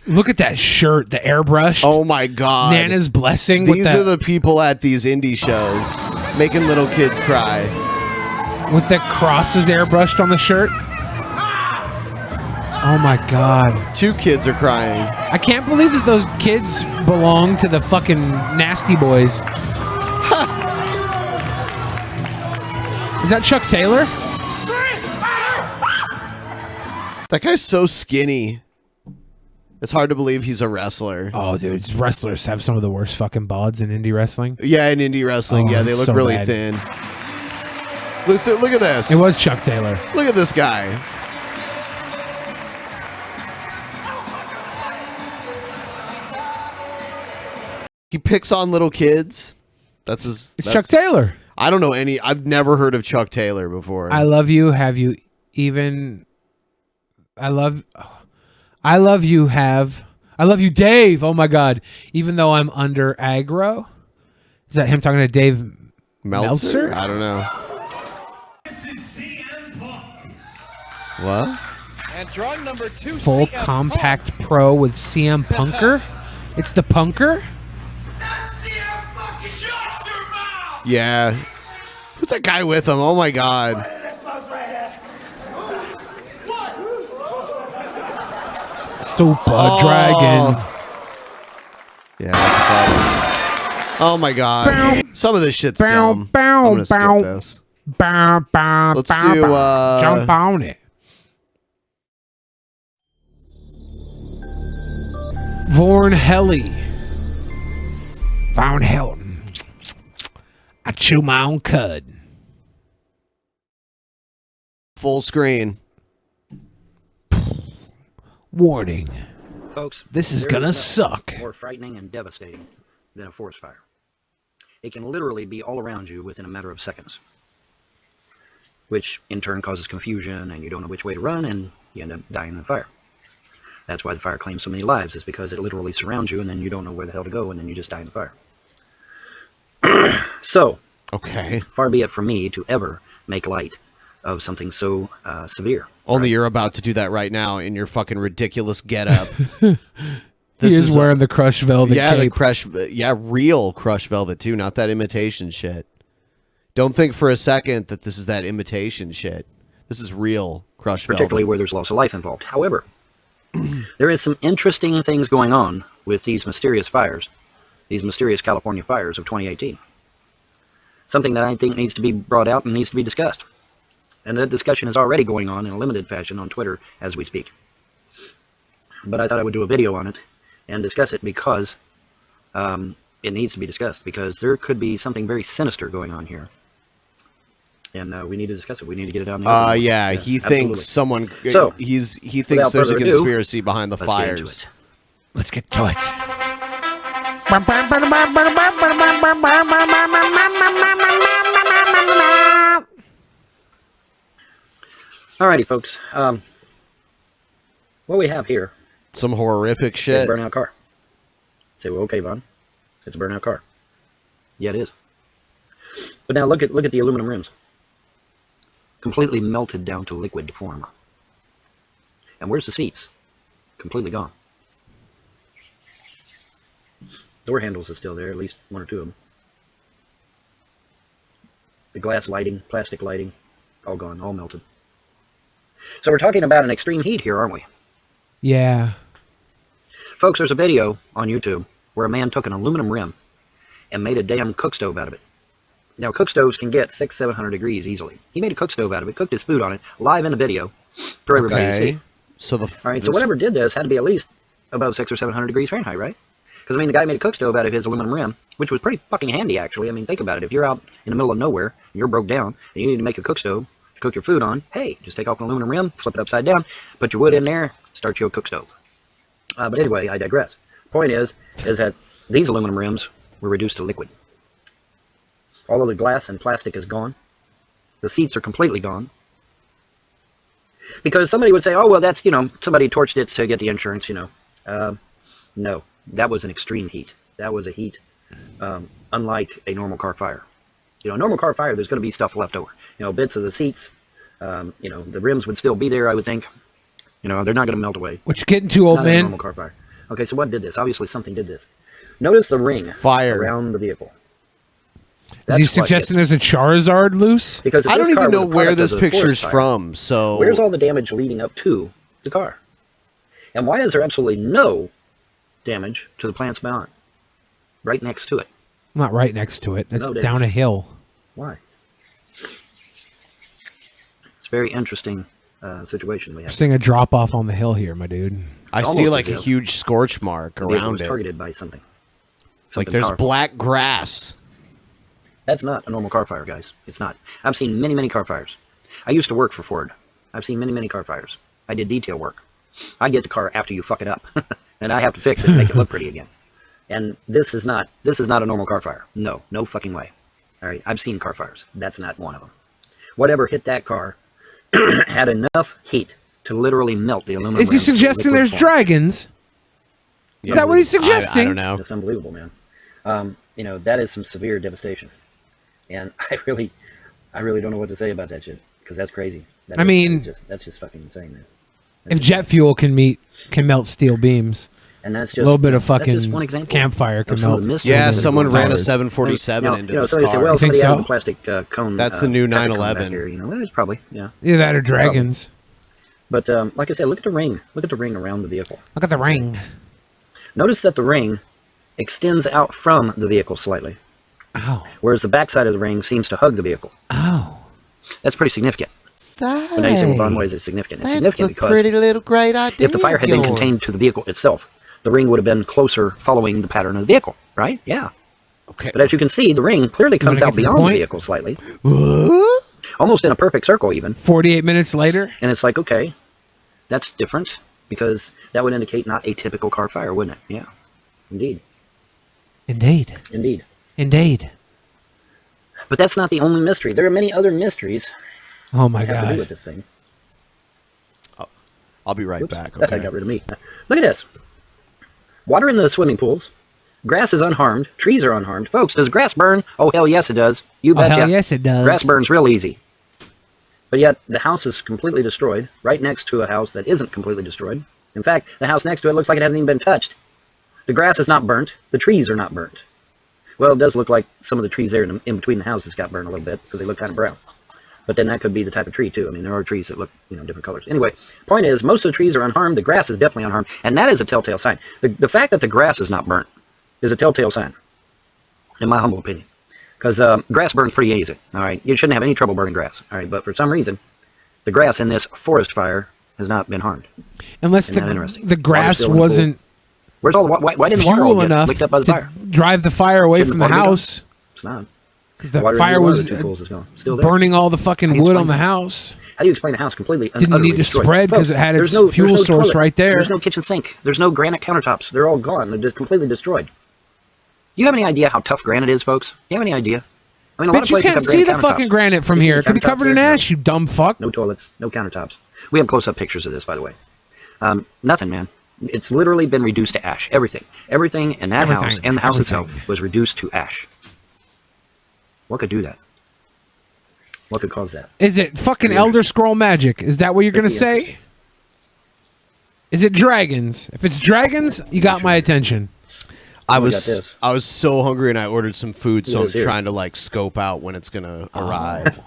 Look at that shirt, the airbrush. Oh my god. Nana's blessing. with These that, are the people at these indie shows making little kids cry. with the crosses airbrushed on the shirt. Oh my god. 2 kids are crying. I can't believe that those kids belong to the fucking Nasty Boys. Is that Chuck Taylor? That guy's so skinny. It's hard to believe he's a wrestler. Oh, dude, wrestlers have some of the worst fucking bods in indie wrestling. Yeah, in indie wrestling, Oh, yeah, they look so really bad. thin. Look at this. It was Chuck Taylor. Look at this guy. He picks on little kids. It's Chuck Taylor. I don't know any. I've never heard of Chuck Taylor before. I love you. Have you even? I love you, Dave. Oh my God. Even though I'm under aggro. Is that him talking to Dave Meltzer? I don't know. What? And drawing number 2, Full CM compact pro with CM Punker. It's the Punker. Yeah. Who's that guy with him? Oh my God. Super Dragon. Yeah. Oh my God. Some of this shit's dumb. I'm gonna skip this. Let's do. Jump on it. Vorn Helly. Von Helton. I chew my own cud. Full screen. Warning. Folks, This is there gonna nothing suck. More frightening and devastating than a forest fire. It can literally be all around you within a matter of seconds, which in turn causes confusion, and you don't know which way to run, and you end up dying in the fire. That's why the fire claims so many lives, is because it literally surrounds you, and then you don't know where the hell to go, and then you just die in the fire. So, okay, far be it from me to ever make light of something so severe. Only you're about to do that right now in your fucking ridiculous getup. He is wearing the crushed velvet Yeah, cape. real crushed velvet too, not that imitation shit. Don't think for a second that this is that imitation shit. This is real crushed Particularly velvet. where there's loss of life involved. However, there is some interesting things going on with these mysterious fires, these mysterious California fires of 2018. Something that I think needs to be brought out and needs to be discussed. And that discussion is already going on in a limited fashion on Twitter as we speak. But I thought I would do a video on it and discuss it because it needs to be discussed, because there could be something very sinister going on here. And we need to discuss it. We need to get it out in the open. Yeah, Yes, he absolutely. thinks someone. So, he thinks without there's a further ado, conspiracy behind the let's get into fires. it. Let's get to it. Alrighty, folks. What we have here Some horrific is shit. a burnout car. Say, well, okay, Vaughn. It's a burnout car. Yeah, it is. But now look at the aluminum rims. Completely melted down to liquid form. And where's the seats? Completely gone. Door handles are still there, at least one or two of them. The glass lighting, plastic lighting, all gone, all melted. So we're talking about an extreme heat here, aren't we? Yeah. Folks, there's a video on YouTube where a man took an aluminum rim and made a damn cook stove out of it. Now, cook stoves can get 600-700 degrees easily. He made a cook stove out of it, cooked his food on it, live in the video for everybody to see. So All right, so whatever did this had to be at least above 600 or 700 degrees Fahrenheit, right? Because, I mean, the guy made a cook stove out of his aluminum rim, which was pretty fucking handy, actually. I mean, think about it. If you're out in the middle of nowhere, and you're broke down, and you need to make a cook stove to cook your food on, hey, just take off an aluminum rim, flip it upside down, put your wood in there, start you a cook stove. But anyway, I digress. Point is that these aluminum rims were reduced to liquid. All of the glass and plastic is gone. The seats are completely gone. Because somebody would say, oh, well, that's, somebody torched it to get the insurance, No, that was an extreme heat. That was a heat unlike a normal car fire. A normal car fire, there's going to be stuff left over. Bits of the seats, the rims would still be there, I would think. They're not going to melt away. What you getting to, old Not man? a normal car fire. Okay, so what did this? Obviously something did this. Notice the ring around the vehicle. Is he suggesting there's a Charizard loose? Because I don't even know where this picture's from, so... Where's all the damage leading up to the car? And why is there absolutely no damage to the plants beyond? Right next to it. Not right next to it. That's No, down a hill. Why? It's a very interesting situation we have. Seeing a drop off on the hill here, my dude. I see like a huge scorch mark The vehicle around was it. targeted by something. Like Something there's powerful. black grass. That's not a normal car fire, guys. It's not. I've seen many, many car fires. I used to work for Ford. I've seen many, many car fires. I did detail work. I get the car after you fuck it up, and I have to fix it and make it look pretty again. And this is not a normal car fire. No fucking way. All right, I've seen car fires. That's not one of them. Whatever hit that car had enough heat to literally melt the aluminum. Is he rims to suggesting liquid there's form. dragons? Is that what he's suggesting? I don't know. That's unbelievable, man. That is some severe devastation. And I really don't know what to say about that shit, because that's crazy. That's just fucking insane, man. If jet fuel can melt steel beams, and that's just a little bit of that's just fucking one example campfire can of some of melt. the mysteries Yeah, that someone are ran a going on. 747 Now, into this somebody car. say, well, You think somebody added so? the plastic cone. That's the new plastic cone 911. back here, well, it's probably, yeah. Either that or dragons. But like I said, look at the ring. Look at the ring around the vehicle. Look at the ring. Notice that the ring extends out from the vehicle slightly. Oh. Whereas the backside of the ring seems to hug the vehicle. Oh. That's pretty significant. But now you say, well, Don, why is it significant? It's That's significant a because pretty little great idea. if the fire had been contained to the vehicle itself, the ring would have been closer following the pattern of the vehicle, right? Yeah. Okay. But as you can see, the ring clearly comes wanna out get to the beyond the point? vehicle slightly. Almost in a perfect circle, even. 48 minutes later? And it's like, okay, that's different, because that would indicate not a typical car fire, wouldn't it? Yeah. Indeed. Indeed. Indeed. Indeed. But that's not the only mystery. There are many other mysteries Oh my that have to do god. with this thing. I'll be right Oops, back. that Okay. got rid of me. Look at this. Water in the swimming pools. Grass is unharmed. Trees are unharmed. Folks, does grass burn? Oh, hell yes it does. You Oh, betcha. hell yes it does. Grass burns real easy. But yet, the house is completely destroyed, right next to a house that isn't completely destroyed. In fact, the house next to it looks like it hasn't even been touched. The grass is not burnt. The trees are not burnt. Well, it does look like some of the trees there in between the houses got burned a little bit, because they look kind of brown. But then that could be the type of tree, too. I mean, there are trees that look, different colors. Anyway, point is, most of the trees are unharmed. The grass is definitely unharmed. And that is a telltale sign. The fact that the grass is not burnt is a telltale sign, in my humble opinion. Because grass burns pretty easy, all right? You shouldn't have any trouble burning grass, all right? But for some reason, the grass in this forest fire has not been harmed. Unless Isn't that interesting? the Water's grass still in the pool. wasn't Where's all the why didn't the water all fuel get enough licked up by the to fire? drive the fire away Shouldn't from the water be gone? house. It's not. Because the Water in fire the was two pools is gone. Still there. burning all the How fucking do you wood explain on the that? house. How do you explain the house completely and Didn't utterly need to destroyed? spread 'cause Folks, it had there's its no fuel source toilet. right there. There's no kitchen sink. There's no granite countertops. They're all gone. They're just completely destroyed. You have any idea how tough granite is, folks? You have any idea? I mean, a lot of Bitch, you places can't have see granite the fucking countertops. granite from You see here. the It could be countertops covered in there? ash, you dumb fuck. No toilets, no countertops. We have close-up pictures of this, by the way. Nothing, man. It's literally been reduced to ash. Everything in that house and the house itself was reduced to ash. What could do that? What could cause that? Is it fucking Elder Scroll magic? Is that what you're going to say? Is it dragons? If it's dragons, you got my attention. I we got was this. I was so hungry and I ordered some food, so Yeah, I'm it's here. trying to like scope out when it's gonna arrive.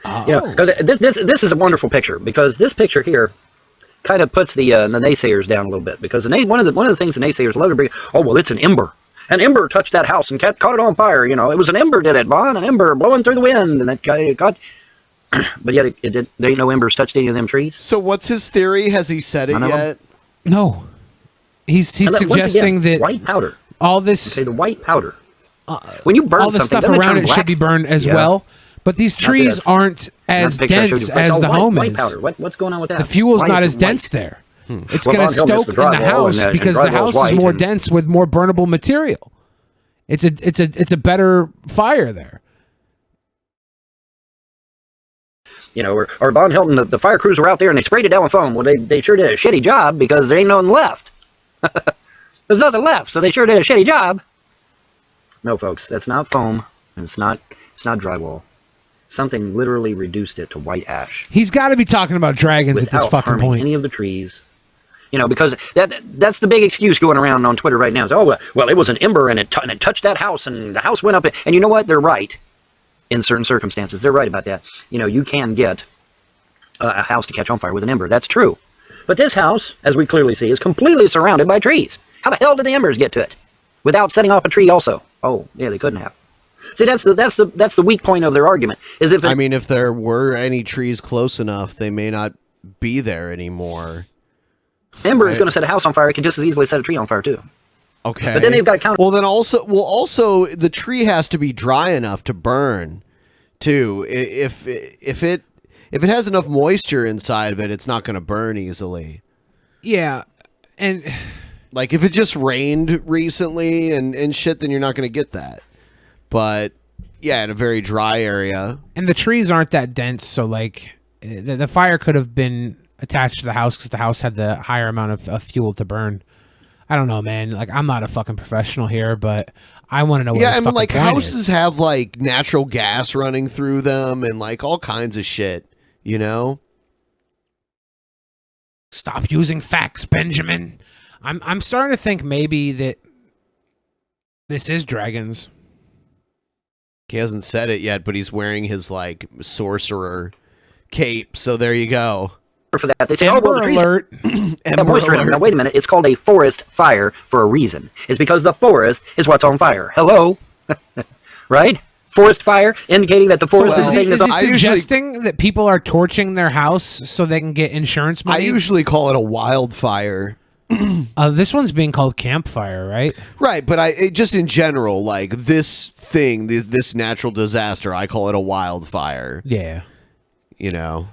You know, because this is a wonderful picture, because this picture here kind of puts the naysayers down a little bit, because one of the things the naysayers love to bring, oh well, it's an ember. An ember touched that house and caught it on fire. You know, it was an ember did it, Vaughn. An ember blowing through the wind, and that got. But yet it did. There ain't no embers touched any of them trees. So what's his theory? Has he said it yet? No. He's And suggesting once again, that white powder. all this. Okay, the white powder. When you burn all the something, stuff doesn't around turn it should black? be burned as Yeah. well. But these trees this. aren't as Not the picture I showed dense you. as Oh, the white- home white is. powder. What's going on with that? The fuel's Why not is as it dense white? there. It's Well, going to Von Helm is stoke the in the drywall, house and because the drywall's house is white more and- dense with more burnable material. It's a better fire there. You know, or Von Hilton, the fire crews were out there and they sprayed it down with foam. Well, they sure did a shitty job because there ain't nothing left. There's nothing left, so they sure did a shitty job. No, folks, that's not foam, and it's not drywall. Something literally reduced it to white ash. He's got to be talking about dragons at without this fucking harming point. any of the trees. You know, because that's the big excuse going around on Twitter right now. Is, oh, well, it was an ember and it touched that house and the house went up. And you know what? They're right. In certain circumstances, they're right about that. You know, you can get a house to catch on fire with an ember. That's true. But this house, as we clearly see, is completely surrounded by trees. How the hell did the embers get to it without setting off a tree also? Oh, yeah, they couldn't have. See, that's the weak point of their argument. Is if I mean, if there were any trees close enough, they may not be there anymore. ember is going to set a house on fire, it can just as easily set a tree on fire too. Okay. But then they've got to count. Well, then also the tree has to be dry enough to burn, too. If it has enough moisture inside of it, it's not going to burn easily. Yeah, and like if it just rained recently and shit, then you're not going to get that. But yeah, in a very dry area, and the trees aren't that dense, so like the fire could have been attached to the house because the house had the higher amount of fuel to burn. I don't know, man. Like, I'm not a fucking professional here, but I want to know what yeah, his I mean, fucking like point houses is. have like natural gas running through them and like all kinds of shit, you know. Stop using facts, Benjamin. I'm starting to think maybe that this is dragons. He hasn't said it yet, but he's wearing his like sorcerer cape. So there you go. For that, they say, oh, well, the trees alert. have moisture in them. Now, wait a minute. It's called a forest fire for a reason. It's because the forest is what's on fire. Hello? Right? Forest fire, indicating that the forest is taking is he suggesting that people are torching their house so they can get insurance money? I usually call it a wildfire. This one's being called campfire, right? Right, but just in general, like this thing, this natural disaster, I call it a wildfire. Yeah. You know.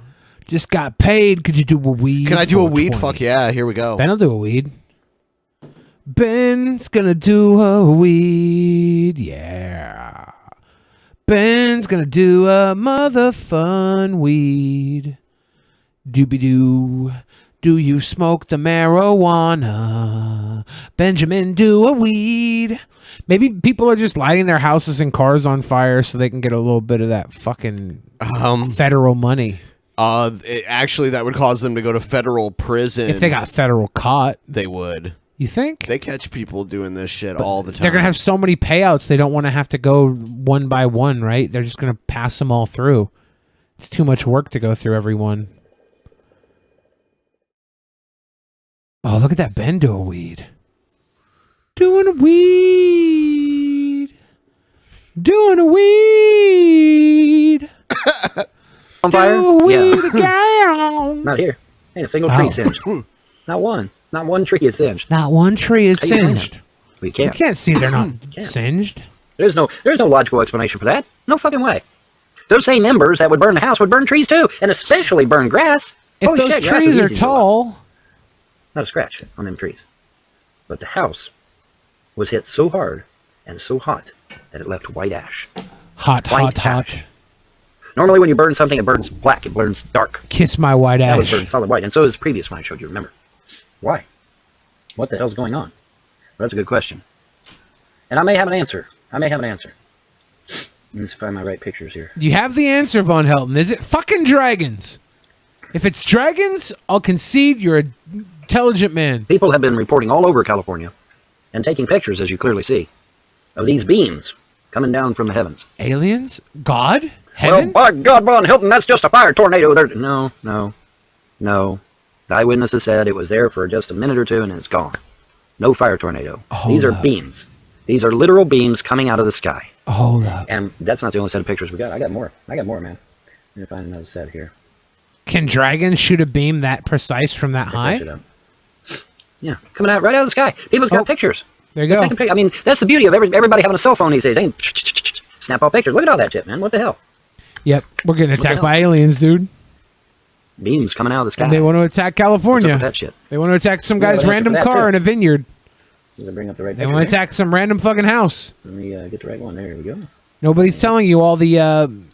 Just got paid. Could you do a weed? Can I do a weed? 420? Fuck yeah, here we go. Ben will do a weed. Ben's gonna do a weed. Yeah. Ben's gonna do a mother fun weed. Doobie doo. Do you smoke the marijuana? Benjamin, do a weed. Maybe people are just lighting their houses and cars on fire so they can get a little bit of that fucking federal money. Actually, that would cause them to go to federal prison. If they got federal caught. They would. You think? They catch people doing this shit all the time. They're going to have so many payouts, they don't want to have to go one by one, right? They're just going to pass them all through. It's too much work to go through every one. Oh, look at that Ben do a weed. Doing a weed. Doing a weed. on fire? Weed again. Not here. Ain't a single tree singed. Not one. Not one tree is singed. Not one tree is How you saying singed. that? We can't. You can't see they're not singed. There's no logical explanation for that. No fucking way. Those same embers that would burn the house would burn trees too, and especially burn grass. If Holy those shit, grass trees is are easy to light. tall, Not a scratch on them trees. But the house was hit so hard and so hot that it left white ash. hot. Normally when you burn something, it burns black. It burns dark. Kiss my white That was ash. burned solid white. And so is the previous one I showed you, remember? Why? What the hell's going on? Well, that's a good question. And I may have an answer. Let's find my right pictures here. You have the answer, Von Helton. Is it fucking dragons? If it's dragons, I'll concede you're an intelligent man. People have been reporting all over California and taking pictures, as you clearly see, of these beams coming down from the heavens. Aliens? God? Heaven? Well, by God, Von Hilton, that's just a fire tornado. No. The eyewitnesses said it was there for just a minute or two and it's gone. No fire tornado. These are beams. These are literal beams coming out of the sky. Hold up. And that's not the only set of pictures we got. I got more. Let me find another set here. Can dragons shoot a beam that precise from that high? Yeah, coming out right out of the sky. People's got pictures. There you go. I mean, that's the beauty of everybody having a cell phone these days. They snap all pictures. Look at all that shit, man. What the hell? Yep, we're getting attacked by aliens, dude. Beams coming out of the sky. And they want to attack California. What's up with that shit? They want to attack some Yeah, guy's but random for that, car too. in a vineyard. Bring up the right They picture want to there. attack some random fucking house. Let me get the right one. There we go. Nobody's telling you all the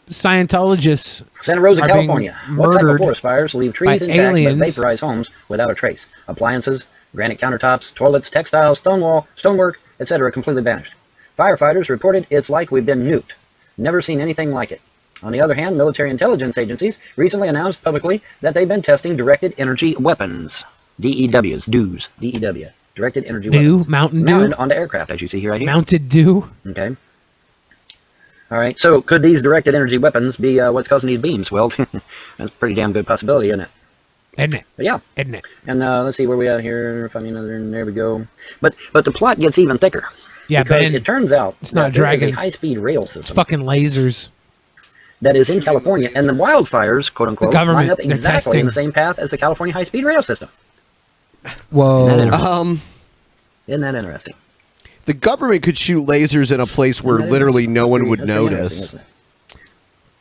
Scientologists. Santa Rosa, are being California. What type of murdered forest fires leave by trees intact aliens. but vaporize homes without a trace? Appliances, granite countertops, toilets, textiles, stonework, etc. completely vanished. Firefighters reported it's like we've been nuked. Never seen anything like it. On the other hand, military intelligence agencies recently announced publicly that they've been testing directed energy weapons. DEWs, DEWs, DEW. Directed energy weapons. Mountain Dew? Mounted onto aircraft, as you see here right here. Mounted Dew? Okay. All right, so could these directed energy weapons be what's causing these beams? Well, that's a pretty damn good possibility, isn't it? Isn't it? But yeah. Isn't it? And let's see where we at here. Find me another. There we go. But the plot gets even thicker. Yeah, because Ben, it turns out it's not that there is dragons. a high-speed rail It's system fucking lasers. that is in California, and the wildfires, quote unquote, The government, line up they're exactly in testing. the same path as the California high-speed rail system. Whoa. Isn't that interesting? The government could shoot lasers in a place where literally no one would notice. But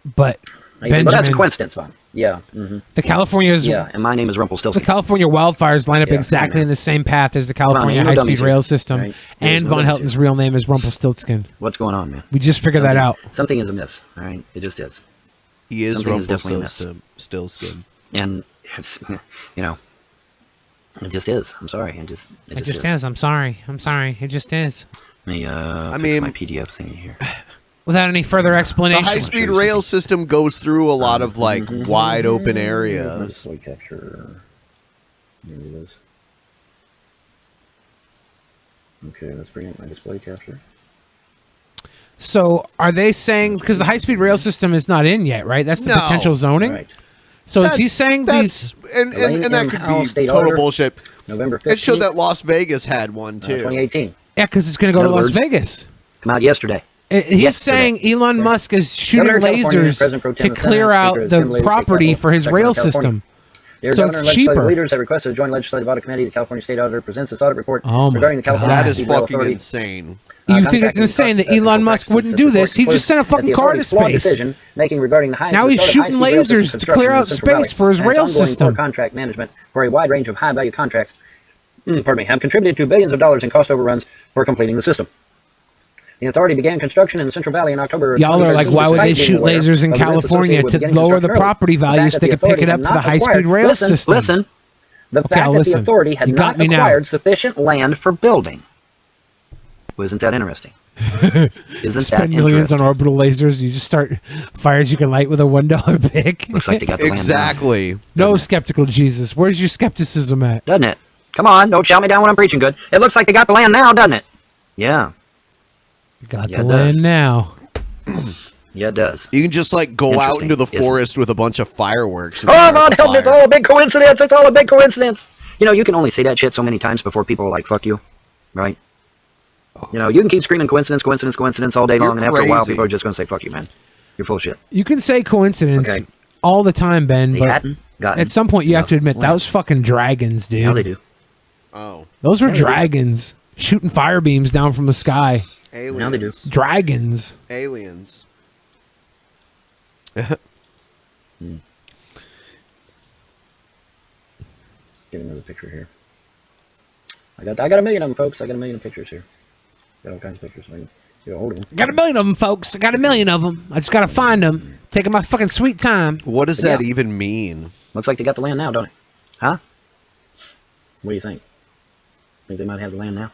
But that's a Benjamin, coincidence, Vaughn. Yeah. Mm-hmm. the California's Yeah, and my name is the Rumpelstiltskin. California wildfires line up Yeah, exactly in the same path as the Come on, California man, no high-speed dummies rail here. system, Right. and No Von dummies Helton's real name is Rumpelstiltskin. What's going on, man? We just figured that out. Something is amiss. All right, it just is. He is Something is definitely amiss. Rumpelstiltskin. And it's, you know, it just is. I'm sorry. It just is. I'm sorry. It just is. Let me I fix mean- my PDF thingy here. Without any further The explanation. high-speed rail system goes through a lot of like wide open areas. Display capture. There it is. Okay, let's bring up my display capture. So are they saying, because the high-speed rail system is not in yet, right? That's the No. potential zoning. Right. So is he saying these? And that could be State total Auditor, bullshit. November 15th, It showed that Las Vegas had one too. 2018. Yeah, because it's going to go In to other Las words, Vegas. Come out yesterday. He's Yesterday. saying Elon Musk is shooting Governor of California, lasers President Pro Tem to of the Senate, clear out Speaker of the Assembly, State property Capitol, for his Secretary rail of California. system. Dear So Governor and it's legislative cheaper. leaders have requested a joint legislative audit committee. The California State Auditor presents its audit report Oh my regarding the California That High is Speed Rail fucking Authority. insane. You think it's contracting insane that costs, Elon Musk practices, wouldn't do and this? He support just sent a that the fucking car to authority's flawed space. decision making regarding the high Now he's start of shooting high-speed rail system lasers to construction clear in the out Central space Valley for his and its rail ongoing poor system. contract management for a wide range of high-value contracts, have contributed to billions of dollars in cost overruns for completing the system. The authority began construction in the Central Valley in October. Y'all are like, 2013, why would they despite shoot being aware lasers in of the risks California associated with to beginning lower the construction early. property The fact values that they the could pick authority it had up for not the high-speed acquired- rail listen, system? Listen. The Okay, fact I'll that listen. the authority had You got not me now. acquired sufficient land for building. Wasn't that interesting? Isn't that Spend millions interesting? on orbital lasers. You just start fires you can light with a $1 pick. Looks like they got the land now. Exactly. No skeptical Jesus. Where's your skepticism at? Doesn't it? Come on, don't shout me down when I'm preaching good. It looks like they got the land now, doesn't it? Yeah. Got Yeah, the it land does. now. Yeah, it does. You can just like go out Interesting, into the isn't it? forest with a bunch of fireworks. and Oh, start Von a Helton, it's fire. all a big coincidence. It's all a big coincidence. You know, you can only say that shit so many times before people are like, fuck you. Right? You know, you can keep screaming coincidence, coincidence, coincidence all day long, and after a while, crazy. people are just going to say, fuck you, man. You're full of shit. You can say coincidence Okay. all the time, Ben, They but hadn't gotten at some point you have to admit that land. was fucking dragons, dude. Now they do. Oh, Those were Now they do. dragons shooting fire beams down from the sky. aliens. Now they do. Dragons. Aliens. Get another picture here. I got a million of them, folks. I got a million of pictures here. Got all kinds of pictures. I can get a hold of them. Got a million of them, folks. I got a million of them. I just gotta find them. Taking my fucking sweet time. What does Yeah. that even mean? Looks like they got the land now, don't it? Huh? What do you think? Think they might have the land now?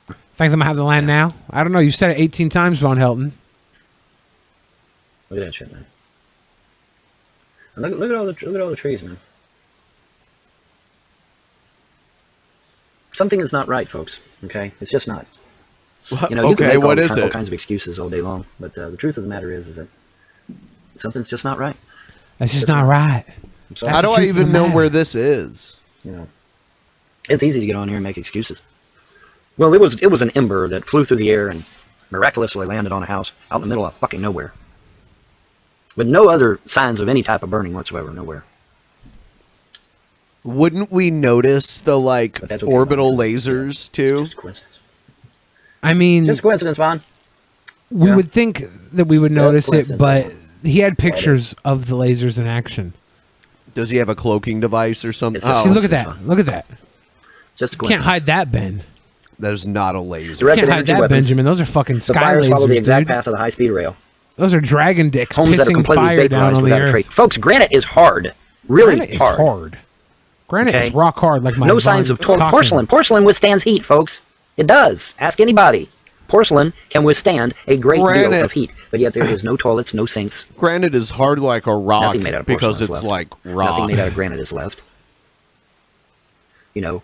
Think I'm gonna have the land now? I don't know. You said it 18 times, Von Helton. Look at that shit, man. And look at all the trees, man. Something is not right, folks. Okay, it's just not. You know, you can Okay, make what all, is all it? kinds of excuses all day long, but the truth of the matter is that something's just not right. That's just not right. So How do I even know where this is? You know, it's easy to get on here and make excuses. Well, it was an ember that flew through the air and miraculously landed on a house out in the middle of fucking nowhere, with no other signs of any type of burning whatsoever. Nowhere. Wouldn't we notice the like orbital lasers too? I mean, Just coincidence, Vaughn. we Yeah. would think that we would notice it, coincidence, but he had pictures of the lasers in action. Does he have a cloaking device or something? See, look at that! Look at that! Just You can't hide that, Ben. That is not a laser. You can't hide that, Benjamin. Those are fucking The sky fires follow lasers, the exact dude. path of the high-speed rail. Those are dragon dicks Homes that are pissing completely fire down vaporized on the without a earth. trace. Folks, granite is hard. Really Granite is hard. hard. Granite Okay? is rock hard, like my No signs of Von Cochran. porcelain. Porcelain withstands heat, folks. It does. Ask anybody. Porcelain can withstand a great deal Granite. of heat, but yet there is no toilets, no sinks. Granite is hard like a rock Nothing made out of porcelain because is it's left. like rock. Nothing made out of granite is left. You know,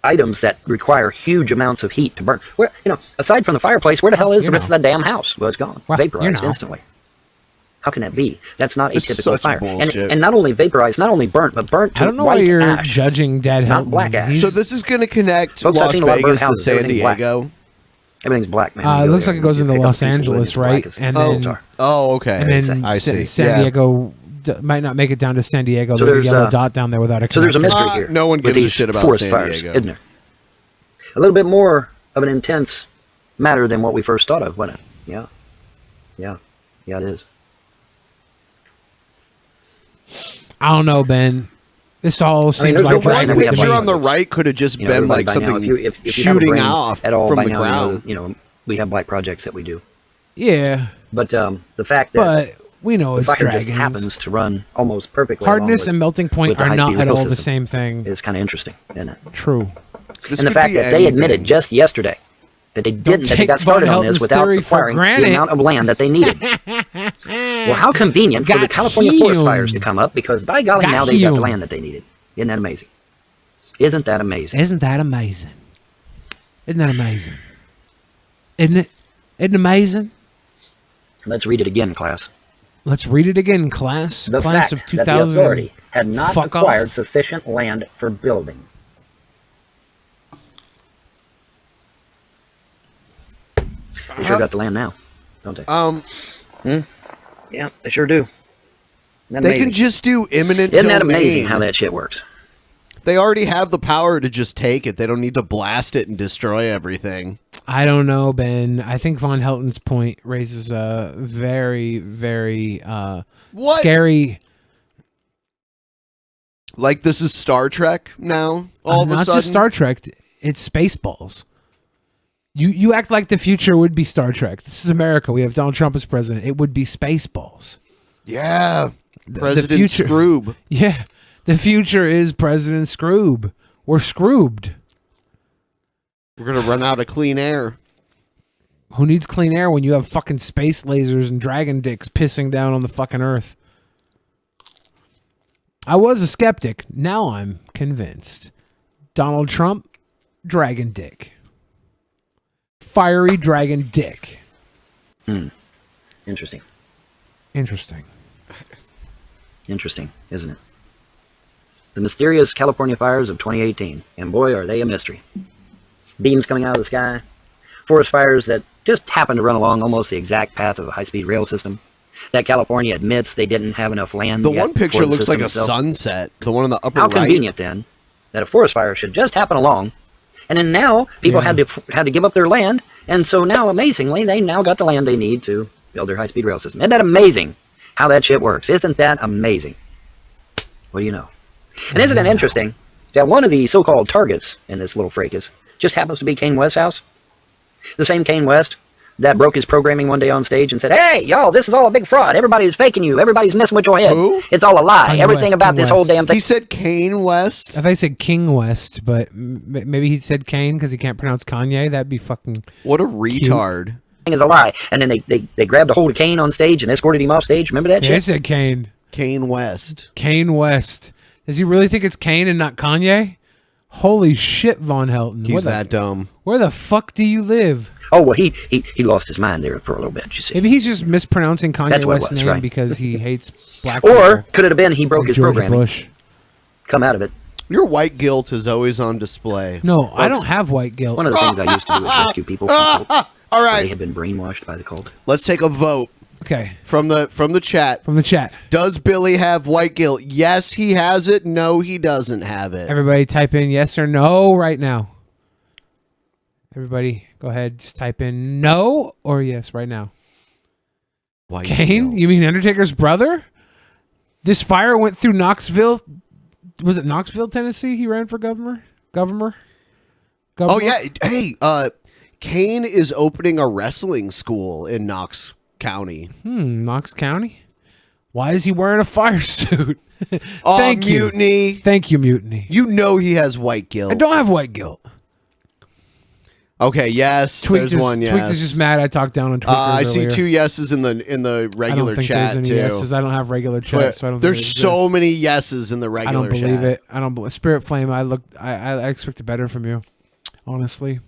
items that require huge amounts of heat to burn. Where, you know, aside from the fireplace, where the hell is the rest of that damn house? Well, it's gone. Well, Vaporized you know. instantly. How can that be? That's not a This is typical such fire. bullshit. And not only vaporized, not only burnt, but burnt to I don't know why white you're ash. judging Dad Not Hilton. black ash. He's- So this is going to connect Folks, I've Las seen a lot of burnt Vegas to houses. San Everything's black. Diego. Everything's black, man. it You go looks there, like it goes you into pick up Los a piece of wood, Angeles, it's black right? as And coal then, tar. Oh, okay. and then I see. San Yeah. Diego might not make it down to San Diego. So there's a there's, yellow dot down there without a So there's a connector. mystery here. no one with gives a these shit about forest San fires, Diego. isn't there? A little bit more of an intense matter than what we first thought of, wasn't it? Yeah. Yeah. Yeah, it is. I don't know, Ben. This all seems there's like no The question one we have picture money. on the right could have just You know, been everybody like by now, something if you have a shooting brain off at all from by the now, ground. you know, we have black projects that we do. Yeah, But the fact that but we know the it's fire dragons. just happens to run almost perfectly Hardness along and with- melting with point the are high-speed not at rail all the system same thing. is kind of interesting, isn't it? True. This And the could fact be that they admitted anything. just yesterday that they didn't, that they take got started Von on this Helton's without theory for acquiring the granted. amount of land that they needed. Well, how convenient for the Got California forest him. fires to come up, because by golly, Got now they got the him. land that they needed. Isn't that amazing? Isn't that amazing? Isn't that amazing? Isn't that amazing? Isn't it? Isn't it amazing? Let's read it again, class. Let's read it again, class. The Class fact of that the 2000. authority had not Fuck acquired off. sufficient land for building. They sure got the land now, don't they? Yeah, they sure do. Isn't that They amazing? can just do imminent Isn't that domain. amazing how that shit works? They already have the power to just take it. They don't need to blast it and destroy everything. I don't know, Ben. I think Von Helton's point raises a very, very scary. Like this is Star Trek now. All of a not sudden, just Star Trek. It's Spaceballs. You act like the future would be Star Trek. This is America. We have Donald Trump as president. It would be Spaceballs. Yeah, President the future, Scroob. Yeah, the future is President Scroob. We're Scroobed. We're gonna run out of clean air. Who needs clean air when you have fucking space lasers and dragon dicks pissing down on the fucking earth? I was a skeptic. Now I'm convinced. Donald Trump, dragon dick. Fiery dragon dick. Interesting. Interesting. Interesting, isn't it? The mysterious California fires of 2018. And boy, are they a mystery. Beams coming out of the sky. Forest fires that just happen to run along almost the exact path of a high-speed rail system. That California admits they didn't have enough land The yet one picture for the looks like system a itself. sunset. The one on the upper How right. convenient, then, that a forest fire should just happen along, and then now people had to give up their land, and so now, amazingly, they now got the land they need to build their high-speed rail system. Isn't that amazing how that shit works? Isn't that amazing? What do you know? And isn't it interesting that one of the so-called targets in this little fracas just happens to be Kane West's house? The same Kane West that broke his programming one day on stage and said, "Hey, y'all, this is all a big fraud. Everybody's faking you. Everybody's messing with your head. Who? It's all a lie. Kanye Everything West, about King this West. whole damn thing." He said Kane West. I thought he said King West, but maybe he said Kane because he can't pronounce Kanye. That'd be fucking. What a retard. Is a lie. And then they grabbed a hold of Kane on stage and escorted him off stage. Remember that Yeah, he shit? said Kane. Kane West. Kane West. Does he really think it's Kane and not Kanye? Holy shit, Von Helton. He's that dumb. Where the fuck do you live? Oh, well, he lost his mind there for a little bit, you see. Maybe he's just mispronouncing Kanye That's what it West's was, name right. because he hates black Or people. could it have been he broke Like his George programming? Bush. Come out of it. Your white guilt is always on display. No, I don't have white guilt. One of the things I used to do is rescue people from cults. All right. They had been brainwashed by the cult. Let's take a vote. Okay. From the chat. From the chat. Does Billy have white guilt? Yes, he has it. No, he doesn't have it. Everybody type in yes or no right now. Everybody, go ahead. Just type in no or yes right now. White Kane? You mean Undertaker's brother? This fire went through Knoxville. Was it Knoxville, Tennessee? He ran for governor? Governor? Oh, yeah. Hey, Kane is opening a wrestling school in Knox County. Knox County? Why is he wearing a fire suit? Oh, Thank you. Mutiny. Thank you, Mutiny. You know he has white guilt. I don't have white guilt. Okay, yes. There's one yes. Tweaked is just mad I talked down on Twitter. I see 2 yeses in the regular I don't think chat there's any too. yeses. I don't have regular chat, so I don't. There's think it so exists. many yeses in the I regular don't believe chat. it. I don't believe Spirit Flame. I expected better from you. Honestly.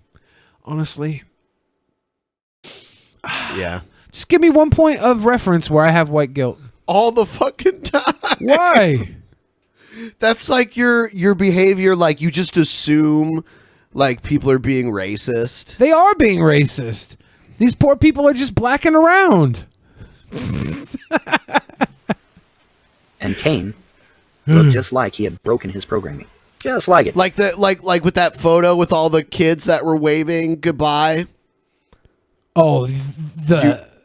Yeah. Just give me 1 point of reference where I have white guilt. All the fucking time. Why? That's like your behavior. Like you just assume, like people are being racist. They are being racist. These poor people are just blacking around. And Kane looked just like he had broken his programming. Just like it. Like with that photo with all the kids that were waving goodbye. Oh,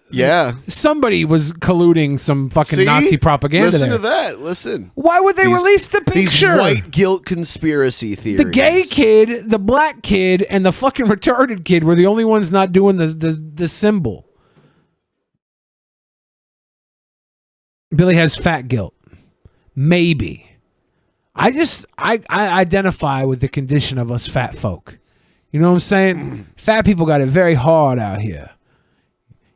yeah. Somebody was colluding some fucking See? Nazi propaganda Listen there. to that. Listen. Why would they release the picture? These white guilt conspiracy theories. The gay kid, the black kid, and the fucking retarded kid were the only ones not doing the symbol. Billy has fat guilt. Maybe. I identify with the condition of us fat folk. You know what I'm saying? Fat people got it very hard out here.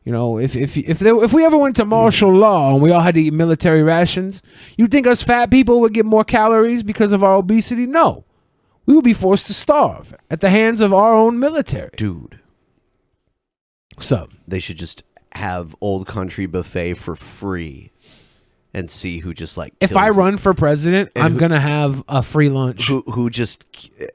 You know, if we ever went to martial law and we all had to eat military rations, you think us fat people would get more calories because of our obesity? No. We would be forced to starve at the hands of our own military. Dude. What's up? They should just have Old Country Buffet for free and see who just like If I run for president, I'm going to have a free lunch. Who just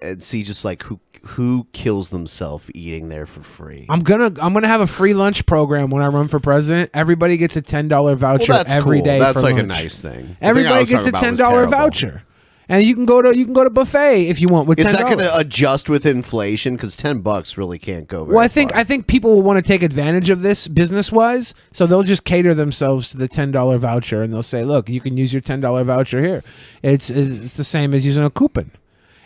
and see just like who kills themselves eating there for free. I'm gonna have a free lunch program when I run for president. Everybody gets a $10 voucher every day. That's for like lunch. a nice thing. Everybody gets a $10 voucher, and you can go to buffet if you want with $10. Is that going to adjust with inflation? Because $10 really can't go very Well, I think people will want to take advantage of this business wise, so they'll just cater themselves to the $10 voucher, and they'll say, "Look, you can use your $10 voucher here. It's the same as using a coupon."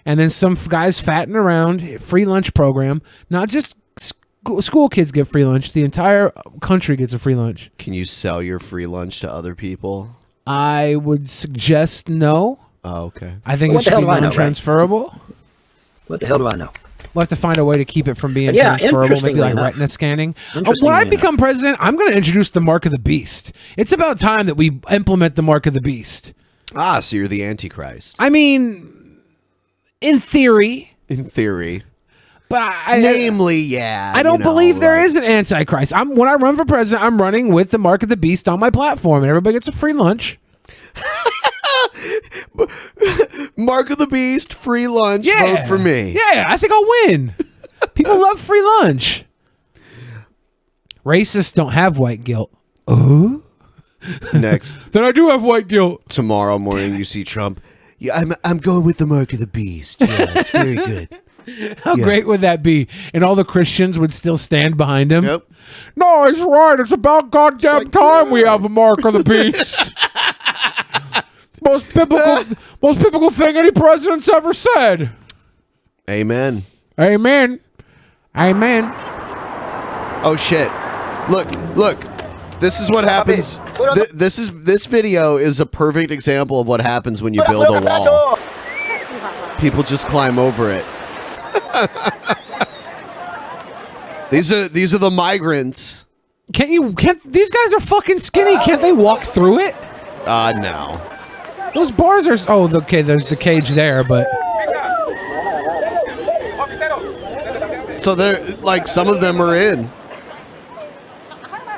And then some guys fatting around, free lunch program. Not just school kids get free lunch. The entire country gets a free lunch. Can you sell your free lunch to other people? I would suggest no. Oh, okay. I think it should be non-transferable. What the hell do I know? We'll have to find a way to keep it from being Yeah, transferable. Maybe interestingly like enough. retina scanning. When I Interestingly become president, I'm going to introduce the mark of the beast. It's about time that we implement the mark of the beast. Ah, so you're the Antichrist. I mean... In theory. But Namely, yeah. I don't believe there is an antichrist. When I run for president, I'm running with the mark of the beast on my platform, and everybody gets a free lunch. Mark of the beast, free lunch, vote for me. Yeah, I think I'll win. People love free lunch. Racists don't have white guilt. Oh. Next. Then I do have white guilt. Tomorrow morning you see Trump. Yeah, I'm going with the mark of the beast. Yeah, it's very good. How great would that be? And all the Christians would still stand behind him. Yep. No, he's right. It's about goddamn time we have a mark of the beast. most biblical thing any president's ever said. Amen. Amen. Oh shit! Look. This is what happens. This video is a perfect example of what happens when you build a wall. People just climb over it. These are the migrants. Can't these guys are fucking skinny? Can't they walk through it? No. Those bars are. Oh, okay. There's the cage there, but So they're like, some of them are in.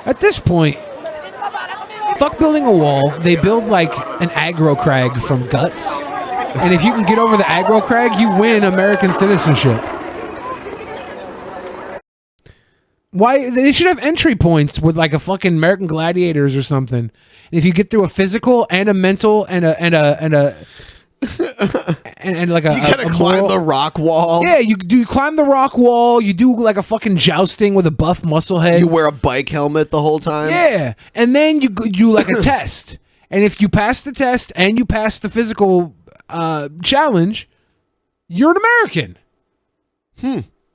At this point, fuck building a wall. They build like an aggro crag from guts. And if you can get over the aggro crag, you win American citizenship. Why they should have entry points with like a fucking American Gladiators or something. And if you get through a physical and a mental and like a You gotta climb the rock wall. Yeah, you climb the rock wall. You do like a fucking jousting with a buff muscle head. You wear a bike helmet the whole time. Yeah, and then you do like a test. And if you pass the test and you pass the physical challenge, you're an American.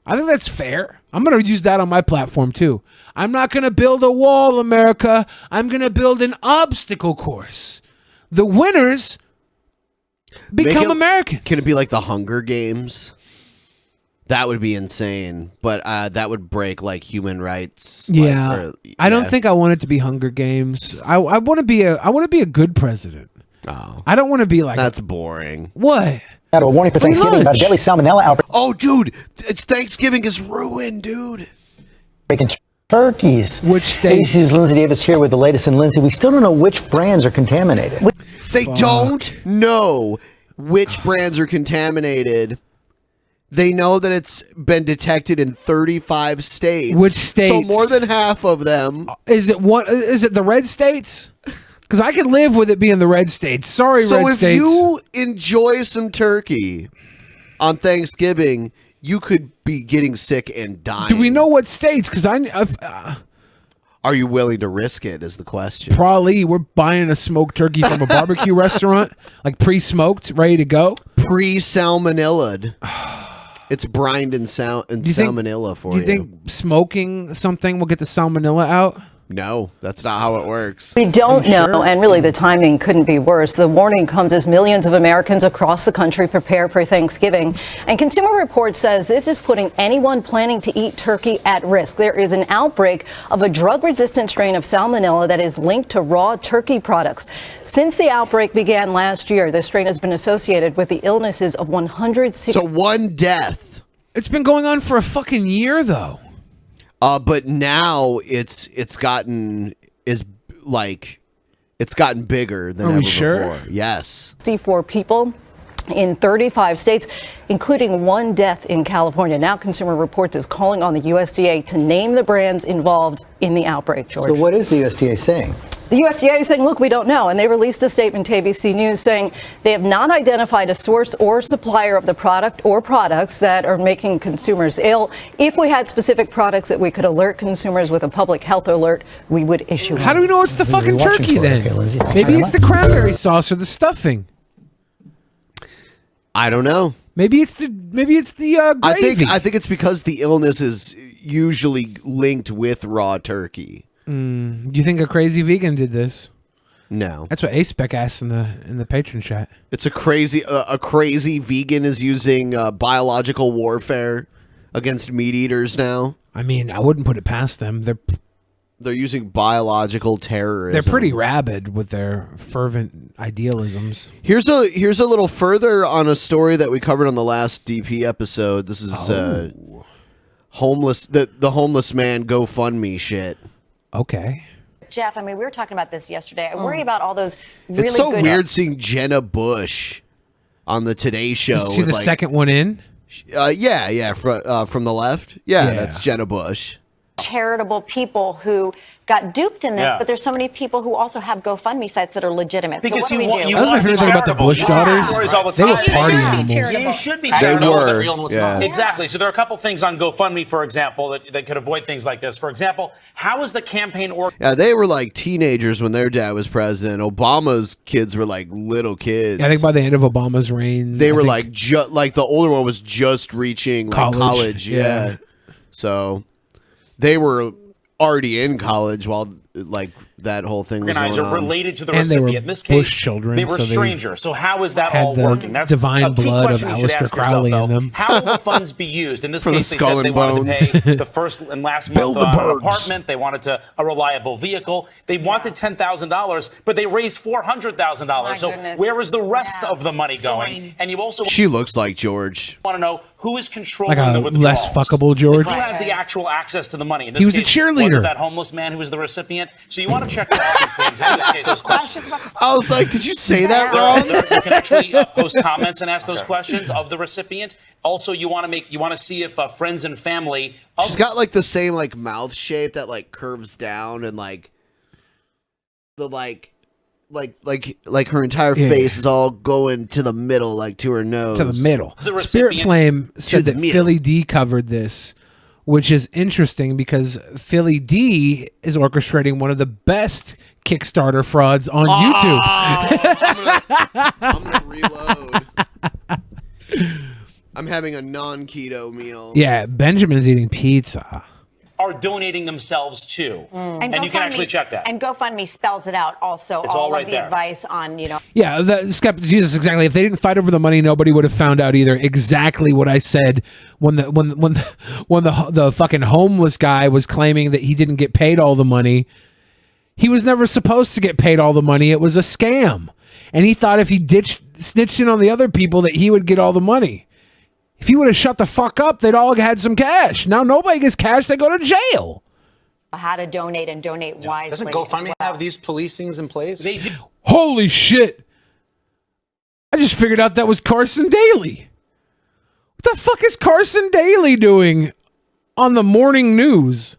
I think that's fair. I'm going to use that on my platform too. I'm not going to build a wall, America. I'm going to build an obstacle course. The winners become American. Can it be like the Hunger Games? That would be insane, but that would break like human rights. Yeah, I don't think I want it to be Hunger Games. I want to be a good president. Oh, I don't want to be like that's boring. What? Out of a warning for Free Thanksgiving about a lunch. deadly salmonella outbreak. Oh, dude, Thanksgiving is ruined, dude. In turkeys. Which states? ABC's Lindsay Davis here with the latest. And Lindsay, we still don't know which brands are contaminated. They don't know which brands are contaminated. They know that it's been detected in 35 states. Which states? So more than half of them. Is it the red states? Because I could live with it being the red states. Sorry, So red if states. you enjoy some turkey on Thanksgiving, you could be getting sick and dying. Do we know what states? Because are you willing to risk it? Is the question. Probably. We're buying a smoked turkey from a barbecue restaurant, like pre-smoked, ready to go. Pre-salmonella'd. It's brined in salmonella for you. Do you think smoking something will get the salmonella out? No, that's not how it works. We don't know, and really the timing couldn't be worse. The warning comes as millions of Americans across the country prepare for Thanksgiving. And Consumer Reports says this is putting anyone planning to eat turkey at risk. There is an outbreak of a drug-resistant strain of salmonella that is linked to raw turkey products. Since the outbreak began last year, this strain has been associated with the illnesses of 160. So one death. It's been going on for a fucking year, though. But now it's gotten bigger than Are we ever sure? before. Yes. 64 people in 35 states, including one death in California. Now Consumer Reports is calling on the USDA to name the brands involved in the outbreak, George. So what is the USDA saying? The USDA is saying, look, we don't know. And they released a statement to ABC News saying they have not identified a source or supplier of the product or products that are making consumers ill. If we had specific products that we could alert consumers with a public health alert, we would issue How do we know it's the fucking turkey then? Maybe it's the cranberry sauce or the stuffing. I don't know. Maybe it's the gravy. I think it's because the illness is usually linked with raw turkey. Do you think a crazy vegan did this? No. That's what A-Spec asked in the patron chat. It's a crazy vegan is using biological warfare against meat eaters now. I mean, I wouldn't put it past them. They're using biological terrorism. They're pretty rabid with their fervent idealisms. Here's a little further on a story that we covered on the last DP episode. This is homeless the homeless man GoFundMe shit. Okay. Jeff, I mean, we were talking about this yesterday. I worry about all those really It's so good... weird seeing Jenna Bush on the Today Show. Is she the second one in? From the left. Yeah, that's Jenna Bush. charitable people who got duped in this, Yeah. but there's so many people who also have GoFundMe sites that are legitimate. Because so what do we do? That was my favorite thing about the Bush daughters. They were party animals. You should be They charitable. were, Real and what's yeah. not. Exactly. So there are a couple things on GoFundMe, for example, that could avoid things like this. For example, how is the campaign organized? Yeah, they were like teenagers when their dad was president. Obama's kids were like little kids. I think by the end of Obama's reign, They I were think- like the older one was just reaching like, college. Yeah. So they were already in college while like that whole thing was organizer going on. related to the And they were recipient. In this Bush case, children, they were so they strangers. So how is that had all the working? That's divine a key blood of question you should Aleister ask Crowley yourself, in though. them. How will the funds be used? In this For the case, they skull said they and wanted to bones. pay the first and last Bill month the on an birds. apartment. They wanted a reliable vehicle. They wanted $10,000, but they raised $400,000. So goodness. where is the rest of the money going? And you also She looks like George. want to know who is controlling Like a the withdrawals. less fuckable George. Who has the actual access to the money? In He this was a case, cheerleader. Was it that homeless man who was the recipient? So you want to check all these things. In this case, those questions. I was like, did you say that wrong? You can actually post comments and ask those questions of the recipient. Also, you want to see if friends and family. She's got like the same like mouth shape that like curves down and like the like her entire Yeah. face is all going to the middle, like to her nose. To the middle. The Spirit recipient- Flame said the that middle. Philly D covered this, which is interesting because Philly D is orchestrating one of the best Kickstarter frauds on YouTube. I'm gonna reload. I'm having a non-keto meal. Yeah, Benjamin's eating pizza. Are donating themselves to, and you can actually check that. And GoFundMe spells it out also. It's all all right of the there. advice on, Yeah, Jesus, exactly. If they didn't fight over the money, nobody would have found out either. Exactly what I said when the fucking homeless guy was claiming that he didn't get paid all the money. He was never supposed to get paid all the money. It was a scam, and he thought if he snitched in on the other people that he would get all the money. If he would have shut the fuck up, they'd all had some cash. Now nobody gets cash; they go to jail. how to donate and donate wisely. Doesn't GoFundMe have these policings in place? They do. Holy shit! I just figured out that was Carson Daly. What the fuck is Carson Daly doing on the morning news?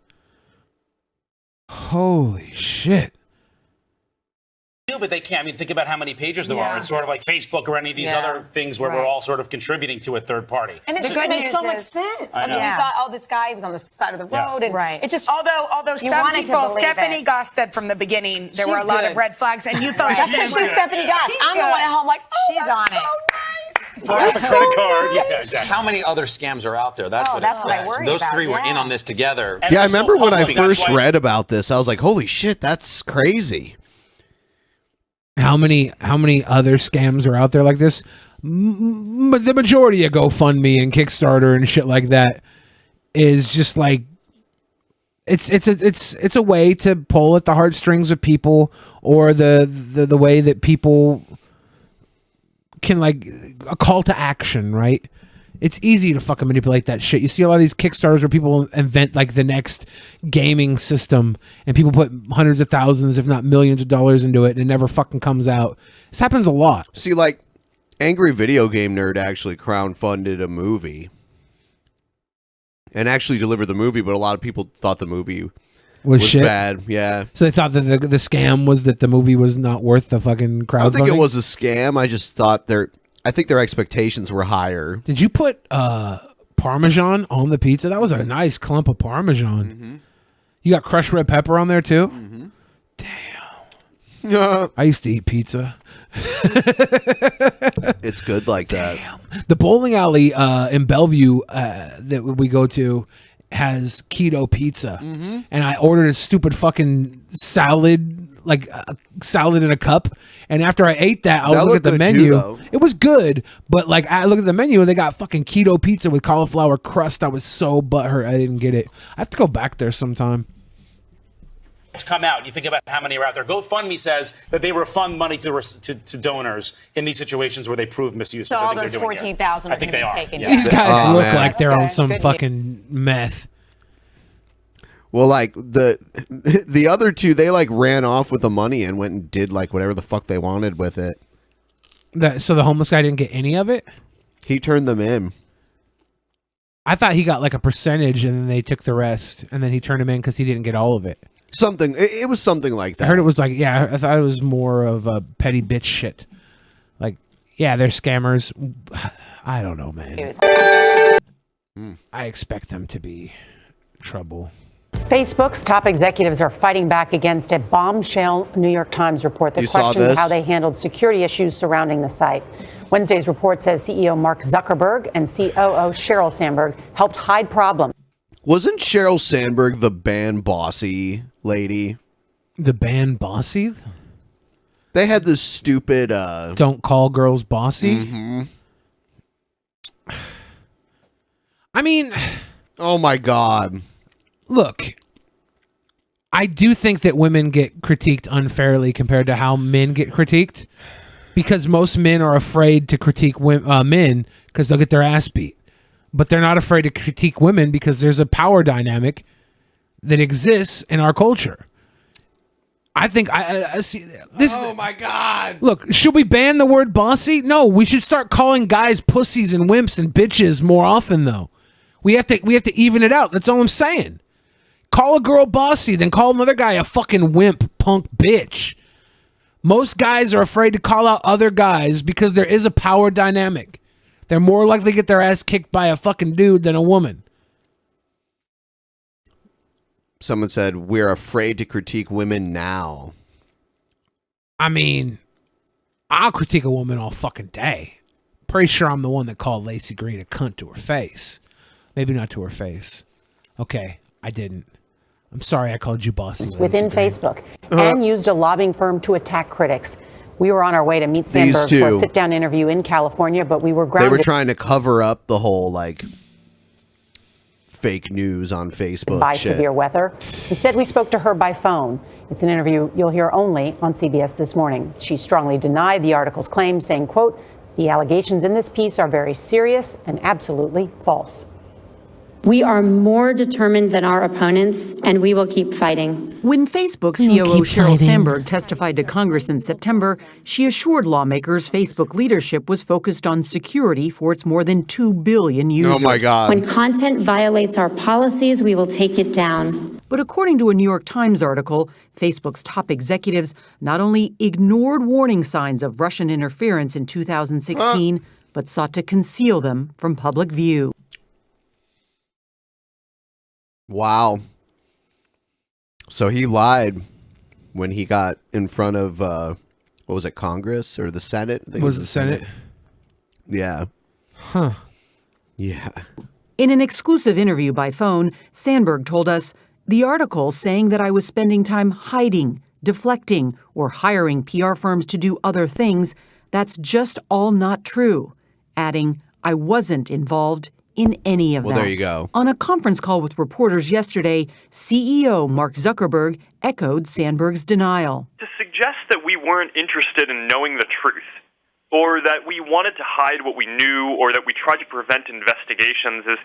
Holy shit. But they can't. I mean, think about how many pages there are. Yeah. It's sort of like Facebook or any of these Yeah. other things where we're all sort of contributing to a third party. And it This just is- made so much sense. I I mean, know. you thought, oh, this guy was on the side of the Yeah. road, and Right. it just Although You some wanted to people, believe Stephanie it. Goss said from the beginning there were a She's lot good. of red flags, and you thought that's because she's Stephanie Goss. I'm the one at home like, oh, She's that's on so it. nice. Credit card. Yeah, exactly. How many other scams are out there? That's Oh, what that's what I it's worry Those about, three were in yeah. on this together. And Yeah, I it's so remember when I public, that's first why- read about this, I was like, holy shit, that's crazy. How many other scams are out there like this? But the majority of GoFundMe and Kickstarter and shit like that is just like it's a way to pull at the heartstrings of people, or the way that people can, like, a call to action, right? It's easy to fucking manipulate that shit. You see a lot of these Kickstarters where people invent like the next gaming system and people put hundreds of thousands, if not millions of dollars into it, and it never fucking comes out. This happens a lot. See, like, Angry Video Game Nerd actually crowdfunded a movie and actually delivered the movie, but a lot of people thought the movie Was shit? bad. Yeah. So they thought that the scam was that the movie was not worth the fucking crowdfunding? I don't think it was a scam. I just thought I think their expectations were higher. Did you put Parmesan on the pizza? That was a nice clump of Parmesan. You got crushed red pepper on there too? Damn. I used to eat pizza. It's good like that. The bowling alley in Bellevue that we go to has keto pizza. And I ordered a stupid fucking salad, like a salad in a cup. And after I ate that, I was looking at the menu. It was good, but like I looked at the menu and they got fucking keto pizza with cauliflower crust. I was so butthurt I didn't get it. I have to go back there sometime. It's come out. You think about how many are out there. GoFundMe says that they refund money to donors in these situations where they prove misuse. So which I all think those they're doing here. 14,000 I are think going they to be are. taken. Yeah. These guys look man. like they're on some Good fucking meth. Well, like the other two, they like ran off with the money and went and did like whatever the fuck they wanted with it. So the homeless guy didn't get any of it? He turned them in. I thought he got like a percentage and then they took the rest and then he turned him in because he didn't get all of it. Something. It was something like that. I heard it was like, yeah, I thought it was more of a petty bitch shit. Like, yeah, they're scammers. I don't know, man. I expect them to be trouble. Facebook's top executives are fighting back against a bombshell New York Times report that You saw questions this? how they handled security issues surrounding the site. Wednesday's report says CEO Mark Zuckerberg and COO Sheryl Sandberg helped hide problems. Wasn't Sheryl Sandberg the band bossy lady? The band Bossy? They had this stupid Don't call girls bossy? Mm-hmm. I mean, oh my God. Look, I do think that women get critiqued unfairly compared to how men get critiqued, because most men are afraid to critique men because they'll get their ass beat. But they're not afraid to critique women because there's a power dynamic that exists in our culture. I think I see this. Oh my God. Look, should we ban the word bossy? No, we should start calling guys pussies and wimps and bitches more often though. We have to even it out. That's all I'm saying. Call a girl bossy, then call another guy a fucking wimp, punk bitch. Most guys are afraid to call out other guys because there is a power dynamic. They're more likely to get their ass kicked by a fucking dude than a woman. Someone said, we're afraid to critique women now. I mean, I'll critique a woman all fucking day. Pretty sure I'm the one that called Lacey Green a cunt to her face. Maybe not to her face. Okay, I didn't. I'm sorry I called you bossy. Within Facebook and used a lobbying firm to attack critics. We were on our way to meet Sandberg for a sit-down interview in California, but we were grounded. They were trying to cover up the whole, like, fake news on Facebook by shit. severe weather. Instead, we spoke to her by phone. It's an interview you'll hear only on CBS This Morning. She strongly denied the article's claims, saying, quote, "The allegations in this piece are very serious and absolutely false." We are more determined than our opponents, and we will keep fighting. When Facebook COO Sheryl Sandberg testified to Congress in September, she assured lawmakers Facebook leadership was focused on security for its more than 2 billion users. Oh my God. When content violates our policies, we will take it down. But according to a New York Times article, Facebook's top executives not only ignored warning signs of Russian interference in 2016, but sought to conceal them from public view. Wow. So he lied when he got in front of, what was it, Congress or the Senate? I think Was it Senate? Yeah. Huh. Yeah. In an exclusive interview by phone, Sandberg told us, "The article saying that I was spending time hiding, deflecting, or hiring PR firms to do other things, that's just all not true," adding, "I wasn't involved in any of that." Well, there you go. On a conference call with reporters yesterday, CEO Mark Zuckerberg echoed Sandberg's denial. To suggest that we weren't interested in knowing the truth, or that we wanted to hide what we knew, or that we tried to prevent investigations is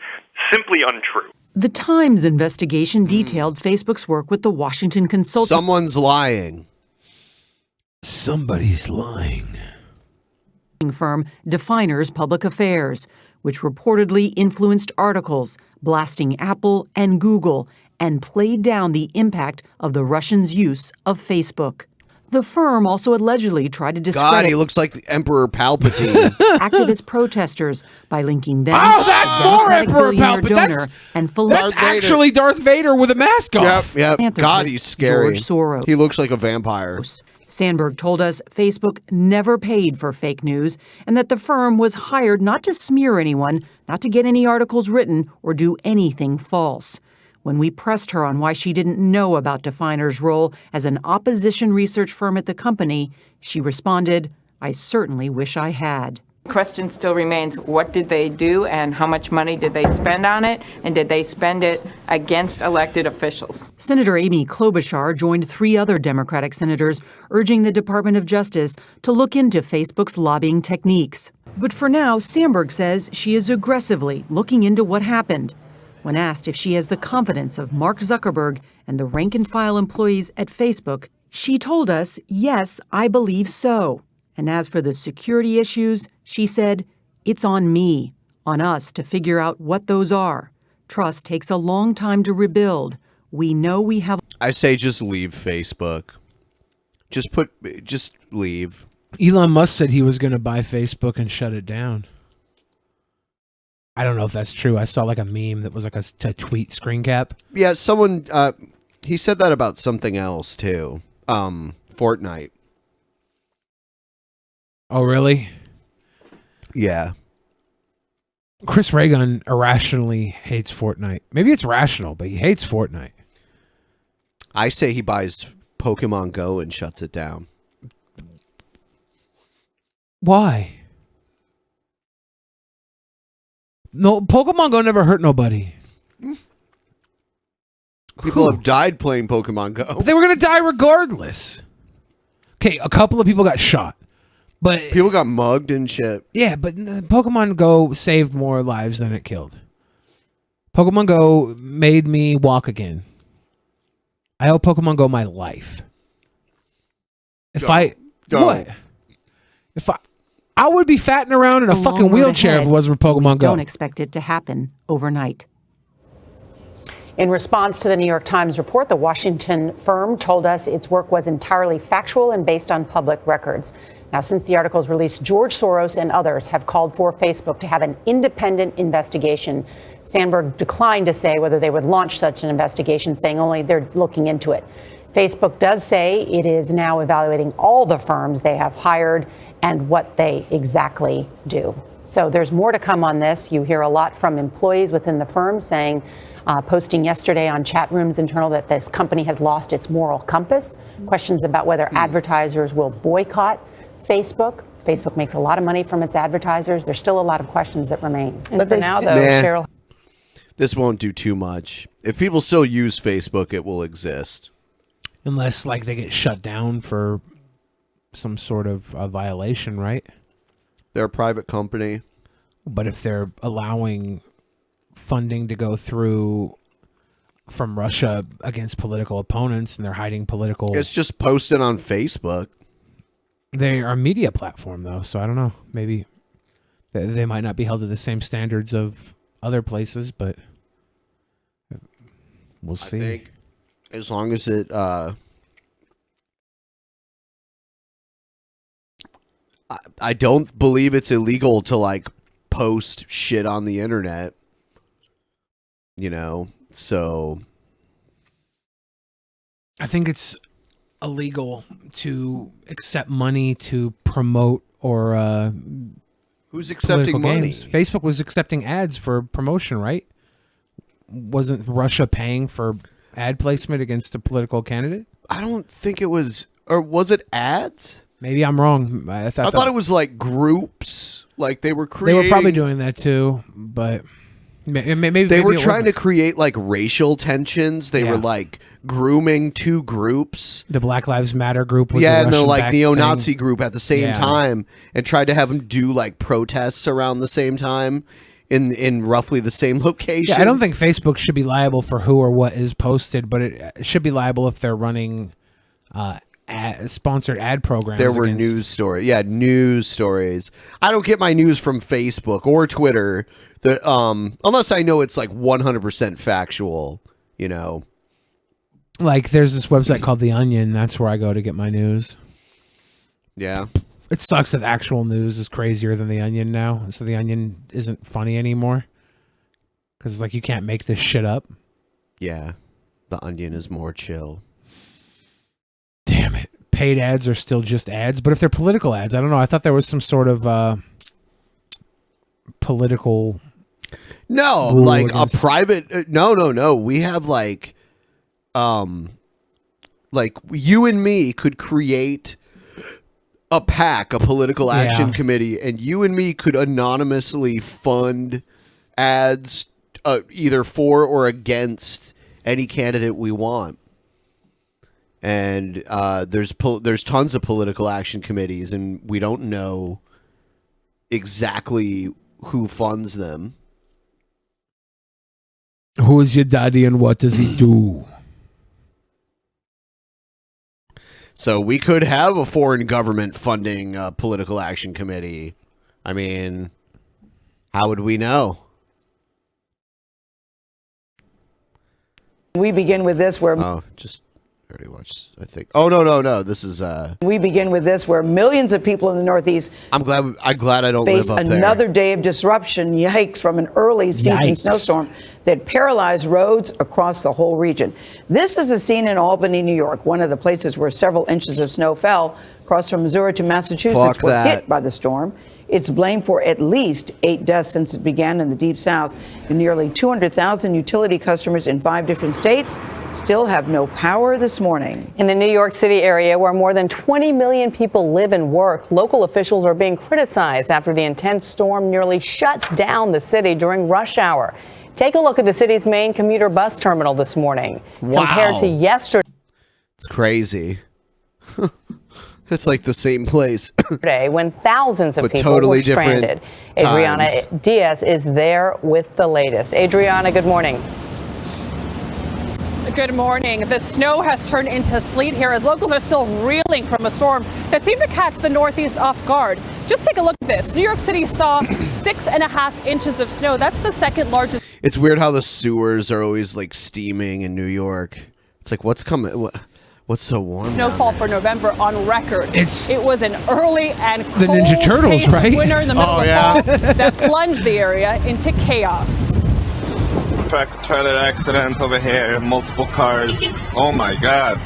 simply untrue. The Times investigation detailed Facebook's work with the Washington consulting Someone's lying. Somebody's lying. Firm Definers Public Affairs, which reportedly influenced articles, blasting Apple and Google, and played down the impact of the Russians' use of Facebook. The firm also allegedly tried to God, discredit he looks like the Emperor Palpatine. activist protesters by linking them Oh, that's to more Democratic Emperor billionaire Palpatine. donor and That's philanthropist actually Darth Vader with a mask off. Yep. God, Philanthropist he's scary. George Soros. He looks like a vampire. Sandberg told us Facebook never paid for fake news and that the firm was hired not to smear anyone, not to get any articles written or do anything false. When we pressed her on why she didn't know about Definer's role as an opposition research firm at the company, she responded, "I certainly wish I had." Question still remains, what did they do and how much money did they spend on it? And did they spend it against elected officials? Senator Amy Klobuchar joined 3 other Democratic senators urging the Department of Justice to look into Facebook's lobbying techniques. But for now, Sandberg says she is aggressively looking into what happened. When asked if she has the confidence of Mark Zuckerberg and the rank-and-file employees at Facebook, she told us, "Yes, I believe so." And as for the security issues, she said, "It's on me, on us to figure out what those are. Trust takes a long time to rebuild. We know we have..." I say just leave Facebook. Just leave. Elon Musk said he was going to buy Facebook and shut it down. I don't know if that's true. I saw like a meme that was like a tweet screen cap. Yeah, someone, he said that about something else too. Fortnite. Oh, really? Yeah. Chris Reagan irrationally hates Fortnite. Maybe it's rational, but he hates Fortnite. I say he buys Pokemon Go and shuts it down. Why? No, Pokemon Go never hurt nobody. People have died playing Pokemon Go. But they were going to die regardless. Okay, a couple of people got shot. But people got mugged and shit. Yeah, but Pokemon Go saved more lives than it killed. Pokemon Go made me walk again. I owe Pokemon Go my life. If I would be fatting around in a fucking wheelchair if it wasn't for Pokemon Go. Don't expect it to happen overnight. In response to the New York Times report, the Washington firm told us its work was entirely factual and based on public records. Now, since the article's release, George Soros and others have called for Facebook to have an independent investigation. Sandberg declined to say whether they would launch such an investigation, saying only they're looking into it. Facebook does say it is now evaluating all the firms they have hired and what they exactly do. So there's more to come on this. You hear a lot from employees within the firm saying, posting yesterday on chat rooms internal, that this company has lost its moral compass. Questions about whether advertisers will boycott Facebook. Facebook makes a lot of money from its advertisers. There's still a lot of questions that remain. But for now, though, Cheryl. This won't do too much. If people still use Facebook, it will exist. Unless, like, they get shut down for some sort of a violation, right? They're a private company. But if they're allowing funding to go through from Russia against political opponents and they're hiding political... It's just posted on Facebook. They are a media platform, though, so I don't know. Maybe they might not be held to the same standards of other places, but we'll see. I think as long as it... I don't believe it's illegal to, like, post shit on the internet. You know, so... I think it's illegal to accept money to promote or who's accepting money? Games. Facebook was accepting ads for promotion, right? Wasn't Russia paying for ad placement against a political candidate? I don't think it was, or was it ads? Maybe I'm wrong. I thought it was like groups, like they were creating. They were probably doing that too, but maybe they were trying to create like racial tensions. They were like grooming two groups. The Black Lives Matter group was and the like neo-Nazi group at the same time, and tried to have them do like protests around the same time in roughly the same location. Yeah, I don't think Facebook should be liable for who or what is posted, but it should be liable if they're running sponsored ad programs. There were news stories. Yeah, news stories. I don't get my news from Facebook or Twitter. Unless I know it's like 100% factual, you know. Like there's this website called The Onion. That's where I go to get my news. Yeah. It sucks that actual news is crazier than The Onion now. So The Onion isn't funny anymore. Because it's like you can't make this shit up. Yeah. The Onion is more chill. Damn it. Paid ads are still just ads. But if they're political ads, I don't know. I thought there was some sort of political... No, like a private... No. We have like you and me could create a PAC, a political action committee, and you and me could anonymously fund ads either for or against any candidate we want. And there's tons of political action committees, and we don't know exactly who funds them. Who is your daddy and what does he do? So we could have a foreign government funding a political action committee. I mean, how would we know? We begin with this where... Oh, just... I already watched, I think. Oh, no. This is... We begin with this where millions of people in the Northeast... I'm glad I don't face live up there. another day of disruption, yikes, from an early season snowstorm that paralyzed roads across the whole region. This is a scene in Albany, New York, one of the places where several inches of snow fell across from Missouri to Massachusetts were hit by the storm. It's blamed for at least 8 deaths since it began in the Deep South. And nearly 200,000 utility customers in 5 different states still have no power this morning. In the New York City area, where more than 20 million people live and work, local officials are being criticized after the intense storm nearly shut down the city during rush hour. Take a look at the city's main commuter bus terminal this morning. Wow. Compared to yesterday. It's crazy. It's like the same place. When thousands of But people totally were stranded. different Adriana times. Diaz is there with the latest. Adriana, good morning. Good morning. The snow has turned into sleet here as locals are still reeling from a storm that seemed to catch the Northeast off guard. Just take a look at this. New York City saw 6.5 inches of snow. That's the second largest. It's weird how the sewers are always like steaming in New York. It's like, what's coming? What's so warm? Snowfall for November on record. It's it was an early and cold the Ninja Turtles, taste right? winter in the middle Oh, of yeah. fall that plunged the area into chaos. Tractor-trailer accident over here, multiple cars. Oh my God.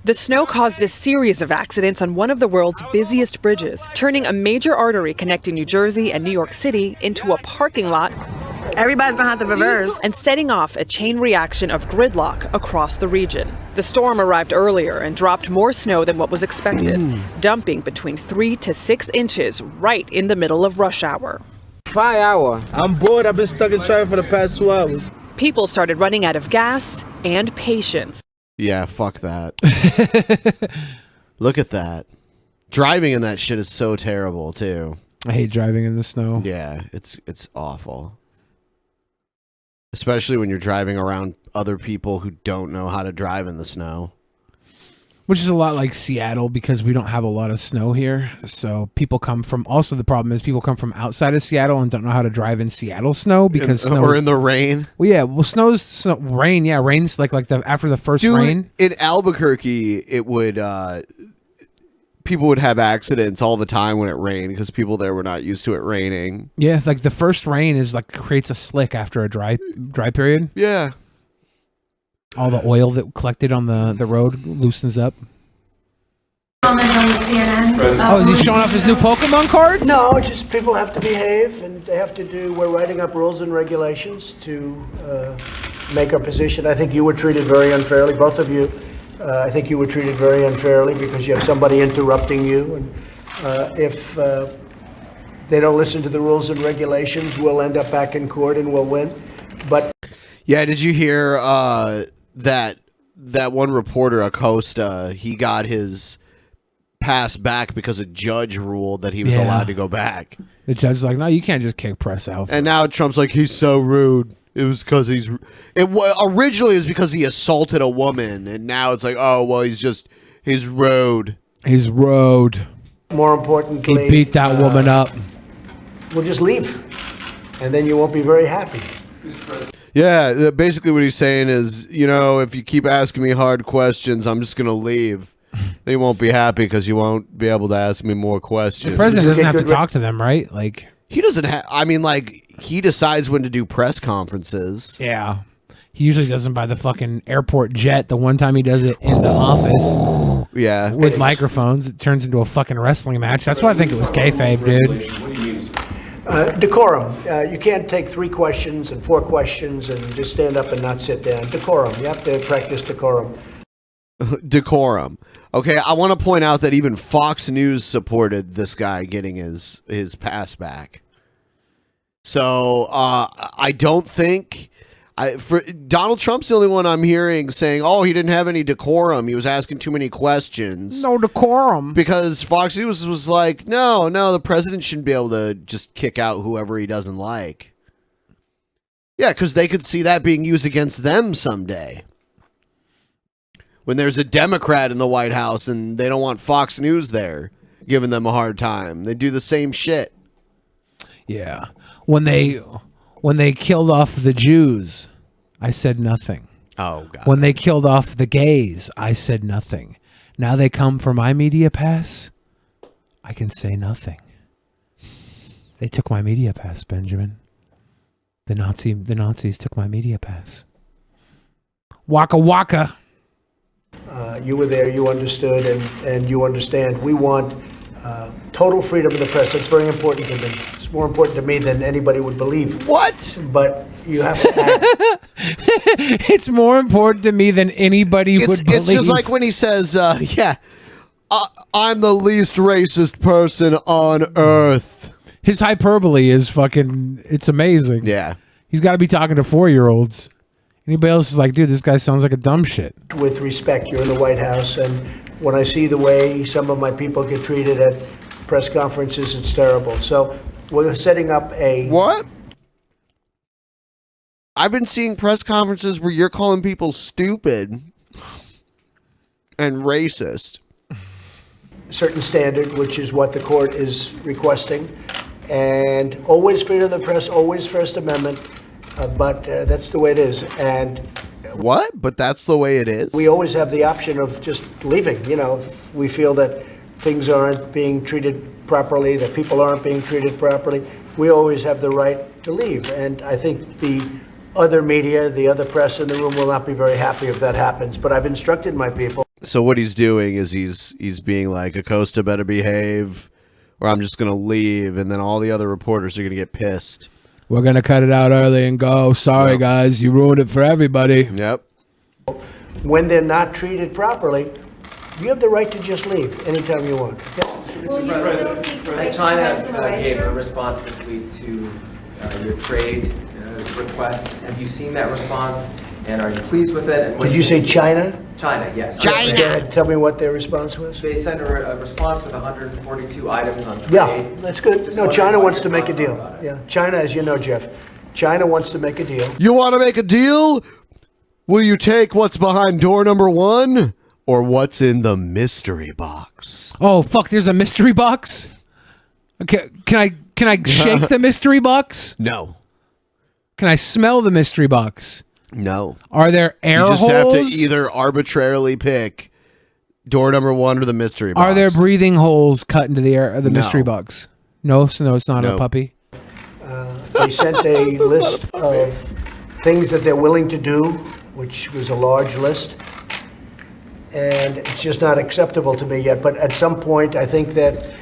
The snow caused a series of accidents on one of the world's busiest bridges, turning a major artery connecting New Jersey and New York City into a parking lot. Everybody's gonna have to reverse. And setting off a chain reaction of gridlock across the region. The storm arrived earlier and dropped more snow than what was expected, dumping between 3 to 6 inches right in the middle of rush hour. 5 hours. I'm bored. I've been stuck in traffic for the past 2 hours. People started running out of gas and patience. Yeah, fuck that. Look at that. Driving in that shit is so terrible too. I hate driving in the snow. Yeah, it's awful. Especially when you're driving around other people who don't know how to drive in the snow. Which is a lot like Seattle because we don't have a lot of snow here. So people come from, also the problem is people come from outside of Seattle and don't know how to drive in Seattle snow because snow or in the rain. Well, yeah, well, rain. Yeah, rain's like the after the first Dude, rain. in Albuquerque, it would people would have accidents all the time when it rained because people there were not used to it raining. Yeah, like the first rain is like creates a slick after a dry period. Yeah. All the oil that collected on the road loosens up. Oh, is he showing off his new Pokemon cards? No, it's just people have to behave, and they have to do. We're writing up rules and regulations to make our position. I think you were treated very unfairly, both of you. I think you were treated very unfairly because you have somebody interrupting you, and if they don't listen to the rules and regulations, we'll end up back in court and we'll win. But yeah, did you hear that one reporter, Acosta, he got his pass back because a judge ruled that he was allowed to go back. The judge's like, no, you can't just kick press out. And now Trump's like, he's so rude. It was because originally it was because he assaulted a woman, and now it's like, oh well, he's rude. He's rude. more importantly, He beat that woman up. We'll just leave, and then you won't be very happy. Yeah, basically what he's saying is, you know, if you keep asking me hard questions, I'm just going to leave. They won't be happy because you won't be able to ask me more questions. The president doesn't have to talk to them, right? Like he doesn't have. I mean, like he decides when to do press conferences. Yeah, he usually does them by the fucking airport jet. The one time he does it in the office, yeah, with microphones, it turns into a fucking wrestling match. That's why I think it was kayfabe, dude. Decorum. You can't take 3 questions and 4 questions and just stand up and not sit down. Decorum. You have to practice decorum. Decorum. Okay, I want to point out that even Fox News supported this guy getting his pass back. So I don't think Donald Trump's the only one I'm hearing saying, "Oh, he didn't have any decorum. He was asking too many questions." No decorum. Because Fox News was like, "No, the president shouldn't be able to just kick out whoever he doesn't like." Yeah, because they could see that being used against them someday. When there's a Democrat in the White House and they don't want Fox News there giving them a hard time, they do the same shit. Yeah. When they killed off the Jews, I said nothing. Oh, God. When they killed off the gays, I said nothing. Now they come for my media pass, I can say nothing. They took my media pass, Benjamin. The Nazis took my media pass. Waka waka. You were there, you understood, and you understand. We want Total freedom of the press. That's very important to me. It's more important to me than anybody would believe. What? But you have to act. It's more important to me than anybody would believe. It's just like when he says, I'm the least racist person on earth. His hyperbole is fucking, it's amazing. Yeah. He's got to be talking to 4-year-olds. Anybody else is like, dude, this guy sounds like a dumb shit. With respect, you're in the White House, and when I see the way some of my people get treated at press conferences, it's terrible. So we're setting up a... What? I've been seeing press conferences where you're calling people stupid and racist. Certain standard, which is what the court is requesting. And always freedom of the press, always First Amendment, but that's the way it is. And what? But that's the way it is? We always have the option of just leaving. You know, if we feel that things aren't being treated properly, that people aren't being treated properly, we always have the right to leave. And I think the other media, the other press in the room will not be very happy if that happens. But I've instructed my people. So what he's doing is he's being like, Acosta better behave, or I'm just going to leave, and then all the other reporters are going to get pissed. We're going to cut it out early and go. Sorry, guys. You ruined it for everybody. Yep. When they're not treated properly, you have the right to just leave anytime you want. China gave a response this week to your trade request. Have you seen that response? And are you pleased with it? And Did you say China? China, yes. China. Go ahead, tell me what their response was. They sent a response with 142 items on trade. Yeah, that's good. No, China wants to make a deal. Yeah, China, as you know, Jeff, China wants to make a deal. You want to make a deal? Will you take what's behind door number 1 or what's in the mystery box? Oh, fuck, there's a mystery box? Okay, can I shake the mystery box? No. Can I smell the mystery box? No. Are there air holes? You just have to either arbitrarily pick door number 1 or the mystery box. Are there breathing holes cut into the air of the mystery box? No, so it's not a No. puppy. They sent a list of things that they're willing to do, which was a large list. And it's just not acceptable to me yet. But at some point, I think that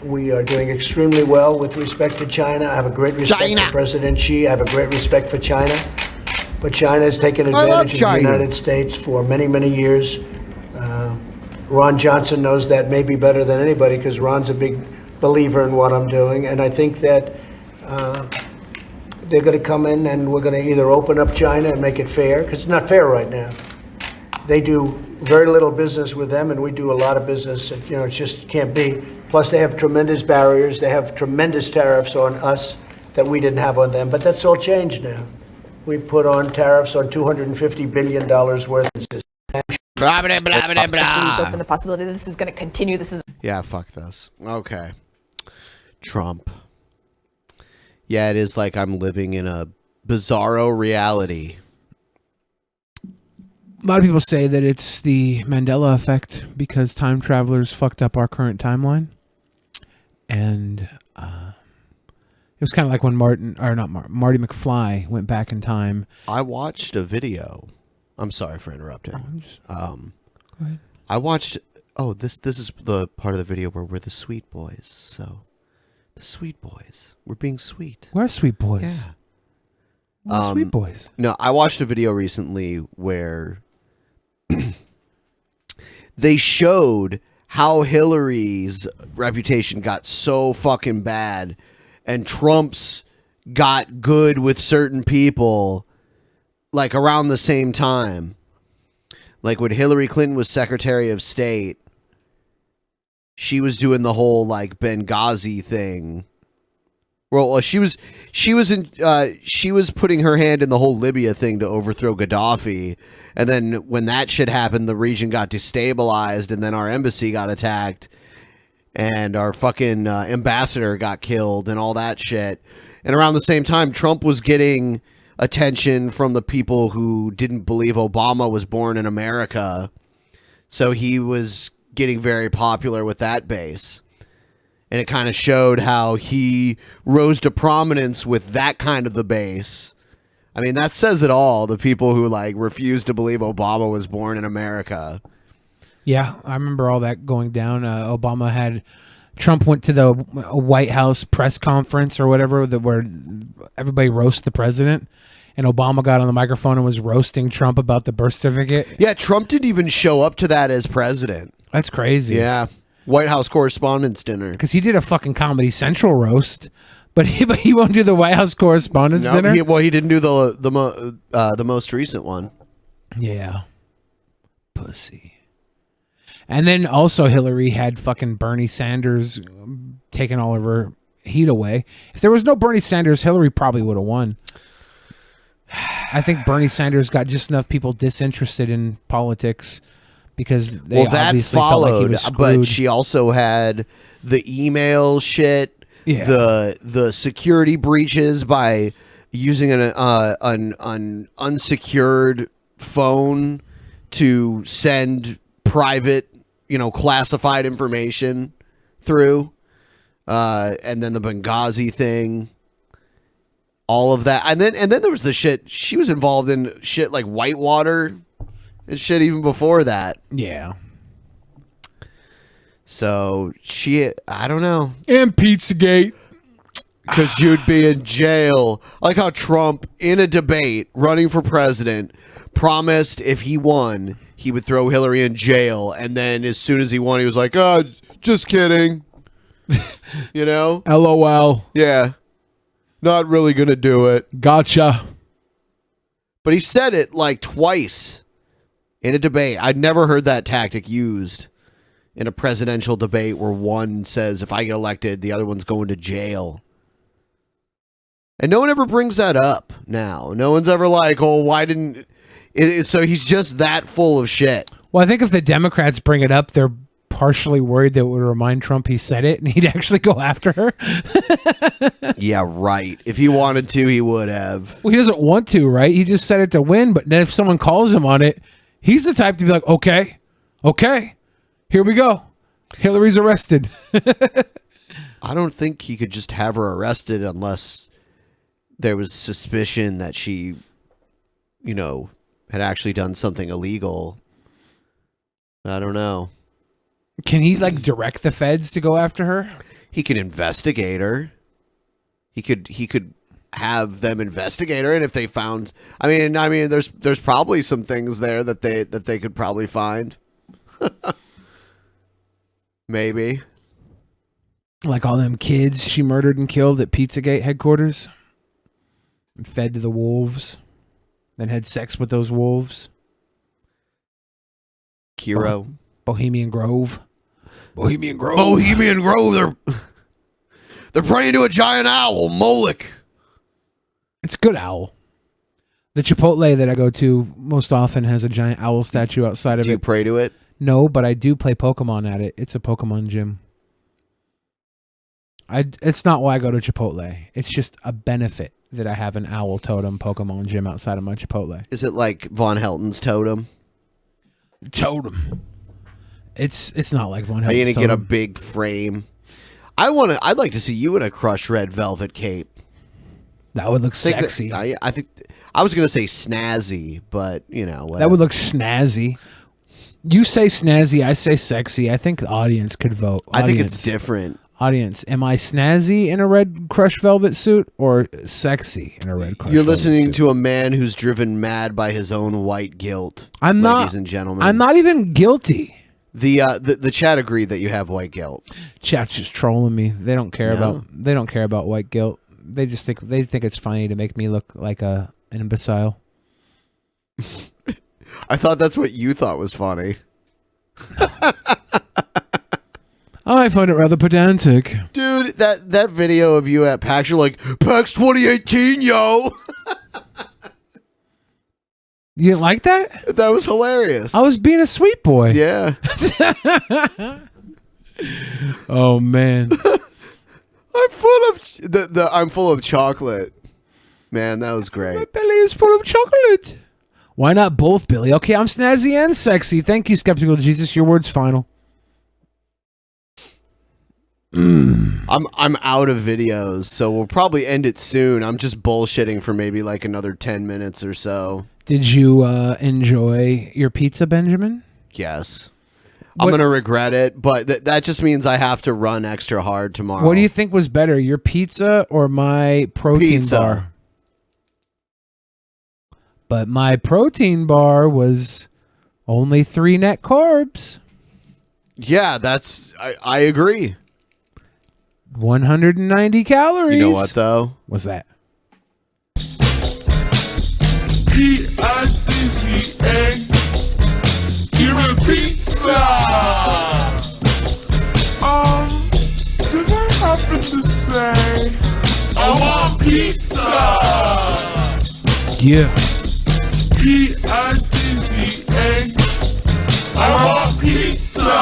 we are doing extremely well with respect to China. I have a great respect for President Xi. I have a great respect for China. But China has taken advantage of the United States for many, many years. Ron Johnson knows that maybe better than anybody because Ron's a big believer in what I'm doing. And I think that they're going to come in and we're going to either open up China and make it fair, because it's not fair right now. They do very little business with them, and we do a lot of business. It just can't be. Plus, they have tremendous barriers. They have tremendous tariffs on us that we didn't have on them. But that's all changed now. We put on tariffs on $250 billion worth of this. Blah, blah, blah, blah, This leaves open the possibility that this is going to continue. This is Yeah, fuck this. Okay. Trump. Yeah, it is like I'm living in a bizarro reality. A lot of people say that it's the Mandela effect because time travelers fucked up our current timeline. And it was kind of like when Marty McFly went back in time. I watched a video. I'm sorry for interrupting. Go ahead. I watched. Oh, this is the part of the video where we're the sweet boys. So, the sweet boys. We're being sweet. We're sweet boys. Yeah. We're sweet boys. No, I watched a video recently where they showed how Hillary's reputation got so fucking bad and Trump's got good with certain people like around the same time. Like when Hillary Clinton was Secretary of State, she was doing the whole like Benghazi thing. Well, she was putting her hand in the whole Libya thing to overthrow Gaddafi, and then when that shit happened, the region got destabilized, and then our embassy got attacked, and our fucking ambassador got killed, and all that shit. And around the same time, Trump was getting attention from the people who didn't believe Obama was born in America, so he was getting very popular with that base. And it kind of showed how he rose to prominence with that kind of the base. I mean, that says it all. The people who like refused to believe Obama was born in America. Yeah, I remember all that going down. Obama had Trump went to the White House press conference or whatever where everybody roasts the president, and Obama got on the microphone and was roasting Trump about the birth certificate. Yeah, Trump didn't even show up to that as president. That's crazy. Yeah, White House Correspondents' Dinner. Because he did a fucking Comedy Central roast, but he won't do the White House Correspondents' Dinner. He didn't do the most recent one. Yeah, pussy. And then also Hillary had fucking Bernie Sanders taking all of her heat away. If there was no Bernie Sanders, Hillary probably would have won. I think Bernie Sanders got just enough people disinterested in politics because they obviously felt like he was screwed. But she also had the email shit, the security breaches by using an unsecured phone to send private, classified information through, and then the Benghazi thing, all of that, and then there was the shit she was involved in, shit like Whitewater and shit even before that. Yeah. So I don't know. And Pizzagate. Because you'd be in jail. Like how Trump, in a debate, running for president, promised if he won, he would throw Hillary in jail. And then as soon as he won, he was like, oh, just kidding. LOL. Yeah. Not really going to do it. Gotcha. But he said it like twice in a debate. I'd never heard that tactic used in a presidential debate where one says, if I get elected, the other one's going to jail. And no one ever brings that up now. No one's ever like, oh, why didn't... So he's just that full of shit. Well, I think if the Democrats bring it up, they're partially worried that it would remind Trump he said it and he'd actually go after her. Yeah, right. If he wanted to, he would have. Well, he doesn't want to, right? He just said it to win, but then if someone calls him on it, he's the type to be like, okay, here we go. Hillary's arrested. I don't think he could just have her arrested unless there was suspicion that she, had actually done something illegal. I don't know. Can he direct the feds to go after her? He could investigate her. He could have them investigate her, and if they found, I mean, there's probably some things there that they could probably find. Maybe. Like all them kids she murdered and killed at Pizzagate headquarters and fed to the wolves, then had sex with those wolves. Kiro. Bohemian Grove. Bohemian Grove. They're praying to a giant owl, Moloch. It's a good owl. The Chipotle that I go to most often has a giant owl statue outside of it. Do you pray to it? No, but I do play Pokemon at it. It's a Pokemon gym. It's not why I go to Chipotle. It's just a benefit that I have an owl totem Pokemon gym outside of my Chipotle. Is it like Von Helton's totem? It's not like Von Helton's Are you gonna totem. get a big frame? I'd like to see you in a crushed red velvet cape. That would look sexy. I think I was gonna say snazzy, but whatever. That would look snazzy. You say snazzy, I say sexy. I think the audience could vote. I think it's different. Audience, am I snazzy in a red crushed velvet suit or sexy in a red crushed You're velvet listening suit? to a man who's driven mad by his own white guilt. I'm ladies not, and gentlemen. I'm not even guilty. The chat agreed that you have white guilt. Chat's just trolling me. They don't care No. about white guilt. They just think it's funny to make me look like an imbecile. I thought that's what you thought was funny. I find it rather pedantic. Dude, that video of you at PAX, you're like, PAX 2018, yo! You didn't like that? That was hilarious. I was being a sweet boy. Yeah. Oh, man. I'm full of chocolate. Man, that was great. My belly is full of chocolate. Why not both, Billy? Okay, I'm snazzy and sexy. Thank you, Skeptical Jesus. Your word's final. I'm out of videos, so we'll probably end it soon. I'm just bullshitting for maybe like another 10 minutes or so. Did you enjoy your pizza, Benjamin? Yes. I'm going to regret it, but that just means I have to run extra hard tomorrow. What do you think was better, your pizza or my protein Pizza. bar? But my protein bar was only 3 net carbs. Yeah, I agree. 190 calories. You know what, though? What's that? P-I-C-C-A. Give me a pizza. Did I happen to say I want pizza? Yeah. P-I-C-C-A. I want pizza.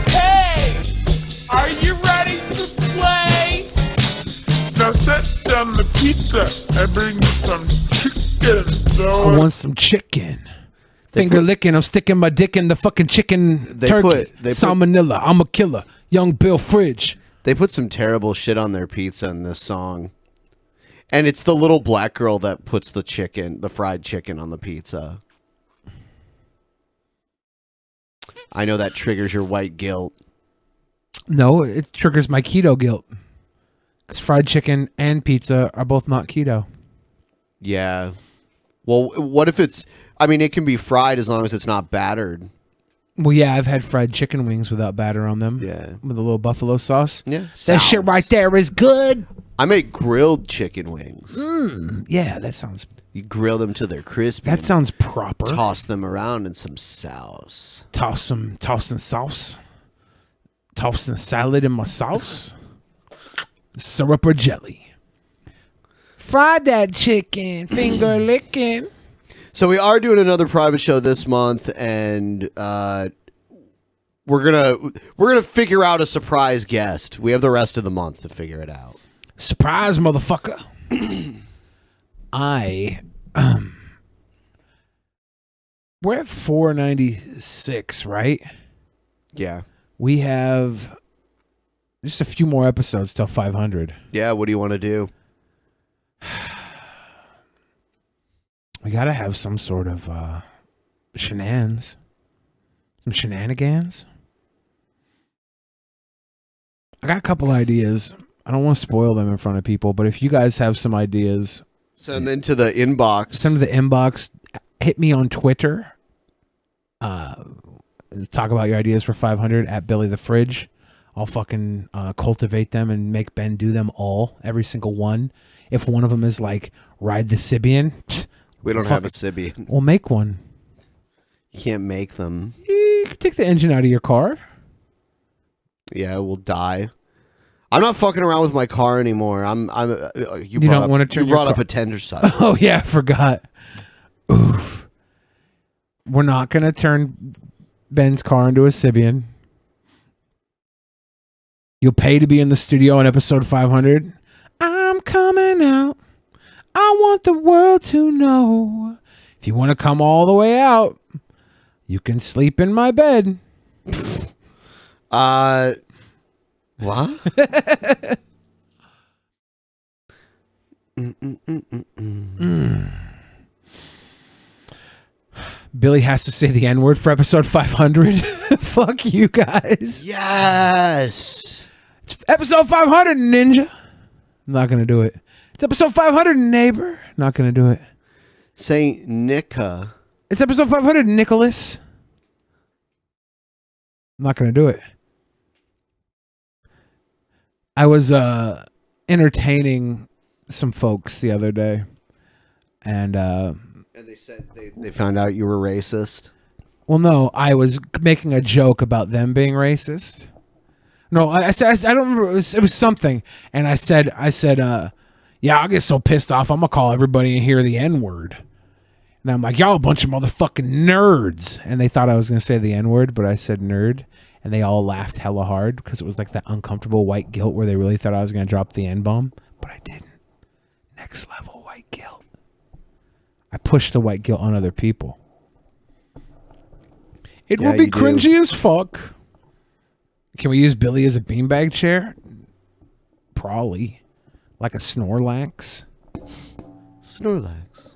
Hey, are you ready to play? Now set down the pizza and bring me some chicken. I want some chicken. Finger licking, I'm sticking my dick in the fucking chicken turkey. Salmonella, I'm a killer. Young Bill Fridge. They put some terrible shit on their pizza in this song. And it's the little black girl that puts the fried chicken on the pizza. I know that triggers your white guilt. No, it triggers my keto guilt. Because fried chicken and pizza are both not keto. Yeah. Well, what if it's... I mean, it can be fried as long as it's not battered. Well, yeah, I've had fried chicken wings without batter on them. Yeah. With a little buffalo sauce. Yeah. That shit right there is good. I make grilled chicken wings. Yeah, that sounds... You grill them till they're crispy. That sounds proper. Toss them around in some sauce. Tossing sauce. Tossing salad in my sauce. Syrup or jelly. Fried that chicken. Finger licking. So we are doing another private show this month, and we're gonna figure out a surprise guest. We have the rest of the month to figure it out. Surprise, motherfucker. We're at 496, right? Yeah. We have just a few more episodes till 500. Yeah, what do you want to do? We gotta have some sort of shenanigans. Some shenanigans. I got a couple ideas. I don't want to spoil them in front of people, but if you guys have some ideas, send them to the inbox. Send them to the inbox. Hit me on Twitter. Talk about your ideas for 500 at Billy the Fridge. I'll fucking cultivate them and make Ben do them all, every single one. If one of them is like ride the Sibian, we don't have a Sibian. We'll make one. You can't make them. You can take the engine out of your car. Yeah, we'll die. I'm not fucking around with my car anymore. You brought up a tender side. Oh yeah, I forgot. Oof. We're not gonna turn Ben's car into a Sibian. You'll pay to be in the studio on episode 500. I'm coming out. I want the world to know. If you want to come all the way out, you can sleep in my bed. What? Billy has to say the N-word for episode 500. Fuck you guys. Yes. It's episode 500, Ninja. I'm not going to do it. It's episode 500, neighbor. Not going to do it. Saint Nika. It's episode 500, Nicholas. I'm not going to do it. I was entertaining some folks the other day, and they said they found out you were racist. Well, no, I was making a joke about them being racist. No, I said I don't remember. It was something, and I said, yeah, I'll get so pissed off, I'm gonna call everybody in here the N-word. And I'm like, y'all a bunch of motherfucking nerds, and they thought I was gonna say the N-word, but I said nerd. And they all laughed hella hard because it was like that uncomfortable white guilt where they really thought I was going to drop the N-bomb. But I didn't. Next level white guilt. I pushed the white guilt on other people. It will be cringy as fuck. Can we use Billy as a beanbag chair? Probably. Like a Snorlax. Snorlax.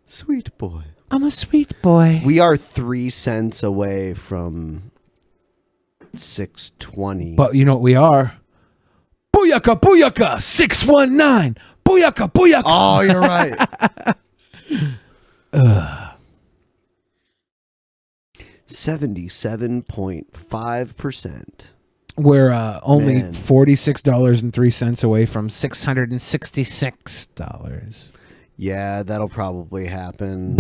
Sweet boy. I'm a sweet boy. We are 3 cents away from 620. But you know what we are? Booyaka, booyaka, 619. Booyaka, booyaka. Oh, you're right. 77.5%. We're only Man. $46.03 away from $666. Yeah, that'll probably happen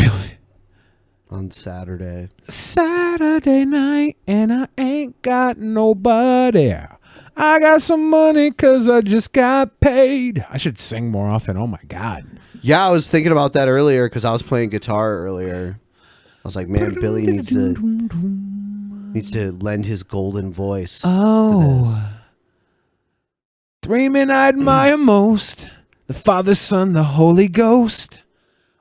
on Saturday. Saturday night and I ain't got nobody. I got some money because I just got paid. I should sing more often. Oh my God. Yeah, I was thinking about that earlier because I was playing guitar earlier. I was like, man, Billy needs to lend his golden voice. Oh. 3 men I admire most. The Father, Son, the Holy Ghost.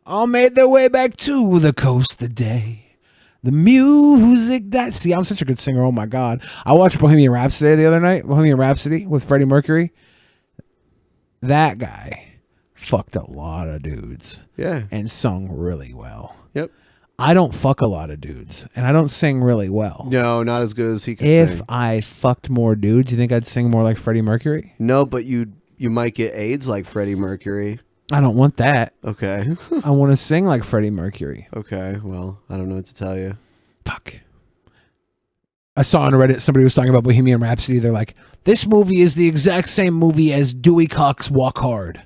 All made their way back to the coast today. The music that... See, I'm such a good singer. Oh, my God. I watched Bohemian Rhapsody the other night. Bohemian Rhapsody with Freddie Mercury. That guy fucked a lot of dudes. Yeah. And sung really well. Yep. I don't fuck a lot of dudes. And I don't sing really well. No, not as good as he can If sing. I fucked more dudes, you think I'd sing more like Freddie Mercury? No, but you might get AIDS like Freddie Mercury. I don't want that. Okay. I want to sing like Freddie Mercury. Okay, well, I don't know what to tell you. Fuck. I saw on Reddit somebody was talking about Bohemian Rhapsody. They're like, this movie is the exact same movie as Dewey Cox Walk Hard.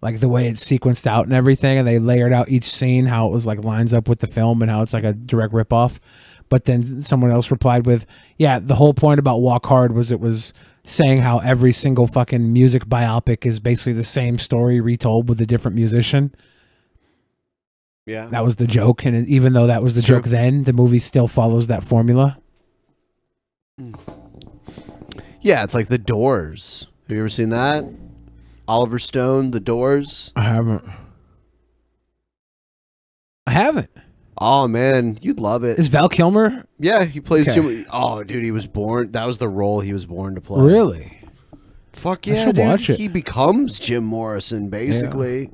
Like the way it's sequenced out and everything, and they layered out each scene, how it was like lines up with the film and how it's like a direct ripoff. But then someone else replied with, yeah, the whole point about Walk Hard was it was saying how every single fucking music biopic is basically the same story retold with a different musician. Yeah. That was the joke, and even though that was the joke then, the movie still follows that formula. Yeah, it's like The Doors. Have you ever seen that? Oliver Stone, The Doors? I haven't. Oh, man, you'd love it. Is Val Kilmer? Yeah, he plays Okay. Jim. Oh, dude, he was born. That was the role he was born to play. Really? Fuck I yeah, should dude. watch it. He becomes Jim Morrison, basically.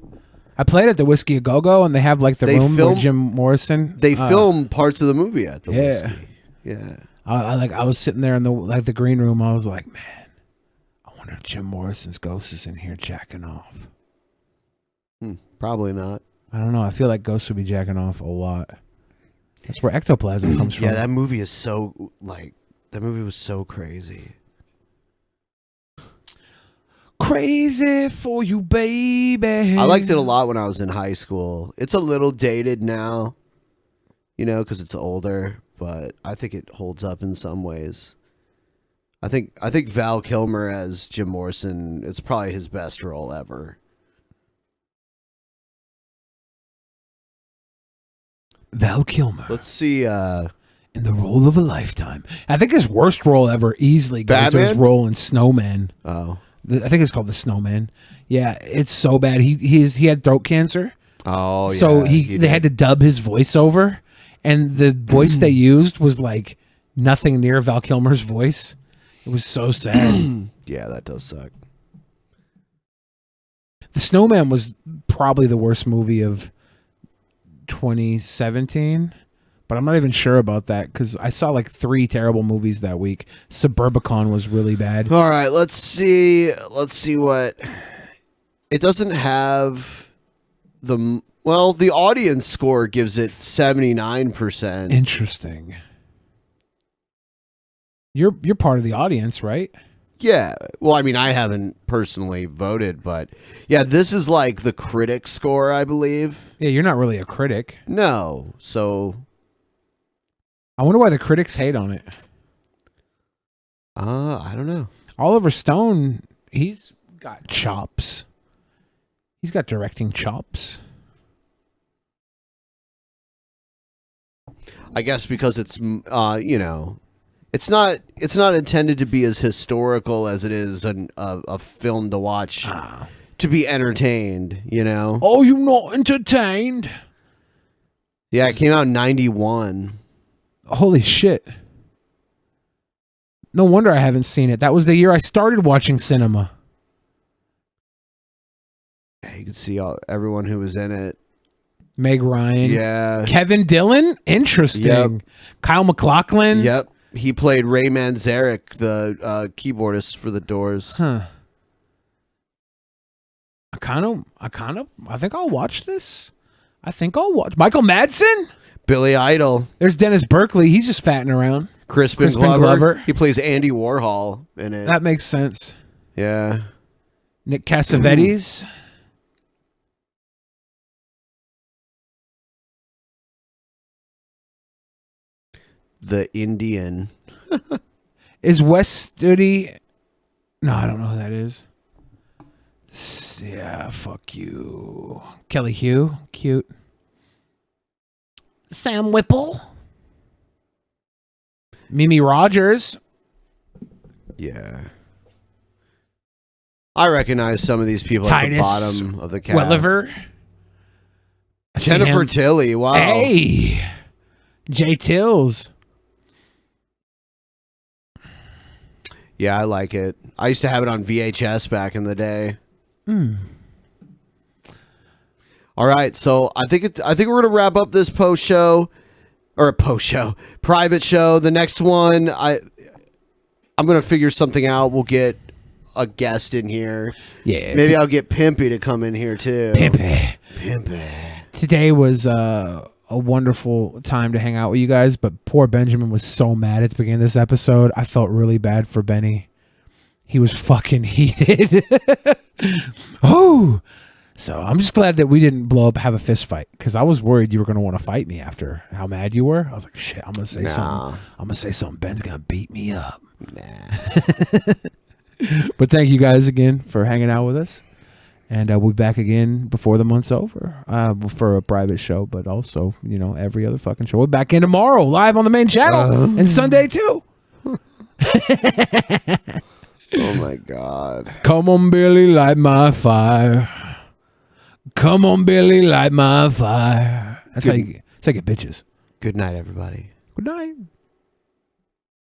I played at the Whiskey A Go Go, and they have like the They room film- where Jim Morrison. They film parts of the movie at the yeah. Whiskey. Yeah. I was sitting there in the green room. I was like, man, I wonder if Jim Morrison's ghost is in here jacking off. Probably not. I don't know. I feel like ghosts would be jacking off a lot. That's where ectoplasm comes from. Yeah, that movie is so that movie was so crazy. Crazy for you, baby. I liked it a lot when I was in high school. It's a little dated now, because it's older, but I think it holds up in some ways. I think Val Kilmer as Jim Morrison, it's probably his best role ever. Val Kilmer. Let's see. In the role of a lifetime. I think his worst role ever easily goes to his Batman? role in Snowman. Oh. I think it's called The Snowman. Yeah, it's so bad. He had throat cancer. Oh, yeah. So they had to dub his voiceover, and the voice they used was like nothing near Val Kilmer's voice. It was so sad. Yeah, that does suck. The Snowman was probably the worst movie of 2017, but I'm not even sure about that because I saw like 3 terrible movies that week. Suburbicon was really bad. All right, let's see what it doesn't have. The audience score gives it 79%. Interesting. You're part of the audience, right? Yeah. Well, I mean, I haven't personally voted, but yeah, this is like the critic score, I believe. Yeah, you're not really a critic. No. So I wonder why the critics hate on it. I don't know. Oliver Stone, he's got chops. He's got directing chops. I guess because it's it's not intended to be as historical as it is a film to watch to be entertained, Oh, you not entertained? Yeah, it came out in 91. Holy shit. No wonder I haven't seen it. That was the year I started watching cinema. Yeah, you can see everyone who was in it. Meg Ryan. Yeah. Kevin Dillon. Interesting. Yep. Kyle MacLachlan. Yep. He played Ray Manzarek, the keyboardist for the Doors. Huh. I think I'll watch this. I think I'll watch Michael Madsen. Billy Idol. There's Dennis Berkeley. He's just fatting around. Crispin Glover. He plays Andy Warhol in it. That makes sense. Yeah. Nick Cassavetes. The Indian. Is Wes Studi? No, I don't know who that is. Yeah, fuck you. Kelly Hugh. Cute. Sam Whipple. Mimi Rogers. Yeah. I recognize some of these people at the bottom of the cast. Welliver. Jennifer Tilly. Wow. Hey. Jay Tills. Yeah, I like it. I used to have it on VHS back in the day. All right, so I think we're gonna wrap up this private show. The next one, I'm gonna figure something out. We'll get a guest in here. Yeah, maybe I'll get Pimpy to come in here too. Pimpy. Today was a wonderful time to hang out with you guys, but poor Benjamin was so mad at the beginning of this episode. I felt really bad for Benny. He was fucking heated. Oh, so I'm just glad that we didn't have a fist fight, because I was worried you were going to want to fight me after how mad you were. I was like, shit, I'm going to say something. I'm going to say something. Ben's going to beat me up. But thank you guys again for hanging out with us. And we'll be back again before the month's over for a private show, but also, every other fucking show. We're back in tomorrow, live on the main channel, and Sunday too. Oh my God. Come on, Billy, light my fire. Come on, Billy, light my fire. That's how you get bitches. Good night, everybody. Good night.